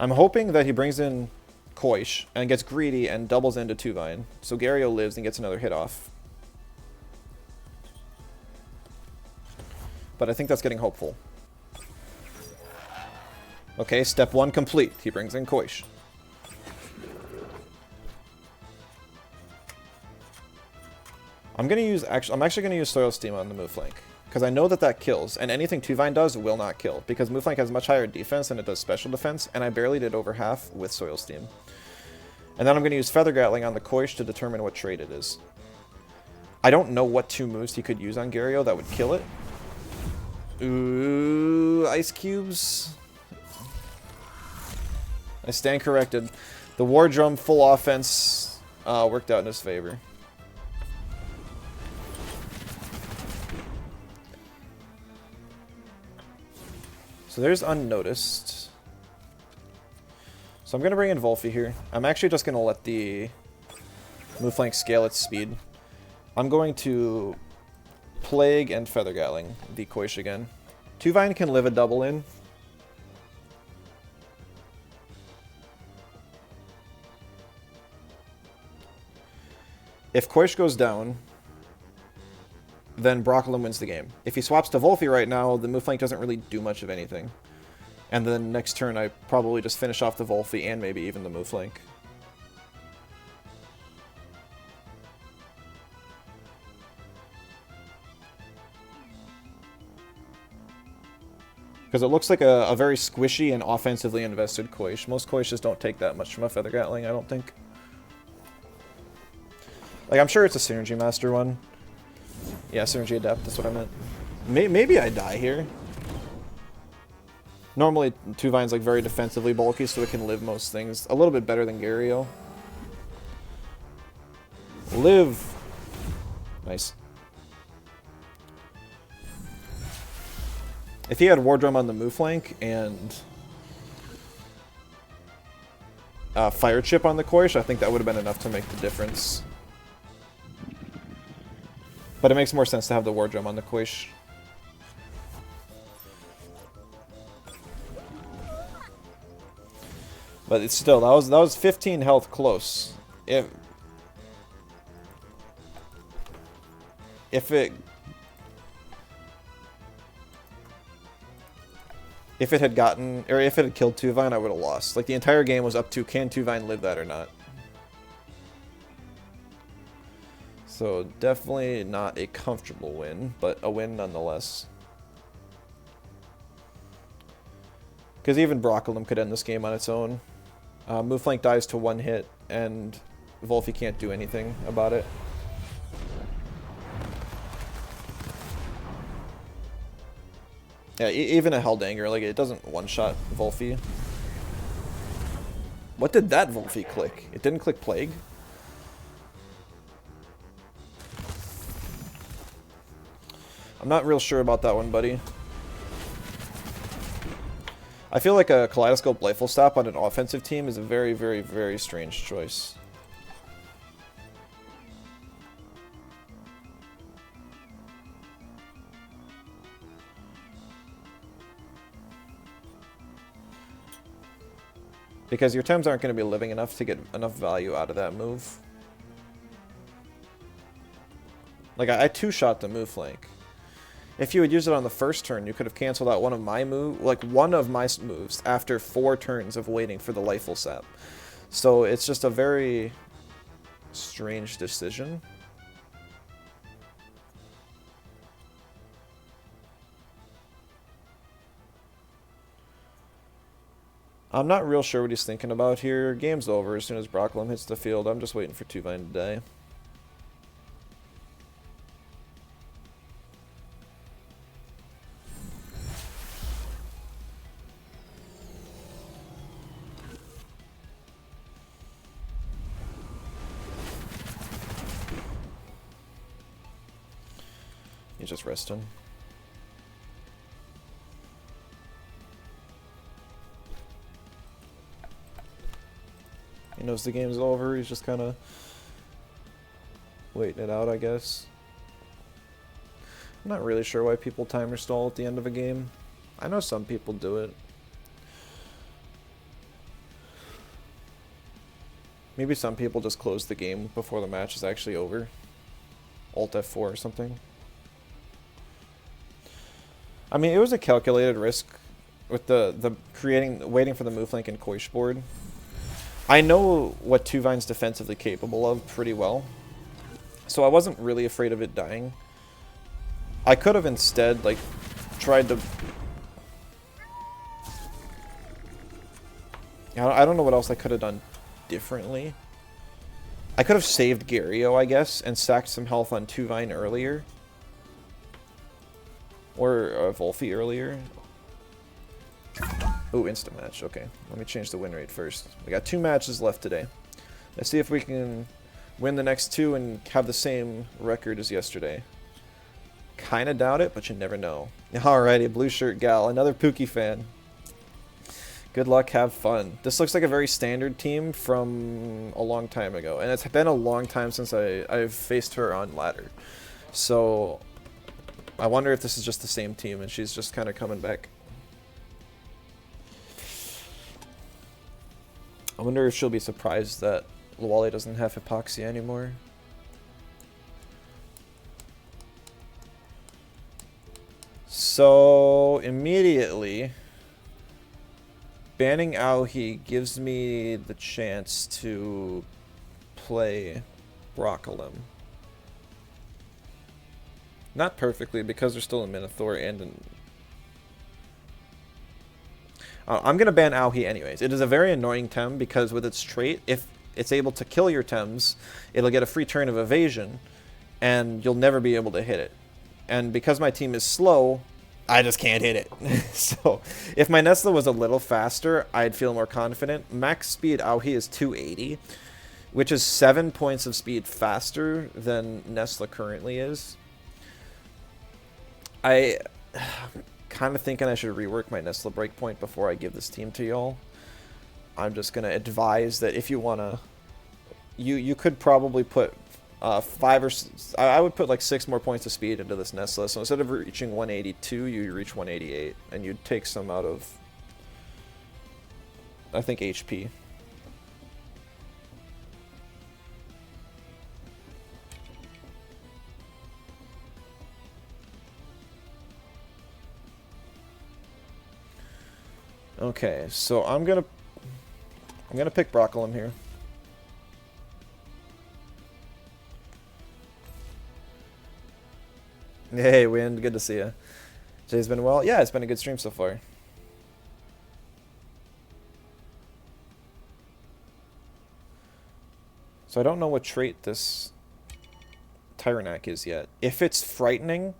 I'm hoping that he brings in Koish and gets greedy and doubles into Tuvine, so Gario lives and gets another hit off. But I think that's getting hopeful. Okay, step 1 complete. He brings in Koish. I'm actually gonna use Soil Steam on the Mooflank, because I know that kills, and anything Tuvine does will not kill, because Mooflank has much higher defense than it does special defense, and I barely did over half with Soil Steam. And then I'm gonna use Feather Gatling on the Koish to determine what trait it is. I don't know what 2 moves he could use on Gario that would kill it. Ooh, Ice Cubes. I stand corrected. The War Drum full offense worked out in his favor. So there's unnoticed. So I'm going to bring in Volphy here. I'm actually just going to let the Mooflank scale its speed. I'm going to Plague and Feather Gatling the Koish again. Tuvine can live a double in. If Koish goes down, then Broccolum wins the game. If he swaps to Volphy right now, the Mooflank doesn't really do much of anything. And then next turn I probably just finish off the Volphy and maybe even the Mooflank. Because it looks like a very squishy and offensively invested Koish. Most Koishes don't take that much from a Feather Gatling, I don't think. Like, I'm sure it's a Synergy Master one. Yeah, Synergy Adept, that's what I meant. Maybe I die here. Normally, Tuvine's like very defensively bulky, so it can live most things. A little bit better than Gario. Live! Nice. If he had War Drum on the Mooflank and Fire Chip on the Koish, I think that would have been enough to make the difference. But it makes more sense to have the War Drum on the Koish. But it's still, that was 15 health close. If it had gotten, or if it had killed Tuvine, I would have lost. Like, the entire game was up to, can Tuvine live that or not? So, definitely not a comfortable win, but a win nonetheless. Because even Broccolum could end this game on its own. Move flank dies to 1 hit, and Wolfie can't do anything about it. Yeah, even a Helldanger, like, it doesn't one-shot Wolfie. What did that Wolfie click? It didn't click Plague? I'm not real sure about that one, buddy. I feel like a Kaleidoscope Blightful Stop on an offensive team is a very, very, very strange choice. Because your Tems aren't going to be living enough to get enough value out of that move. Like, I two-shot the move flank. If you had used it on the first turn, you could have canceled out one of my moves after 4 turns of waiting for the Lifeful Sap. So it's just a very strange decision. I'm not real sure what he's thinking about here. Game's over as soon as Broccolum hits the field. I'm just waiting for Tuvine to die. He's just resting. He knows the game's over. He's just kind of waiting it out, I guess. I'm not really sure why people timer stall at the end of a game. I know some people do it. Maybe some people just close the game before the match is actually over. Alt F4 or something. I mean, it was a calculated risk with the waiting for the move flank and Koish board. I know what Tuvine's defensively capable of pretty well, so I wasn't really afraid of it dying. I could have instead, like, tried to... I don't know what else I could have done differently. I could have saved Gario, I guess, and sacked some health on Tuvine earlier. Or Wolfie earlier. Ooh, instant match. Okay, let me change the win rate first. We got 2 matches left today. Let's see if we can win the next 2 and have the same record as yesterday. Kinda doubt it, but you never know. Alrighty, blue shirt gal, another Pookie fan. Good luck, have fun. This looks like a very standard team from a long time ago, and it's been a long time since I've faced her on ladder. So I wonder if this is just the same team and she's just kind of coming back. I wonder if she'll be surprised that Luwali doesn't have Hypoxia anymore. So immediately, banning Auhi gives me the chance to play Broccolum. Not perfectly, because there's still a Minotaur and an... I'm going to ban Auhi anyways. It is a very annoying Tem, because with its trait, if it's able to kill your Tems, it'll get a free turn of evasion, and you'll never be able to hit it. And because my team is slow, I just can't hit it. So, if my Nesla was a little faster, I'd feel more confident. Max speed Auhi is 280, which is 7 points of speed faster than Nesla currently is. I kind of thinking I should rework my Nesla breakpoint before I give this team to y'all. I'm just going to advise that if you want to... You could probably put 5 or... I would put like 6 more points of speed into this Nesla. So instead of reaching 182, you reach 188. And you'd take some out of, I think, HP. Okay, so I'm gonna pick Broccolum here. Hey, Wind, good to see you. Jay's been well? Yeah, it's been a good stream so far. So I don't know what trait this Tyrannak is yet. If it's frightening,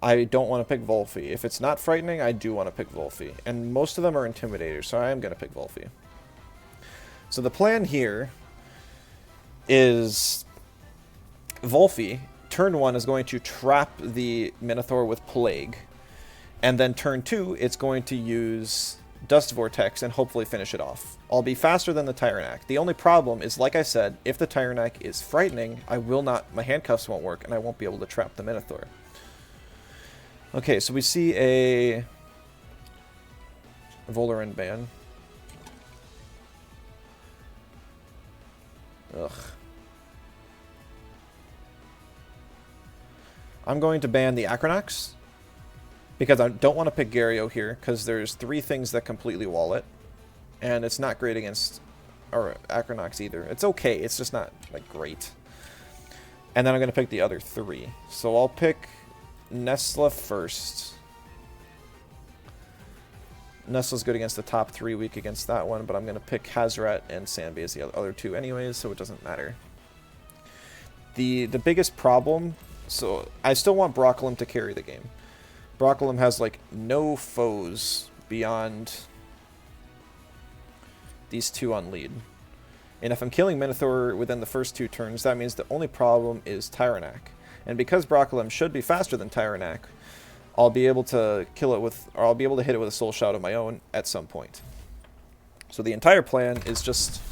I don't want to pick Volfi. If it's not frightening, I do want to pick Volfi. And most of them are Intimidators, so I am going to pick Volfi. So the plan here is Volfi, turn 1, is going to trap the Minotaur with Plague. And then turn 2, it's going to use Dust Vortex and hopefully finish it off. I'll be faster than the Tyrannak. The only problem is, like I said, if the Tyrannak is frightening, I will not, my handcuffs won't work, and I won't be able to trap the Minotaur. Okay, so we see a Voloran ban. Ugh. I'm going to ban the Acronax, because I don't want to pick Gario here, because there's 3 things that completely wall it. And it's not great against or Acronax either. It's okay, it's just not like great. And then I'm going to pick the other 3. So I'll pick Nesla first. Nesla's good against the top 3, weak against that one, but I'm going to pick Hazoret and Sanbi as the other 2 anyways, so it doesn't matter. The biggest problem, so I still want Broccolum to carry the game. Broccolum has like no foes beyond these 2 on lead. And if I'm killing Minotaur within the first 2 turns, that means the only problem is Tyrannak. And because Broccolum should be faster than Tyrannak, I'll be able to kill it with, or I'll be able to hit it with a Soul Shout of my own at some point. So the entire plan is just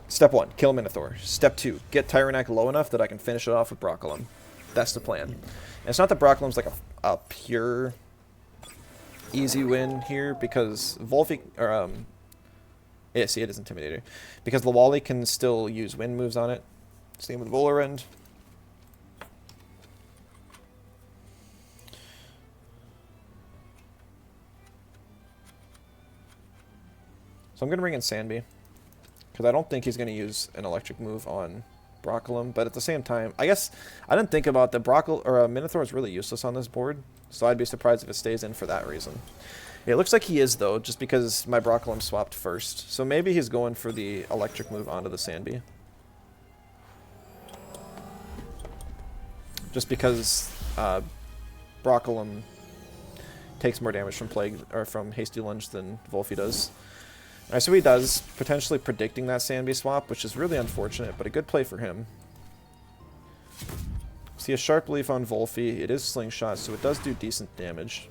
step 1, kill Minotaur. Step 2, get Tyrannak low enough that I can finish it off with Broccolum. That's the plan. And it's not that Broccolum's like a pure easy win here, because Volfi, or yeah, see, it is Intimidator. Because Lawali can still use wind moves on it. Same with Volorend. So I'm going to bring in Sanbi, because I don't think he's going to use an electric move on Broccolum, but at the same time, I guess I didn't think about the Minotaur is really useless on this board, so I'd be surprised if it stays in for that reason. It looks like he is, though, just because my Broccolum swapped first, so maybe he's going for the electric move onto the Sanbi. Just because Broccolum takes more damage from Plague, or from Hasty Lunge than Volfi does. Alright, so he does, potentially predicting that Sanbi swap, which is really unfortunate, but a good play for him. See a Sharp Leaf on Volfi. It is Slingshot, so it does do decent damage.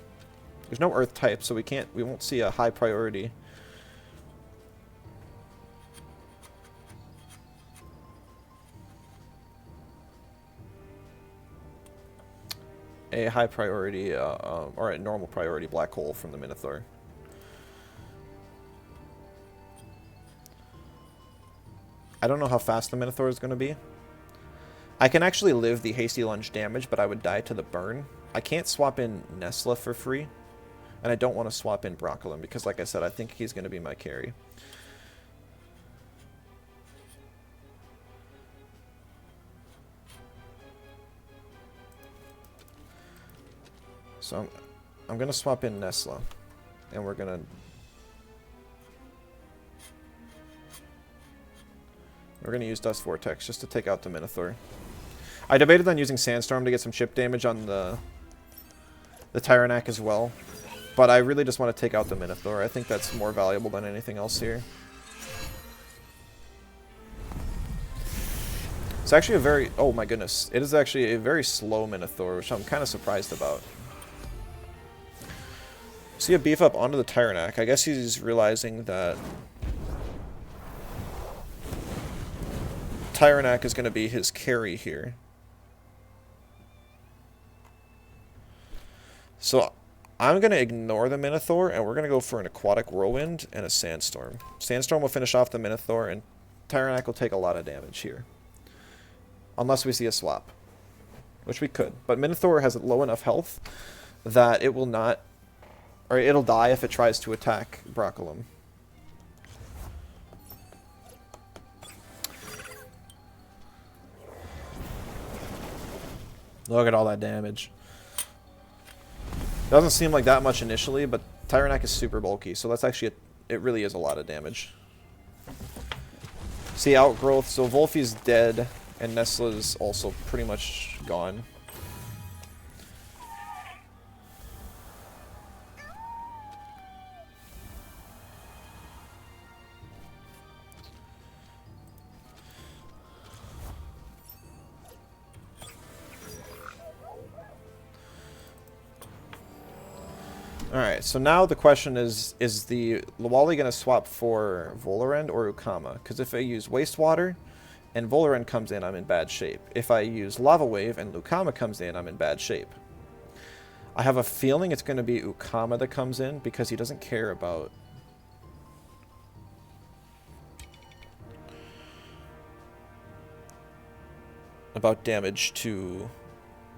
There's no Earth type, so we won't see a high priority. A high priority, or a normal priority Black Hole from the Minotaur. I don't know how fast the Minotaur is going to be. I can actually live the Hasty Lunge damage, but I would die to the burn. I can't swap in Nesla for free. And I don't want to swap in Broccolum, because like I said, I think he's going to be my carry. So I'm going to swap in Nesla. And we're going to use Dust Vortex just to take out the Minotaur. I debated on using Sandstorm to get some chip damage on the Tyrannak as well. But I really just want to take out the Minotaur. I think that's more valuable than anything else here. It's actually a very... Oh my goodness. It is actually a very slow Minotaur, which I'm kind of surprised about. See a beef up onto the Tyrannak. I guess he's realizing that Tyrannak is going to be his carry here. So I'm going to ignore the Minotaur, and we're going to go for an Aquatic Whirlwind and a Sandstorm. Sandstorm will finish off the Minotaur, and Tyrannak will take a lot of damage here. Unless we see a swap. Which we could. But Minotaur has low enough health that it will not... Or it'll die if it tries to attack Broccolum. Look at all that damage. Doesn't seem like that much initially, but Tyrannak is super bulky, so that's actually it really is a lot of damage. See, outgrowth. So Wolfie's dead, and Nestle's also pretty much gone. Alright, so now the question is the Lawali going to swap for Volarend or Ukama? Because if I use Wastewater and Volarend comes in, I'm in bad shape. If I use Lava Wave and Ukama comes in, I'm in bad shape. I have a feeling it's going to be Ukama that comes in because he doesn't care about... damage to...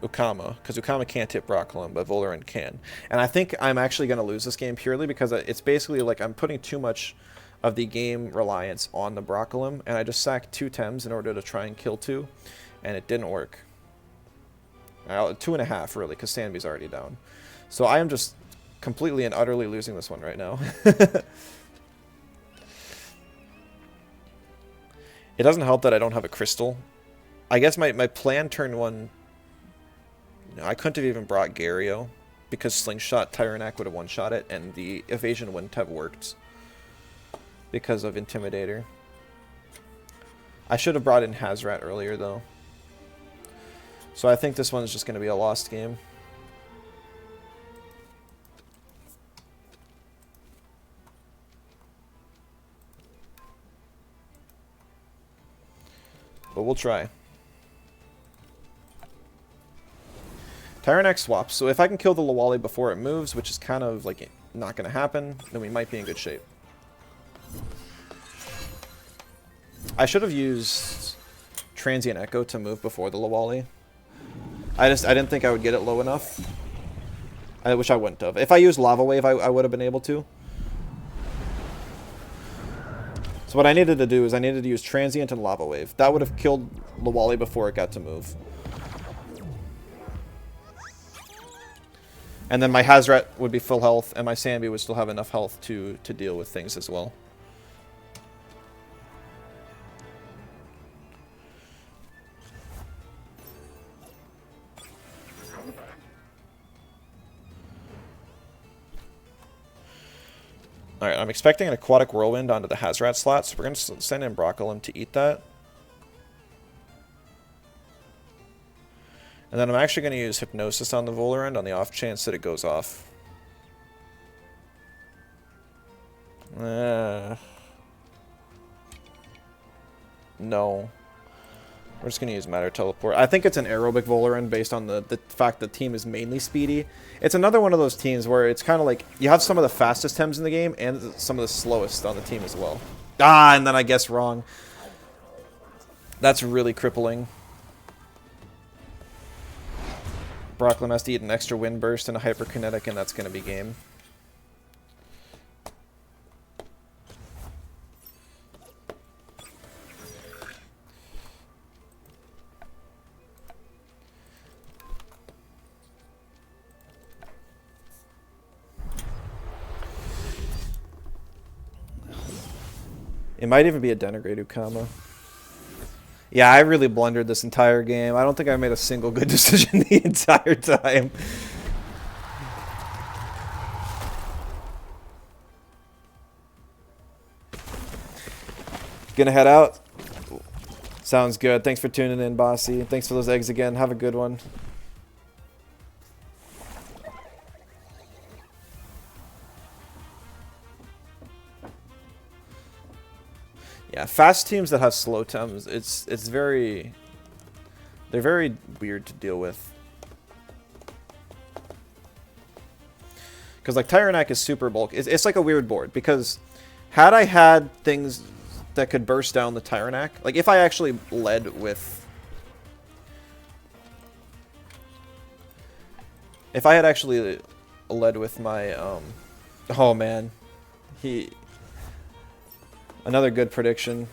Ukama, because Ukama can't hit Broccolum, but Volarend can. And I think I'm actually going to lose this game purely because it's basically like I'm putting too much of the game reliance on the Broccolum, and I just sacked 2 Tems in order to try and kill 2, and it didn't work. 2.5, really, because Sanby's already down. So I am just completely and utterly losing this one right now. It doesn't help that I don't have a crystal. I guess my plan turn 1... I couldn't have even brought Gario because Slingshot Tyrannac would have one-shot it, and the evasion wouldn't have worked because of Intimidator. I should have brought in Hazrat earlier, though. So I think this one's just going to be a lost game. But we'll try. Tyrannac swaps, so if I can kill the Lawali before it moves, which is kind of like not going to happen, then we might be in good shape. I should have used Transient Echo to move before the Lawali. I didn't think I would get it low enough. I wish I wouldn't have. If I used Lava Wave, I would have been able to. So what I needed to do is I needed to use Transient and Lava Wave. That would have killed Lawali before it got to move. And then my Hazrat would be full health, and my Sanby would still have enough health to deal with things as well. Alright, I'm expecting an Aquatic Whirlwind onto the Hazrat slot, so we're going to send in Broccolum to eat that. And then I'm actually going to use Hypnosis on the Volarend on the off chance that it goes off. No. We're just going to use Matter Teleport. I think it's an aerobic Volarend based on the fact the team is mainly speedy. It's another one of those teams where it's kind of like you have some of the fastest Tems in the game and some of the slowest on the team as well. Ah, and then I guess wrong. That's really crippling. Broccolum has to eat an extra Wind Burst and a Hyperkinetic, and that's going to be game. It might even be a Denigrate Ukama. Yeah, I really blundered this entire game. I don't think I made a single good decision the entire time. Gonna head out? Sounds good. Thanks for tuning in, Bossy. Thanks for those eggs again. Have a good one. Yeah, fast teams that have slow Tems, they're very weird to deal with. Because like Tyrannac is super bulk. It's like a weird board because had I had things that could burst down the Tyrannac, like if I actually led with, if I had actually led with my oh man, another good prediction.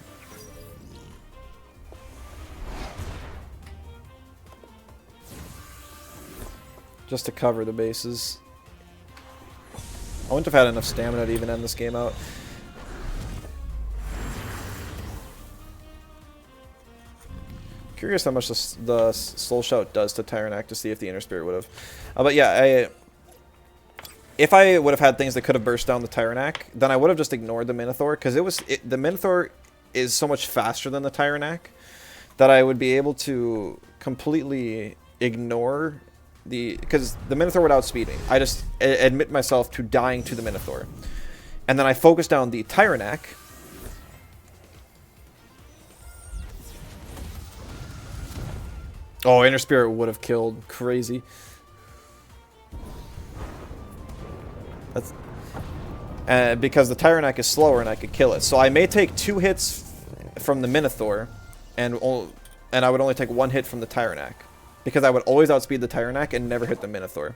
Just to cover the bases. I wouldn't have had enough stamina to even end this game out. Curious how much the Soul Shout does to Tyrannac to see if the Inner Spirit would have. But yeah, if I would have had things that could have burst down the Tyrannac, then I would have just ignored the Minotaur, because the Minotaur is so much faster than the Tyrannac that I would be able to completely ignore because the Minotaur would outspeed me. I just admit myself to dying to the Minotaur. And then I focus down the Tyrannac. Oh, Inner Spirit would have killed. Crazy. That's because the Tyrannac is slower and I could kill it. So I may take 2 hits from the Minotaur, and I would only take 1 hit from the Tyrannac, because I would always outspeed the Tyrannac and never hit the Minotaur.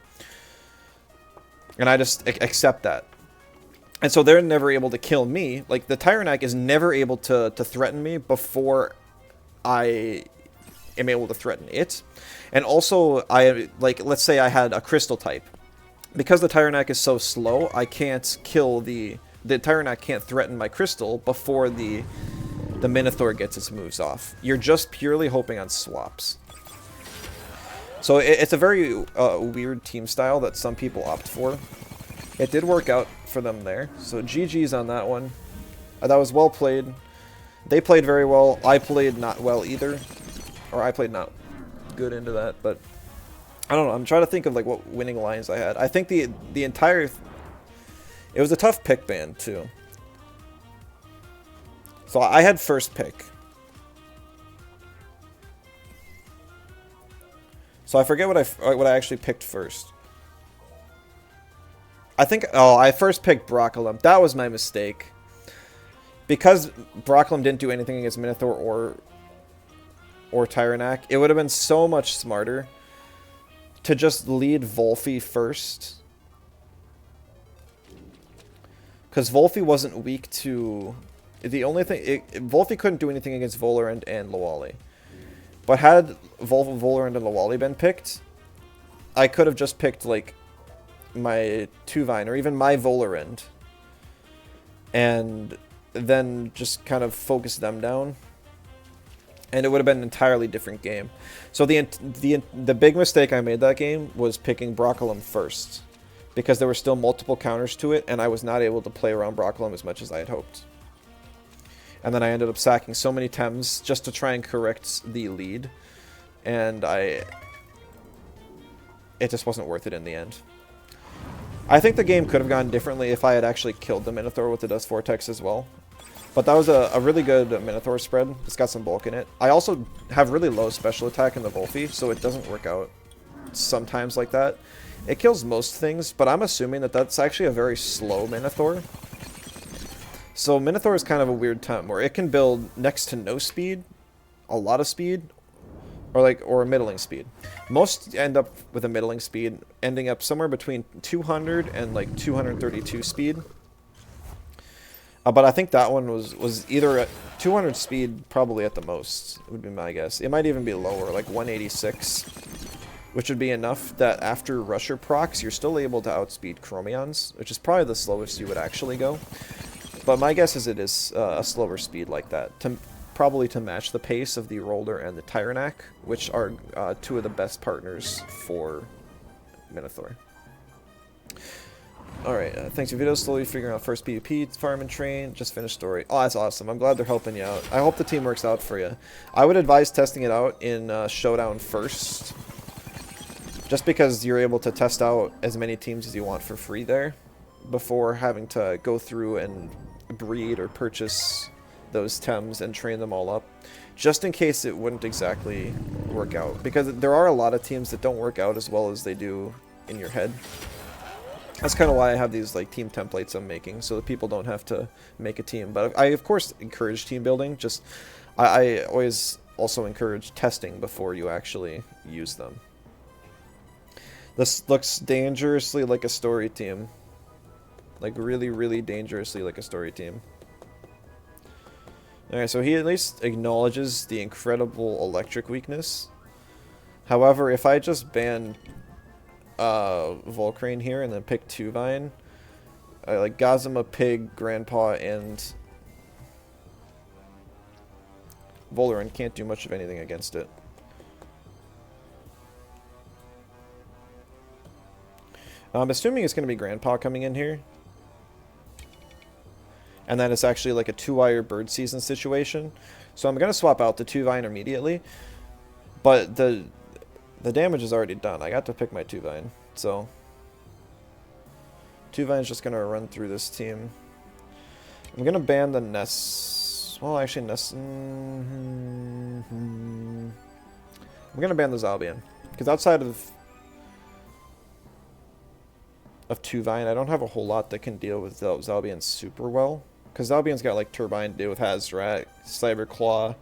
And I just accept that. And so they're never able to kill me. Like, the Tyrannac is never able to threaten me before I am able to threaten it. And also, let's say I had a Crystal type. Because the Tyrannac is so slow, I can't kill the Tyrannac can't threaten my Crystal before the Minotaur gets its moves off. You're just purely hoping on swaps. So it's a very weird team style that some people opt for. It did work out for them there. So GG's on that one. That was well played. They played very well. I played not well either. Or I played not good into that, but I don't know. I'm trying to think of like what winning lines I had. I think the entire... It was a tough pick ban too. So I had first pick. So I forget what I actually picked first. I think... Oh, I first picked Broccolum. That was my mistake. Because Broccolum didn't do anything against Minotaur or Tyrannac, it would have been so much smarter to just lead Volfi first. Because Volfi wasn't weak to... The only thing... Volfi couldn't do anything against Volerand and Lawali. But had Volerand and Lawali been picked, I could have just picked, like, my Tuvine, or even my Volerand, and then just kind of focus them down. And it would have been an entirely different game. So the big mistake I made that game was picking Broccolum first, because there were still multiple counters to it, and I was not able to play around Broccolum as much as I had hoped. And then I ended up sacking so many Tems just to try and correct the lead, and it just wasn't worth it in the end. I think the game could have gone differently if I had actually killed the Minotaur with the Dust Vortex as well. But that was a really good Minotaur spread. It's got some bulk in it. I also have really low special attack in the Volfi, so it doesn't work out sometimes like that. It kills most things, but I'm assuming that that's actually a very slow Minotaur. So Minotaur is kind of a weird Tem, where it can build next to no speed, a lot of speed, or a middling speed. Most end up with a middling speed, ending up somewhere between 200 and like 232 speed. But I think that one was either at 200 speed, probably at the most, would be my guess. It might even be lower, like 186, which would be enough that after Rusher procs, you're still able to outspeed Chromions, which is probably the slowest you would actually go. But my guess is it is a slower speed like that, probably to match the pace of the Roller and the Tyrannac, which are 2 of the best partners for Minotaur. Alright, thanks for your videos. Slowly figuring out first PvP, farm and train, just finished story. Oh, that's awesome. I'm glad they're helping you out. I hope the team works out for you. I would advise testing it out in Showdown first, just because you're able to test out as many teams as you want for free there, before having to go through and breed or purchase those Tems and train them all up, just in case it wouldn't exactly work out. Because there are a lot of teams that don't work out as well as they do in your head. That's kind of why I have these like team templates I'm making, so that people don't have to make a team. But I of course encourage team building, just I always also encourage testing before you actually use them. This looks dangerously like a story team. Like really, really dangerously like a story team. Alright, so he at least acknowledges the incredible electric weakness. However, if I just ban Volcrane here and then pick Tuvine, like Gazuma, Pig, Grandpa, and Volerin can't do much of anything against it. I'm assuming it's going to be Grandpa coming in here. And then it's actually like a 2-wire bird season situation. So I'm going to swap out the 2-vine immediately. But the damage is already done. I got to pick my 2-vine. So 2-vine's just going to run through this team. I'm going to ban the Ness. Well, actually, Ness. I'm going to ban the Zalbian. Because outside of 2-vine, I don't have a whole lot that can deal with Zalbian super well. Because Zalbian's got like Turbine to deal with Hazoret, Cyber Claw,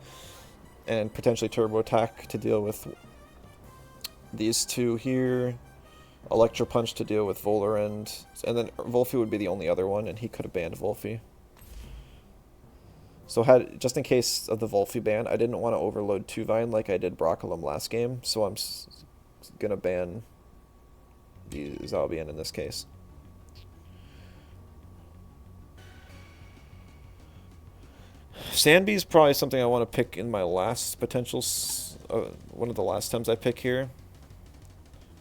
and potentially Turbo Attack to deal with these two here. Electro Punch to deal with Volerend. And then Wolfie would be the only other one, and he could have banned Wolfie. So just in case of the Wolfie ban, I didn't want to overload 2-vine like I did Broccolum last game, so I'm going to ban the Zalbian in this case. Sandby's probably something I want to pick in my last potential, one of the last times I pick here.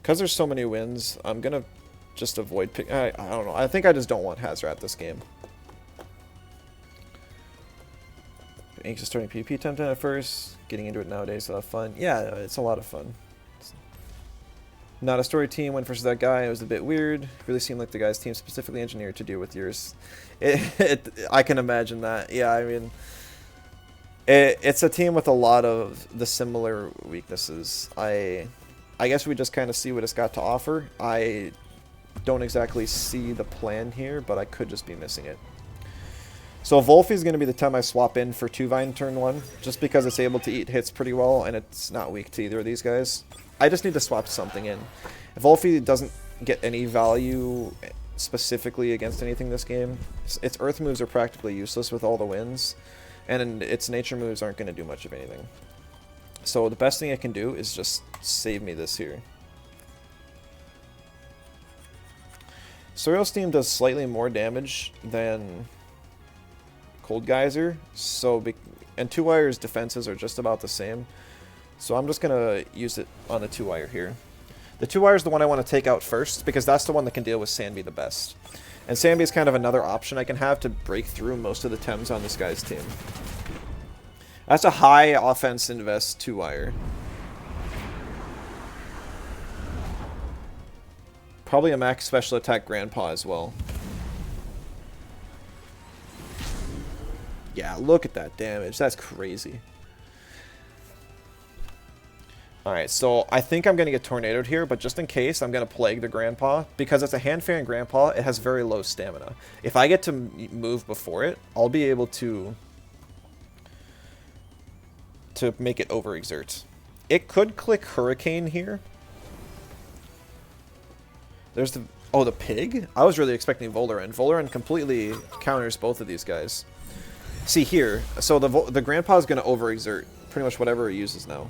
Because there's so many wins, I'm going to just avoid pick. I don't know. I think I just don't want Hazoret this game. Anxious starting PvP Temtem at first. Getting into it nowadays is a lot of fun. Yeah, it's a lot of fun. Not a story team, went versus that guy. It was a bit weird. It really seemed like the guy's team specifically engineered to deal with yours. I can imagine that. Yeah, I mean, it's a team with a lot of the similar weaknesses. I guess we just kind of see what it's got to offer. I don't exactly see the plan here, but I could just be missing it. So Wolfie is going to be the time I swap in for 2-vine turn 1, just because it's able to eat hits pretty well, and it's not weak to either of these guys. I just need to swap something in. If Wolfie doesn't get any value specifically against anything this game, its earth moves are practically useless with all the wins, and its nature moves aren't going to do much of anything. So the best thing I can do is just save me this here. Soil Steam does slightly more damage than Cold Geyser, and 2-wire's defenses are just about the same. So I'm just going to use it on the 2-wire here. The 2-wire is the one I want to take out first, because that's the one that can deal with Sandby the best. And Sandby is kind of another option I can have to break through most of the Tems on this guy's team. That's a high offense invest 2-wire. Probably a max special attack Grandpa as well. Yeah, look at that damage. That's crazy. Alright, so I think I'm going to get tornadoed here, but just in case, I'm going to plague the Grandpa. Because it's a hand-fairing Grandpa, it has very low stamina. If I get to move before it, I'll be able to make it overexert. It could click Hurricane here. There's the... Oh, the pig? I was really expecting Volerend. Volerend completely counters both of these guys. See here, so the Grandpa is going to overexert pretty much whatever he uses now.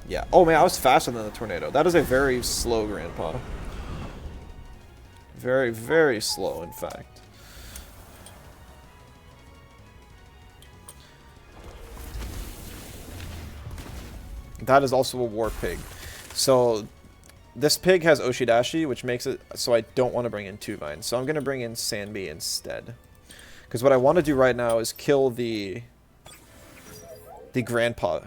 Yeah. Oh man, I was faster than the tornado. That is a very slow Grandpa. Very, very slow, in fact. That is also a war pig. So this pig has Oshidashi, which makes it so I don't want to bring in 2-vine. So I'm going to bring in Sandby instead. Because what I want to do right now is kill the Grandpa.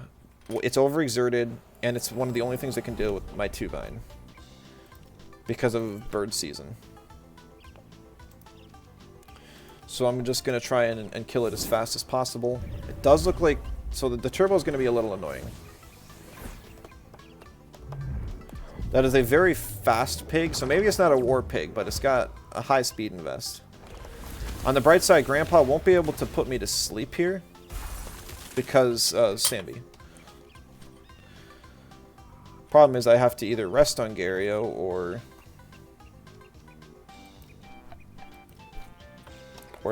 It's overexerted, and it's one of the only things that can deal with my 2-vine. Because of bird season. So I'm just going to try and kill it as fast as possible. It does look like... So the turbo is going to be a little annoying. That is a very fast pig, so maybe it's not a war pig, but it's got a high speed invest. On the bright side, Grandpa won't be able to put me to sleep here because Sandby. Problem is I have to either rest on Gario or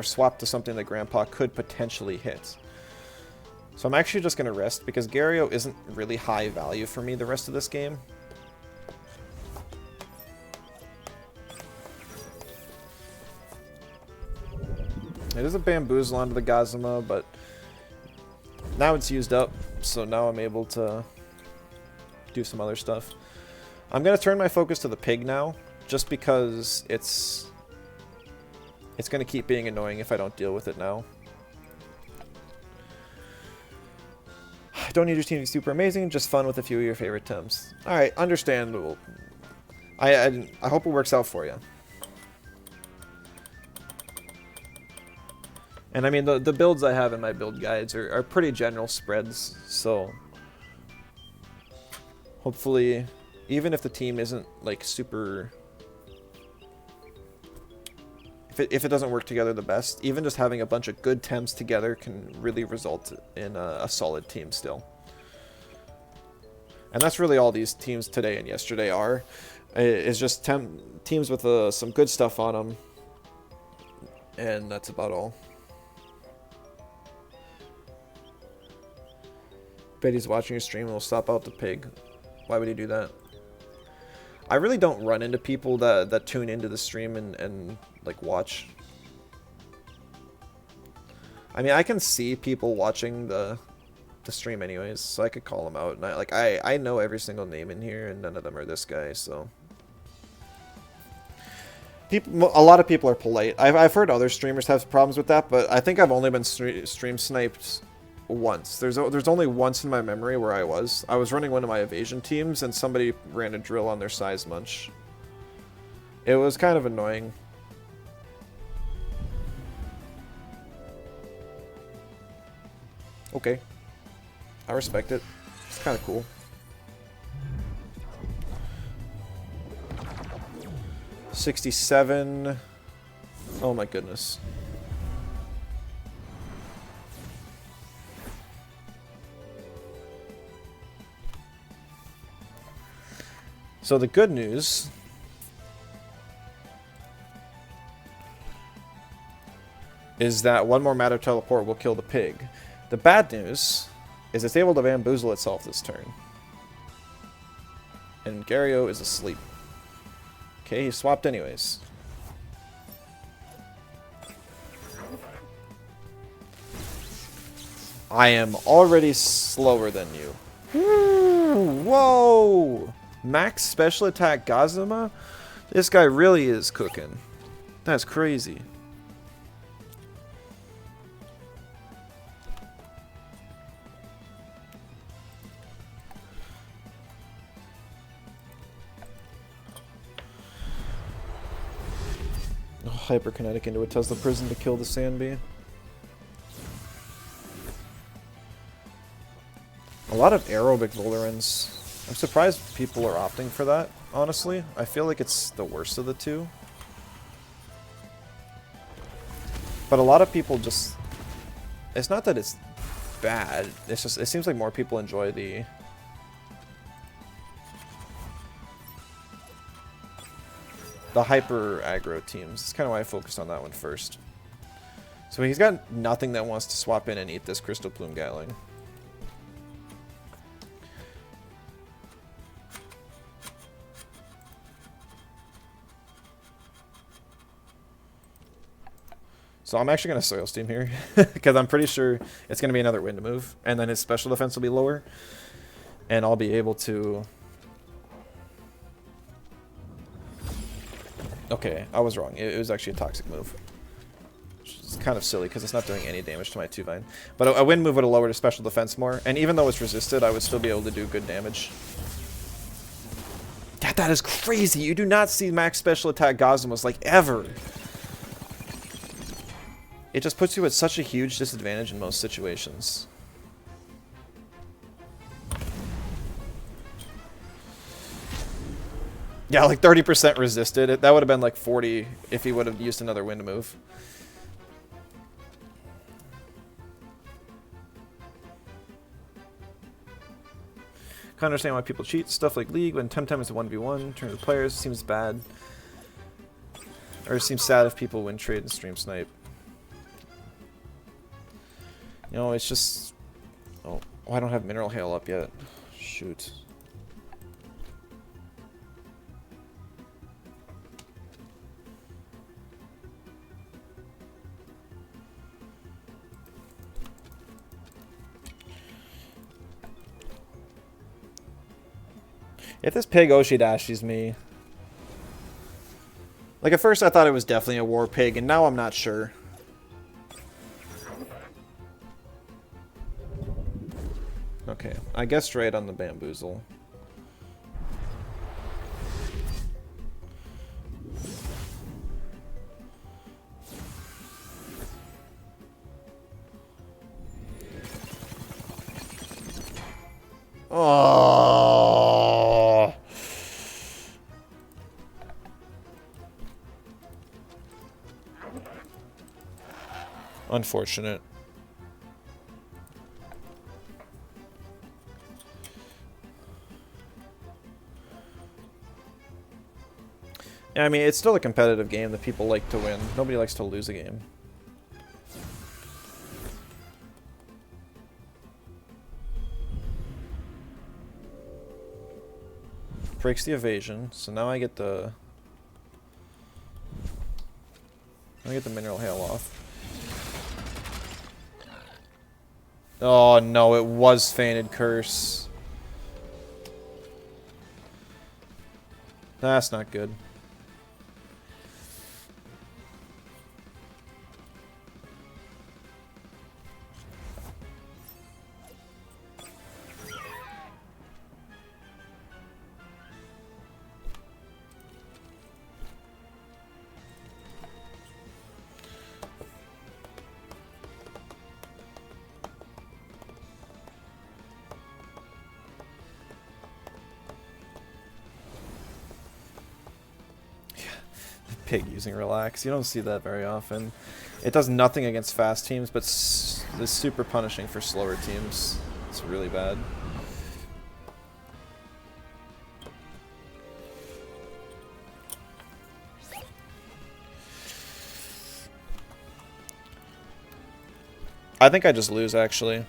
swap to something that Grandpa could potentially hit. So I'm actually just going to rest because Gario isn't really high value for me the rest of this game. It is a Bamboozle onto the Gazuma, but Now it's used up, so now I'm able to do some other stuff. I'm going to turn my focus to the pig now, just because it's going to keep being annoying if I don't deal with it now. Don't need your team to be super amazing, just fun with a few of your favorite Tems. Alright, understandable. I hope it works out for you. And I mean, the builds I have in my build guides are pretty general spreads, so hopefully, even if the team isn't like super... If it doesn't work together the best, even just having a bunch of good Tems together can really result in a solid team still. And that's really all these teams today and yesterday are. Is just teams with some good stuff on them. And that's about all. Bet he's watching your stream and will stop out the pig. Why would he do that? I really don't run into people that tune into the stream and like watch. I mean, I can see people watching the stream anyways, so I could call them out. And I know every single name in here, and none of them are this guy. So a lot of people are polite. I've heard other streamers have problems with that, but I think I've only been stream sniped once. There's only once in my memory where I was running one of my evasion teams and somebody ran a drill on their size munch. It was kind of annoying. Okay, I respect it. It's kind of cool. $67. Oh my goodness. So the good news is that one more matter teleport will kill the pig. The bad news is it's able to bamboozle itself this turn. And Gario is asleep. Okay, he swapped anyways. I am already slower than you. Whoa! Max special attack Gazuma? This guy really is cooking. That's crazy. Oh, hyperkinetic into a Tesla prison to kill the sand bee. A lot of aerobic Volerans. I'm surprised people are opting for that, honestly. I feel like it's the worst of the two. But a lot of people just... It's not that it's bad. It's just, it seems like more people enjoy the... hyper aggro teams. That's kind of why I focused on that one first. So he's got nothing that wants to swap in and eat this Crystal Plume Gatling. So I'm actually going to Soil Steam here, because I'm pretty sure it's going to be another wind move, and then his special defense will be lower, and I'll be able to... Okay, I was wrong. It was actually a toxic move. Which is kind of silly, because it's not doing any damage to my 2-vine. But a wind move would have lowered his special defense more, and even though it's resisted, I would still be able to do good damage. That is crazy! You do not see max special attack Gazumas, like, ever! It just puts you at such a huge disadvantage in most situations. Yeah, like 30% resisted. That would have been like 40 if he would have used another wind move. Can't understand why people cheat. Stuff like League, when Temtem is a 1v1, turn to players, seems bad. Or it seems sad if people win trade and stream snipe. You know, it's just... Oh, I don't have Mineral Hail up yet. Shoot. If this pig Oshidashi's me... Like, at first I thought it was definitely a war pig, and now I'm not sure. Okay, I guessed right on the bamboozle. Oh. Unfortunate. Yeah, I mean, it's still a competitive game that people like to win. Nobody likes to lose a game. Breaks the evasion, so now I get the... mineral hail off. Oh no, it was Fainted Curse. That's not good. Pig using relax. You don't see that very often. It does nothing against fast teams, but is super punishing for slower teams. It's really bad. I think I just lose, actually.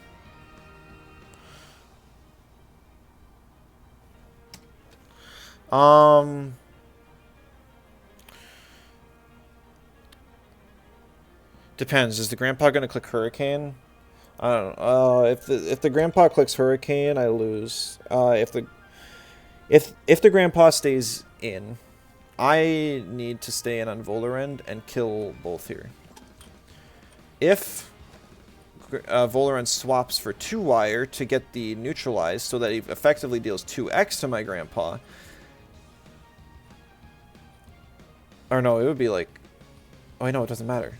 Depends. Is the grandpa gonna click Hurricane? I don't know. If the grandpa clicks Hurricane, I lose. If the grandpa stays in, I need to stay in on Volarend and kill both here. If Volarend swaps for 2-wire to get the neutralized so that he effectively deals 2x to my grandpa. Or no, it would be like... Oh, no, it doesn't matter.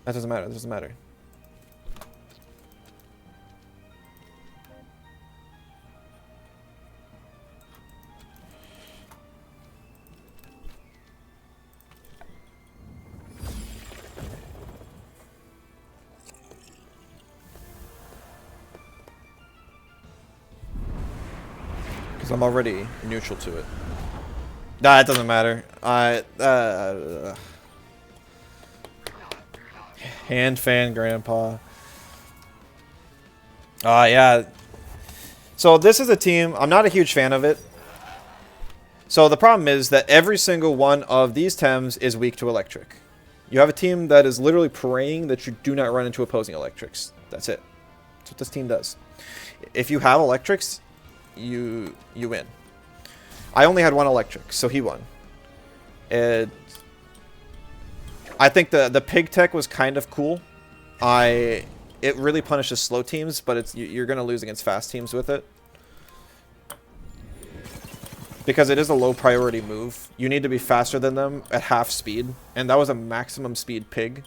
That doesn't matter. That doesn't matter. Because I'm already neutral to it. Nah, it doesn't matter. Hand fan grandpa. Yeah. So this is a team, I'm not a huge fan of it. So the problem is that every single one of these Tems is weak to electric. You have a team that is literally praying that you do not run into opposing electrics. That's it. That's what this team does. If you have electrics, you win. I only had one electric, so he won. I think the pig tech was kind of cool. It really punishes slow teams, but you're gonna lose against fast teams with it. Because it is a low priority move. You need to be faster than them at half speed, and that was a maximum speed pig.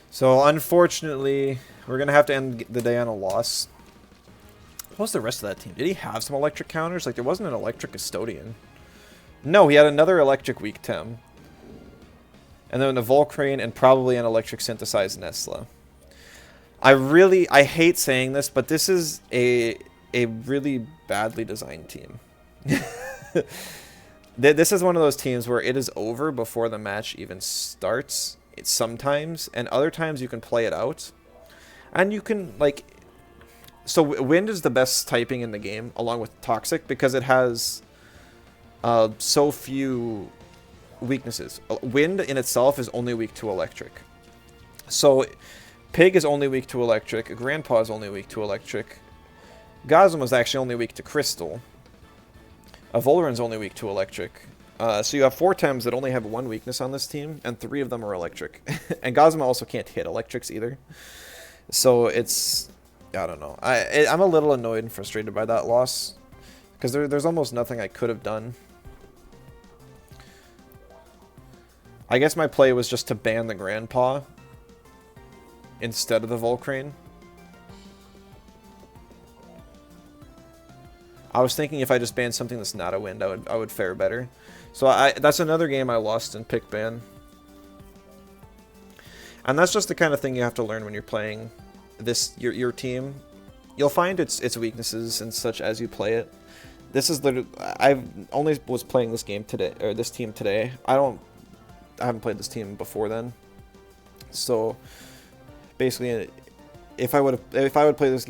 So unfortunately, we're going to have to end the day on a loss. What was the rest of that team? Did he have some electric counters? Like, there wasn't an electric custodian. No, he had another electric weak Tem. And then a Volcrane and probably an electric synthesized Nesla. I hate saying this, but this is a really badly designed team. This is one of those teams where it is over before the match even starts. It's sometimes, and other times you can play it out. And you can, like... So Wind is the best typing in the game, along with Toxic, because it has so few weaknesses. Wind in itself is only weak to electric. So Pig is only weak to electric. Grandpa is only weak to electric. Gosm is actually only weak to crystal. Volaran's only weak to electric. So you have 4 Tems that only have 1 weakness on this team, and 3 of them are electric. And Gosma also can't hit electrics either. So it's... I don't know. I'm a little annoyed and frustrated by that loss. Because there's almost nothing I could have done. I guess my play was just to ban the Grandpa instead of the Volcrane. I was thinking if I just banned something that's not a wind, I would fare better. So that's another game I lost in pick ban. And that's just the kind of thing you have to learn when you're playing your team. You'll find its weaknesses and such as you play it. This is literally, I only was playing this game today, or this team today. I haven't played this team before then. So basically, if I would play this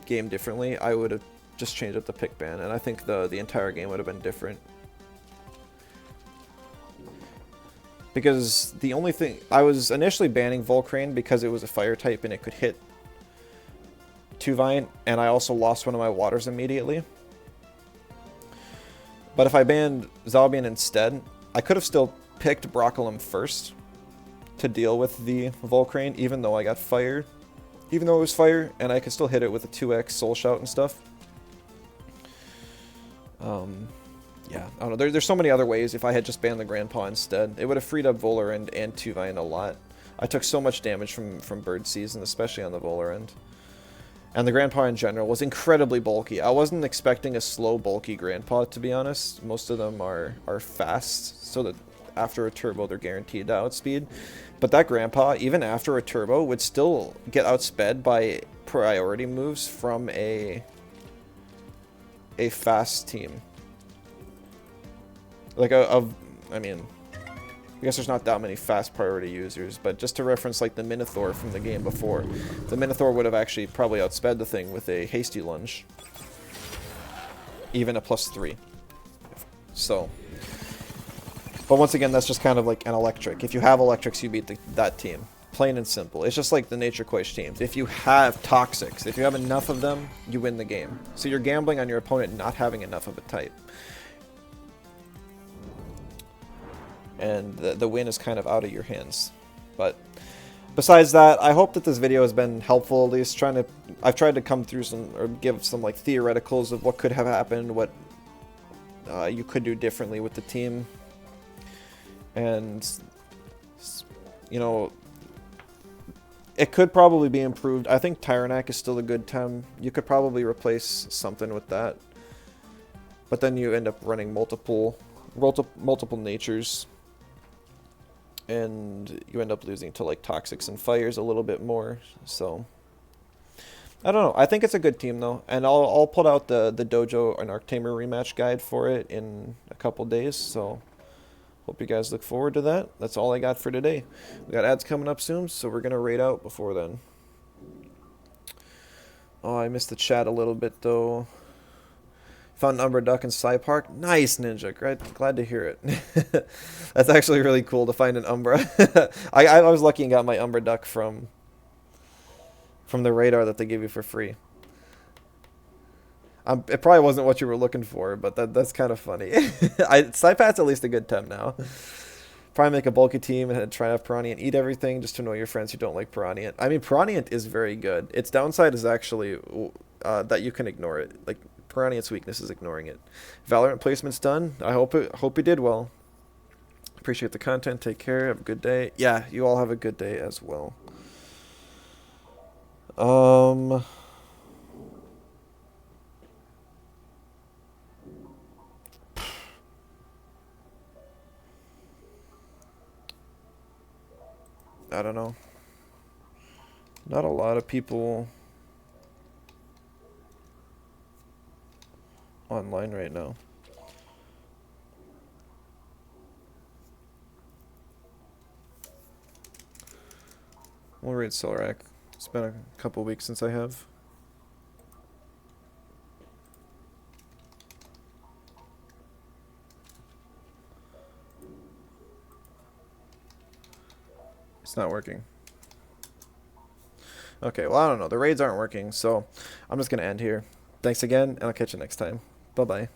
game differently, I would have just changed up the pick ban, and I think the entire game would have been different. Because the only thing, I was initially banning Volcrane because it was a fire type and it could hit Tuvine, and I also lost one of my waters immediately. But if I banned Zalbian instead, I could have still picked Broccolum first to deal with the Volcrane, even though I got fire. Even though it was fire, and I could still hit it with a 2x Soul Shout and stuff. Yeah, I don't know. There's so many other ways. If I had just banned the Grandpa instead, it would have freed up Volarend and Tuvine a lot. I took so much damage from Bird Season, especially on the Volarend. And the Grandpa in general was incredibly bulky. I wasn't expecting a slow, bulky Grandpa, to be honest. Most of them are fast, so that after a turbo, they're guaranteed to outspeed. But that Grandpa, even after a turbo, would still get outsped by priority moves from a fast team. Like I mean, I guess there's not that many fast priority users, but just to reference like the Minotaur from the game before, the Minotaur would have actually probably outsped the thing with a hasty lunge. Even a +3. So, but once again, that's just kind of like an electric. If you have electrics, you beat that team. Plain and simple. It's just like the Nature Quest teams. If you have toxics, if you have enough of them, you win the game. So you're gambling on your opponent not having enough of a type. And the win is kind of out of your hands. But besides that, I hope that this video has been helpful. At least I've tried to come through some, or give some like theoreticals of what could have happened, what you could do differently with the team, and you know, it could probably be improved. I think Tyrannak is still a good Tem. You could probably replace something with that, but then you end up running multiple natures. And you end up losing to like Toxics and Fires a little bit more. So I don't know. I think it's a good team though, and I'll put out the Dojo and Arctamer rematch guide for it in a couple days. So hope you guys look forward to that. That's all I got for today. We got ads coming up soon, so we're gonna raid out before then. Oh, I missed the chat a little bit though. Found an Umbra Duck in Psy Park. Nice, Ninja. Glad to hear it. That's actually really cool to find an Umbra. I was lucky and got my Umbra Duck from the radar that they give you for free. It probably wasn't what you were looking for, but that's kind of funny. Psypat's at least a good Tem now. Probably make a bulky team and try to have Piranha and eat everything just to annoy your friends who don't like Piranha. I mean, Piranha is very good. Its downside is actually that you can ignore it. Like, Piranha's weakness is ignoring it. Valorant placement's done. I hope you did well. Appreciate the content. Take care. Have a good day. Yeah, you all have a good day as well. I don't know. Not a lot of people online right now. We'll raid Selrac. It's been a couple weeks since I have. It's not working. Okay, well, I don't know. The raids aren't working, so I'm just going to end here. Thanks again, and I'll catch you next time. Bye-bye.